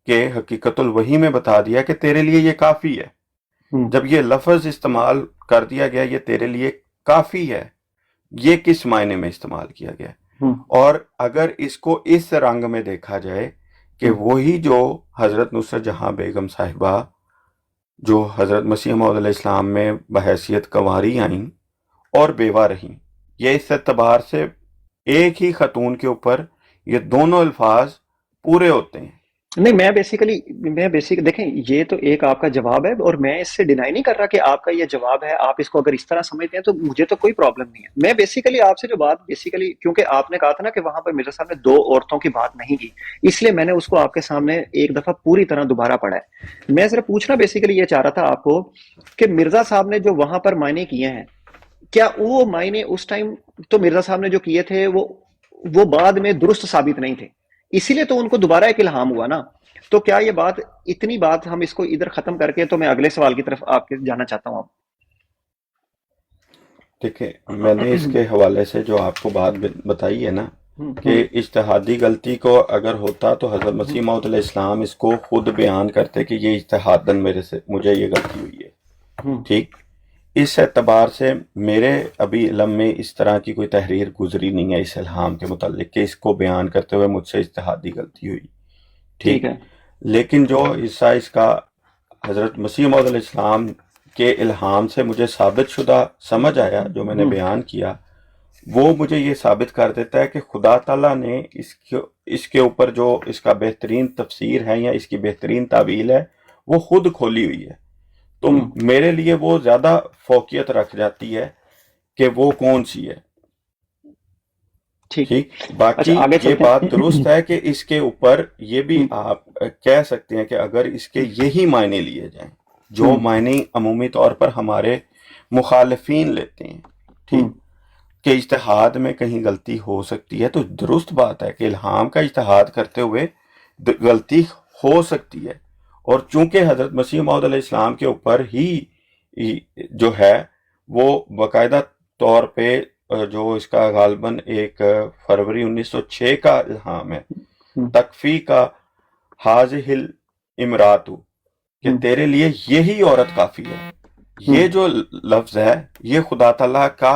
کہ حقیقت الوحی میں بتا دیا کہ تیرے لیے یہ کافی ہے. جب یہ لفظ استعمال کر دیا گیا یہ تیرے لیے کافی ہے، یہ کس معنی میں استعمال کیا گیا؟ اور اگر اس کو اس رنگ میں دیکھا جائے کہ وہی جو حضرت نصرت جہاں بیگم صاحبہ جو حضرت مسیح موعود علیہ السلام میں بحیثیت کنواری آئیں اور بیوہ رہیں، یہ اس اعتبار سے ایک ہی خاتون کے اوپر یہ دونوں الفاظ پورے ہوتے ہیں. نہیں، میں بیسک دیکھیں، یہ تو ایک آپ کا جواب ہے، اور میں اس سے ڈینائی نہیں کر رہا کہ آپ کا یہ جواب ہے. آپ اس کو اگر اس طرح سمجھتے ہیں تو مجھے تو کوئی پرابلم نہیں ہے. میں بیسیکلی آپ سے جو بات کیونکہ آپ نے کہا تھا نا کہ وہاں پر مرزا صاحب نے 2 عورتوں کی بات نہیں کی، اس لیے میں نے اس کو آپ کے سامنے ایک دفعہ پوری طرح دوبارہ پڑھا ہے. میں صرف پوچھنا بیسیکلی یہ چاہ رہا تھا آپ کو کہ مرزا صاحب نے جو وہاں پر معنی کیے ہیں، کیا وہ معنی اس ٹائم تو مرزا صاحب نے جو کیے تھے وہ بعد میں درست ثابت نہیں تھے، اسی لیے تو ان کو دوبارہ ایک الہام ہوا نا. تو کیا یہ بات، اتنی بات ہم اس کو ادھر ختم کر کے تو میں اگلے سوال کی طرف آپ کے جانا چاہتا ہوں. دیکھیں، میں نے اس کے حوالے سے جو آپ کو بات بتائی ہے نا کہ اجتہادی غلطی کو اگر ہوتا تو حضرت مسیح موعود علیہ السلام اس کو خود بیان کرتے کہ یہ اجتہاداً مجھے یہ غلطی ہوئی ہے، ٹھیک. اس اعتبار سے میرے ابھی علم میں اس طرح کی کوئی تحریر گزری نہیں ہے اس الہام کے متعلق کہ اس کو بیان کرتے ہوئے مجھ سے اجتہادی غلطی ہوئی، ٹھیک. لیکن جو حصہ اس کا حضرت مسیح موعود علیہ السلام کے الہام سے مجھے ثابت شدہ سمجھ آیا، جو میں نے بیان کیا، وہ مجھے یہ ثابت کر دیتا ہے کہ خدا تعالیٰ نے اس کے اوپر جو اس کا بہترین تفسیر ہے یا اس کی بہترین تعویل ہے وہ خود کھولی ہوئی ہے. تو میرے لیے وہ زیادہ فوقیت رکھ جاتی ہے کہ وہ کون سی ہے، ٹھیک. باقی یہ بات درست ہے کہ اس کے اوپر یہ بھی آپ کہہ سکتے ہیں کہ اگر اس کے یہی معنی لیے جائیں جو معنی عمومی طور پر ہمارے مخالفین لیتے ہیں، ٹھیک، کہ اجتہاد میں کہیں غلطی ہو سکتی ہے، تو درست بات ہے کہ الہام کا اجتہاد کرتے ہوئے غلطی ہو سکتی ہے. اور چونکہ حضرت مسیح موعود علیہ السلام کے اوپر ہی جو ہے وہ باقاعدہ طور پہ جو اس کا غالباً 1 فروری 1906 کا الہام ہے، تکفی کا حاضح الامراتو، کہ تیرے لیے یہی عورت کافی ہے. یہ جو لفظ ہے یہ خدا تعالیٰ کا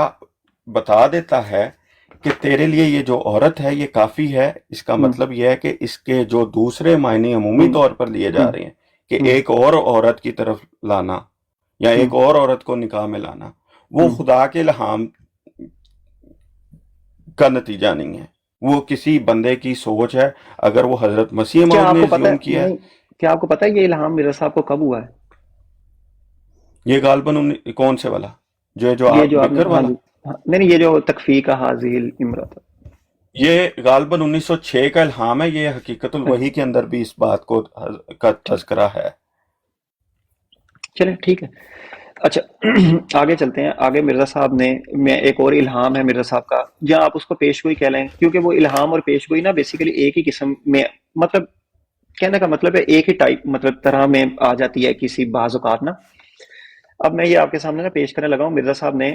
بتا دیتا ہے کہ تیرے لیے یہ جو عورت ہے یہ کافی ہے. اس کا مطلب یہ ہے کہ اس کے جو دوسرے معنی عمومی طور پر لیے جا رہے ہیں کہ ایک اور عورت کی طرف لانا یا ایک اور عورت کو نکاح میں لانا، وہ خدا کے الہام کا نتیجہ نہیں ہے، وہ کسی بندے کی سوچ ہے. اگر وہ حضرت مسیح موعود نے زیوم کیا ہے. کیا آپ کو پتہ ہے یہ الہام مرزا صاحب کو کب ہوا ہے؟ یہ غالباً کون سے والا جو بکر والا؟ نہیں، یہ جو تکفی کا حاضح الامرات، یہ غالباً 1906 کا الہام ہے. یہ حقیقت الوحی کے اندر بھی اس بات کا تذکرہ ہے. چلیں ٹھیک ہے. اچھا آگے چلتے ہیں. آگے مرزا صاحب نے، میں ایک اور الہام ہے مرزا صاحب کا، یا آپ اس کو پیشگوئی کہہ لیں، کیونکہ وہ الہام اور پیشگوئی نا بیسیکلی ایک ہی قسم میں، مطلب کہنے کا مطلب ہے ایک ہی ٹائپ، مطلب طرح میں آ جاتی ہے کسی بعض اوقات نا. اب میں یہ آپ کے سامنے نا پیش کرنے لگا ہوں. مرزا صاحب نے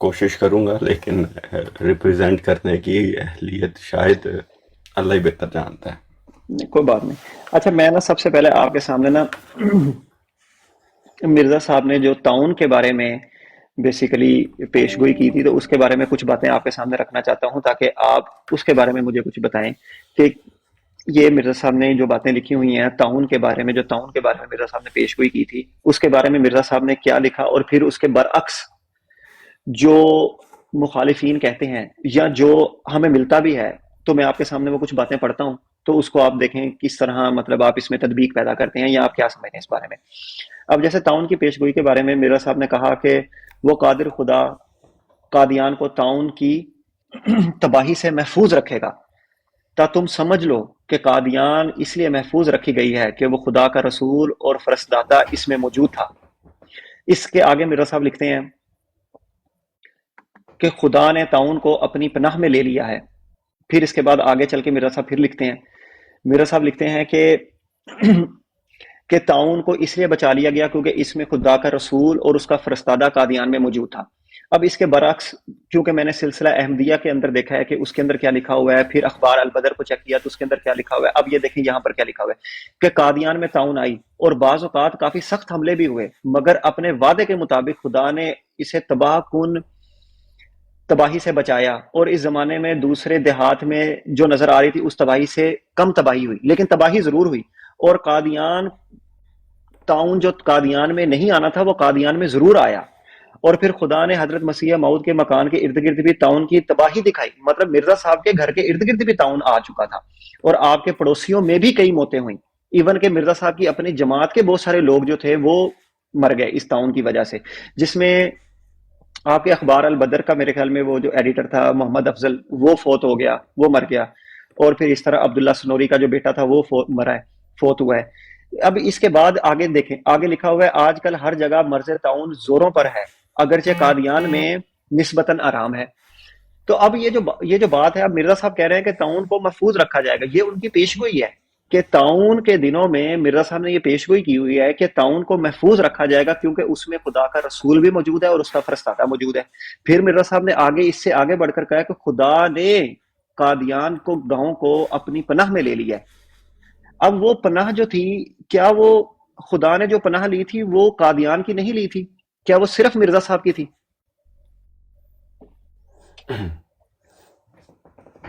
کوشش کروں گا، لیکن ریپریزنٹ کرنے کی اہلیت شاید اللہ ہی بہتر جانتا ہے۔ کوئی بات نہیں۔ اچھا میں نا سب سے پہلے آپ کے سامنے نا مرزا صاحب نے جو تعاون کے بارے میں بیسیکلی پیش گوئی کی تھی، تو اس کے بارے میں کچھ باتیں آپ کے سامنے رکھنا چاہتا ہوں تاکہ آپ اس کے بارے میں مجھے کچھ بتائیں کہ یہ مرزا صاحب نے جو باتیں لکھی ہوئی ہیں تعاون کے بارے میں، جو تعاون کے بارے میں مرزا صاحب نے پیش گوئی کی تھی، اس کے بارے میں مرزا صاحب نے کیا لکھا، اور پھر اس کے برعکس جو مخالفین کہتے ہیں یا جو ہمیں ملتا بھی ہے، تو میں آپ کے سامنے وہ کچھ باتیں پڑھتا ہوں، تو اس کو آپ دیکھیں کس طرح مطلب آپ اس میں تطبیق پیدا کرتے ہیں یا آپ کیا سمجھتے ہیں اس بارے میں۔ اب جیسے تعاون کی پیش گوئی کے بارے میں مرزا صاحب نے کہا کہ وہ قادر خدا قادیان کو تعاون کی تباہی سے محفوظ رکھے گا، تا تم سمجھ لو کہ قادیان اس لیے محفوظ رکھی گئی ہے کہ وہ خدا کا رسول اور فرستادہ اس میں موجود تھا۔ اس کے آگے مرزا صاحب لکھتے ہیں کہ خدا نے تعاون کو اپنی پناہ میں لے لیا ہے۔ پھر اس کے بعد آگے چل کے مرزا صاحب پھر لکھتے ہیں، مرزا صاحب لکھتے ہیں کہ تعاون کو اس لیے بچا لیا گیا کیونکہ اس میں خدا کا رسول اور اس کا فرستادہ قادیان میں موجود تھا۔ اب اس کے برعکس کیونکہ میں نے سلسلہ احمدیہ کے اندر دیکھا ہے کہ اس کے اندر کیا لکھا ہوا ہے، پھر اخبار البدر کو چیک کیا تو اس کے اندر کیا لکھا ہوا ہے۔ اب یہ دیکھیں یہاں پر کیا لکھا ہوا ہے کہ قادیان میں تعاون آئی اور بعض اوقات کافی سخت حملے بھی ہوئے، مگر اپنے وعدے کے مطابق خدا نے اسے تباہی سے بچایا، اور اس زمانے میں دوسرے دیہات میں جو نظر آ رہی تھی اس تباہی سے کم تباہی ہوئی، لیکن تباہی ضرور ہوئی۔ اور تعاون جو قادیان میں نہیں آنا تھا وہ قادیان میں ضرور آیا، اور پھر خدا نے حضرت مسیح موعود کے مکان کے ارد گرد بھی تعاون کی تباہی دکھائی، مطلب مرزا صاحب کے گھر کے ارد گرد بھی تعاون آ چکا تھا، اور آپ کے پڑوسیوں میں بھی کئی موتیں ہوئیں، ایون کہ مرزا صاحب کی اپنی جماعت کے بہت سارے لوگ جو تھے وہ مر گئے اس تعاون کی وجہ سے، جس میں آپ کے اخبار البدر کا میرے خیال میں وہ جو ایڈیٹر تھا محمد افضل وہ فوت ہو گیا، وہ مر گیا، اور پھر اس طرح عبداللہ سنوری کا جو بیٹا تھا وہ فوت ہوا ہے۔ اب اس کے بعد آگے دیکھیں، آگے لکھا ہوا ہے آج کل ہر جگہ مرض تعاون زوروں پر ہے، اگرچہ قادیان میں نسبتاً آرام ہے۔ تو اب یہ جو بات ہے، اب مرزا صاحب کہہ رہے ہیں کہ تعاون کو محفوظ رکھا جائے گا، یہ ان کی پیش گوئی ہے کہ تعاون کے دنوں میں مرزا صاحب نے یہ پیش گوئی کی ہوئی ہے کہ تعاون کو محفوظ رکھا جائے گا کیونکہ اس میں خدا کا رسول بھی موجود ہے اور اس کا فرستادہ موجود ہے۔ پھر مرزا صاحب نے آگے اس سے آگے بڑھ کر کہا کہ خدا نے قادیان کو گاؤں کو اپنی پناہ میں لے لیا ہے۔ اب وہ پناہ جو تھی، کیا وہ خدا نے جو پناہ لی تھی وہ قادیان کی نہیں لی تھی؟ کیا وہ صرف مرزا صاحب کی تھی؟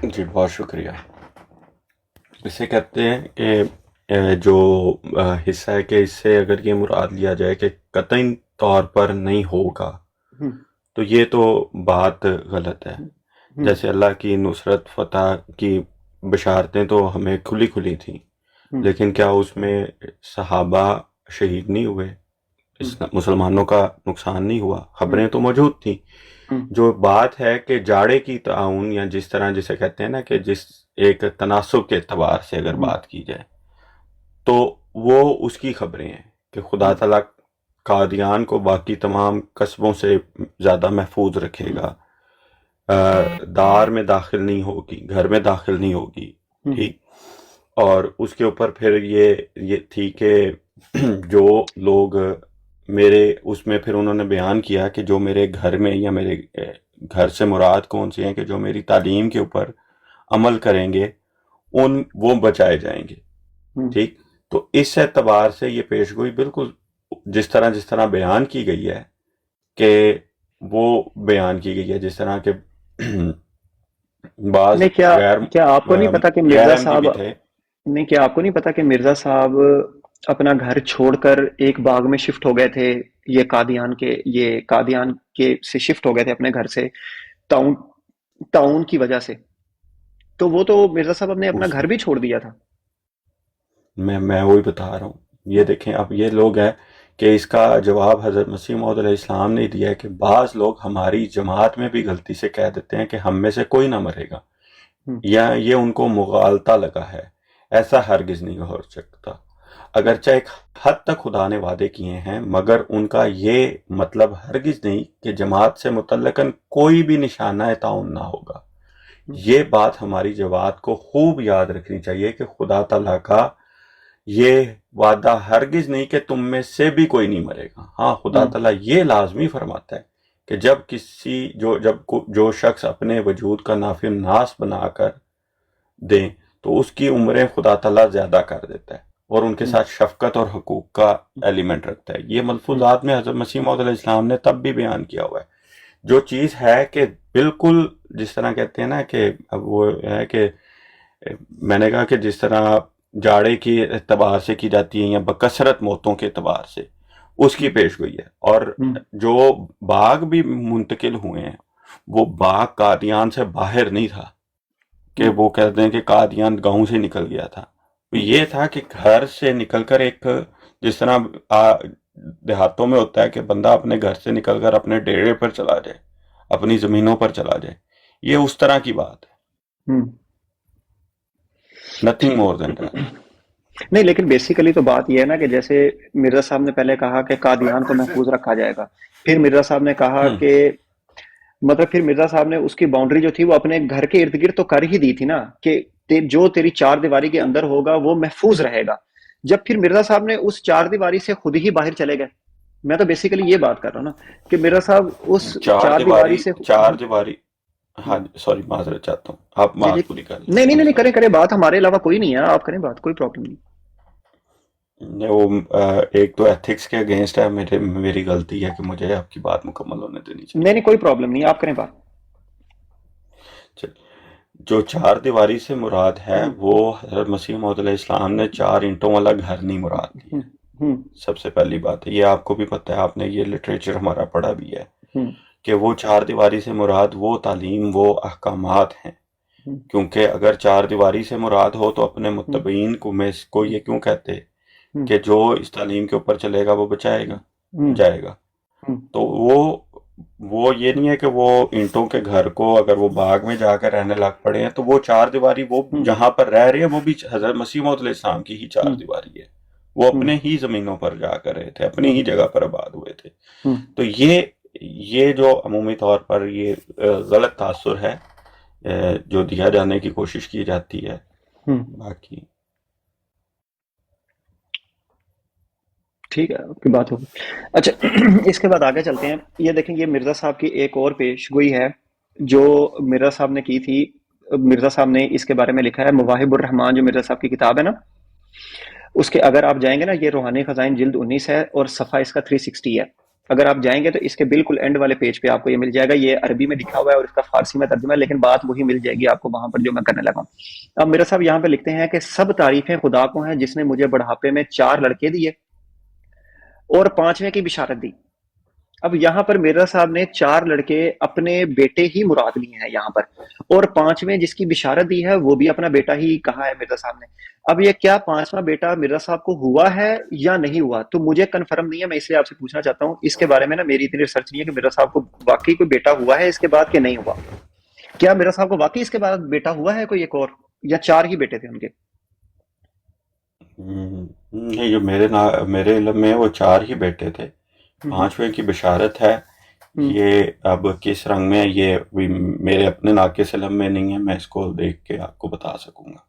جی بہت شکریہ۔ اسے کہتے ہیں کہ جو حصہ ہے کہ اس سے اگر یہ مراد لیا جائے کہ قطعی طور پر نہیں ہوگا تو یہ تو بات غلط ہے۔ جیسے اللہ کی نصرت فتح کی بشارتیں تو ہمیں کھلی کھلی تھیں، لیکن کیا اس میں صحابہ شہید نہیں ہوئے؟ مسلمانوں کا نقصان نہیں ہوا؟ خبریں تو موجود تھیں۔ جو بات ہے کہ جاڑے کی تعاون، یا جس طرح جسے کہتے ہیں نا کہ جس ایک تناسب کے اعتبار سے اگر بات کی جائے تو وہ اس کی خبریں ہیں کہ خدا تعالیٰ قادیان کو باقی تمام قصبوں سے زیادہ محفوظ رکھے گا، دار میں داخل نہیں ہوگی، گھر میں داخل نہیں ہوگی، ٹھیک۔ اور اس کے اوپر پھر یہ تھی کہ جو لوگ میرے اس میں پھر انہوں نے بیان کیا کہ جو میرے گھر میں، یا میرے گھر سے مراد کون سے ہیں کہ جو میری تعلیم کے اوپر عمل کریں گے وہ بچائے جائیں گے، ٹھیک۔ تو اس اعتبار سے یہ پیشگوئی بالکل جس طرح بیان کی گئی ہے کہ وہ بیان کی گئی ہے، جس طرح کہ بعض کیا آپ کو نہیں پتا کہ مرزا صاحب بھی تھے؟ نہیں، کیا آپ کو نہیں پتا کہ مرزا صاحب اپنا گھر چھوڑ کر ایک باغ میں شفٹ ہو گئے تھے؟ یہ قادیان کے سے شفٹ ہو گئے تھے اپنے گھر سے تعاون کی وجہ سے، تو وہ تو مرزا صاحب نے اپنا گھر بھی چھوڑ دیا تھا۔ میں وہی بتا رہا ہوں۔ یہ دیکھیں، اب یہ لوگ ہیں کہ اس کا جواب حضرت مسیح موعود علیہ السلام نے دیا ہے کہ بعض لوگ ہماری جماعت میں بھی غلطی سے کہہ دیتے ہیں کہ ہم میں سے کوئی نہ مرے گا، یا یہ ان کو مغالطہ لگا ہے۔ ایسا ہرگز نہیں ہو سکتا، اگرچہ ایک حد تک خدا نے وعدے کیے ہیں، مگر ان کا یہ مطلب ہرگز نہیں کہ جماعت سے متعلقاً کوئی بھی نشانہ تعاون نہ ہوگا۔ یہ بات ہماری جماعت کو خوب یاد رکھنی چاہیے کہ خدا تعالیٰ کا یہ وعدہ ہرگز نہیں کہ تم میں سے بھی کوئی نہیں مرے گا۔ ہاں، خدا تعالیٰ یہ لازمی فرماتا ہے کہ جو شخص اپنے وجود کا نافع الناس بنا کر دیں تو اس کی عمریں خدا تعالیٰ زیادہ کر دیتا ہے اور ان کے ساتھ شفقت اور حقوق کا ایلیمنٹ رکھتا ہے. یہ ملفوظات میں حضرت مسیح موعود علیہ السلام نے تب بھی بیان کیا ہوا ہے. جو چیز ہے کہ بالکل جس طرح کہتے ہیں نا کہ اب وہ ہے کہ میں نے کہا کہ جس طرح جاڑے کی اعتبار سے کی جاتی ہے یا بکثرت موتوں کے اعتبار سے اس کی پیش گوئی ہے. اور جو باغ بھی منتقل ہوئے ہیں وہ باغ قادیان سے باہر نہیں تھا کہ وہ کہتے ہیں کہ قادیان گاؤں سے نکل گیا تھا. یہ تھا کہ گھر سے نکل کر ایک جس طرح دیہاتوں میں ہوتا ہے کہ بندہ اپنے گھر سے نکل کر اپنے ڈیرے پر چلا جائے, اپنی زمینوں پر چلا جائے, یہ اس طرح کی بات ہے. Nothing more than that. نہیں, لیکن بیسیکلی تو بات یہ ہے نا کہ جیسے مرزا صاحب نے پہلے کہا کہ قادیان کو محفوظ رکھا جائے گا, پھر مرزا صاحب نے کہا کہ مطلب پھر مرزا صاحب نے اس کی باؤنڈری جو تھی وہ اپنے گھر کے ارد گرد تو کر ہی دی تھی نا کہ جو تیری چار دیواری کے اندر ہوگا وہ محفوظ رہے گا. جب پھر مرزا صاحب نے اس چار دیواری سے خود ہی باہر چلے گئے, میں تو بیسیکلی یہ بات کر رہا ہوں نا کہ مرزا صاحب اس چار دیواری سے ہاں سوری معذرت چاہتا ہوں, آپ بات پوری کر لیں. نہیں کریں بات, ہمارے علاوہ کوئی نہیں ہے, آپ کریں بات, کوئی پرابلم نہیں. وہ ایک تو ایتھکس کے اگینسٹ ہے, میری غلطی ہے کہ مجھے آپ کی بات مکمل ہونے دینی چاہیے. نہیں کوئی پرابلم نہیں, آپ کریں بات. جو چار دیواری سے مراد ہے وہ حضرت مسیح موعود علیہ السلام نے 4 اینٹوں والا گھر نہیں مراد لیا. سب سے پہلی بات ہے, یہ آپ کو بھی پتہ ہے, آپ نے یہ لٹریچر ہمارا پڑھا بھی ہے کہ وہ 4 دیواری سے مراد وہ تعلیم, وہ احکامات ہیں. کیونکہ اگر 4 دیواری سے مراد ہو تو اپنے متبعین کو یہ کیوں کہتے کہ جو اس تعلیم کے اوپر چلے گا وہ جائے گا. تو وہ یہ نہیں ہے کہ وہ اینٹوں کے گھر کو اگر وہ باغ میں جا کر رہنے لگ پڑے ہیں تو وہ 4 دیواری وہ جہاں پر رہ رہے ہیں وہ بھی حضرت مسیح موعود علیہ السلام کی ہی 4 دیواری ہے. وہ اپنے ہی زمینوں پر جا کر رہے تھے, اپنی ہی جگہ پر آباد ہوئے تھے. تو یہ جو عمومی طور پر یہ غلط تاثر ہے جو دیا جانے کی کوشش کی جاتی ہے. باقی ٹھیک ہے, آپ کی بات ہوگی. اچھا اس کے بعد آگے چلتے ہیں. یہ دیکھیں, یہ مرزا صاحب کی ایک اور پیش گوئی ہے جو مرزا صاحب نے کی تھی. مرزا صاحب نے اس کے بارے میں لکھا ہے مواہب الرحمان, جو مرزا صاحب کی کتاب ہے نا, اس کے اگر آپ جائیں گے نا, یہ روحانی خزائن جلد 19 ہے اور صفحہ اس کا 360 ہے. اگر آپ جائیں گے تو اس کے بالکل اینڈ والے پیج پہ آپ کو یہ مل جائے گا. یہ عربی میں لکھا ہوا ہے اور اس کا فارسی میں ترجمہ ہے, لیکن بات وہی مل جائے گی آپ کو وہاں پر جو میں کرنے لگا ہوں. اب میرا صاحب یہاں پہ لکھتے ہیں کہ سب تعریفیں خدا کو ہیں جس نے مجھے بڑھاپے میں 4 لڑکے دیے اور 5ویں کی بشارت دی. اب یہاں پر مرزا صاحب نے 4 لڑکے اپنے بیٹے ہی مراد لیے ہیں یہاں پر, اور 5ویں جس کی بشارت دی ہے وہ بھی اپنا بیٹا ہی کہا ہے مرزا صاحب نے. اب یہ کیا 5واں بیٹا مرزا صاحب کو ہوا ہے یا نہیں ہوا, تو مجھے کنفرم نہیں ہے. میں اس لیے آپ سے پوچھنا چاہتا ہوں اس کے بارے میں نا, میری اتنی ریسرچ نہیں ہے کہ مرزا صاحب کو واقعی کوئی بیٹا ہوا ہے اس کے بعد کہ نہیں ہوا. کیا مرزا صاحب کو واقعی اس کے بعد بیٹا ہوا ہے کوئی ایک اور, یا 4 ہی بیٹے تھے ان کے؟ نہیں, جو میرے علم میں وہ 4 ہی بیٹے تھے. 5ویں کی بشارت ہے, یہ اب کس رنگ میں, یہ میرے اپنے ناقص علم میں نہیں ہے, میں اس کو دیکھ کے آپ کو بتا سکوں گا.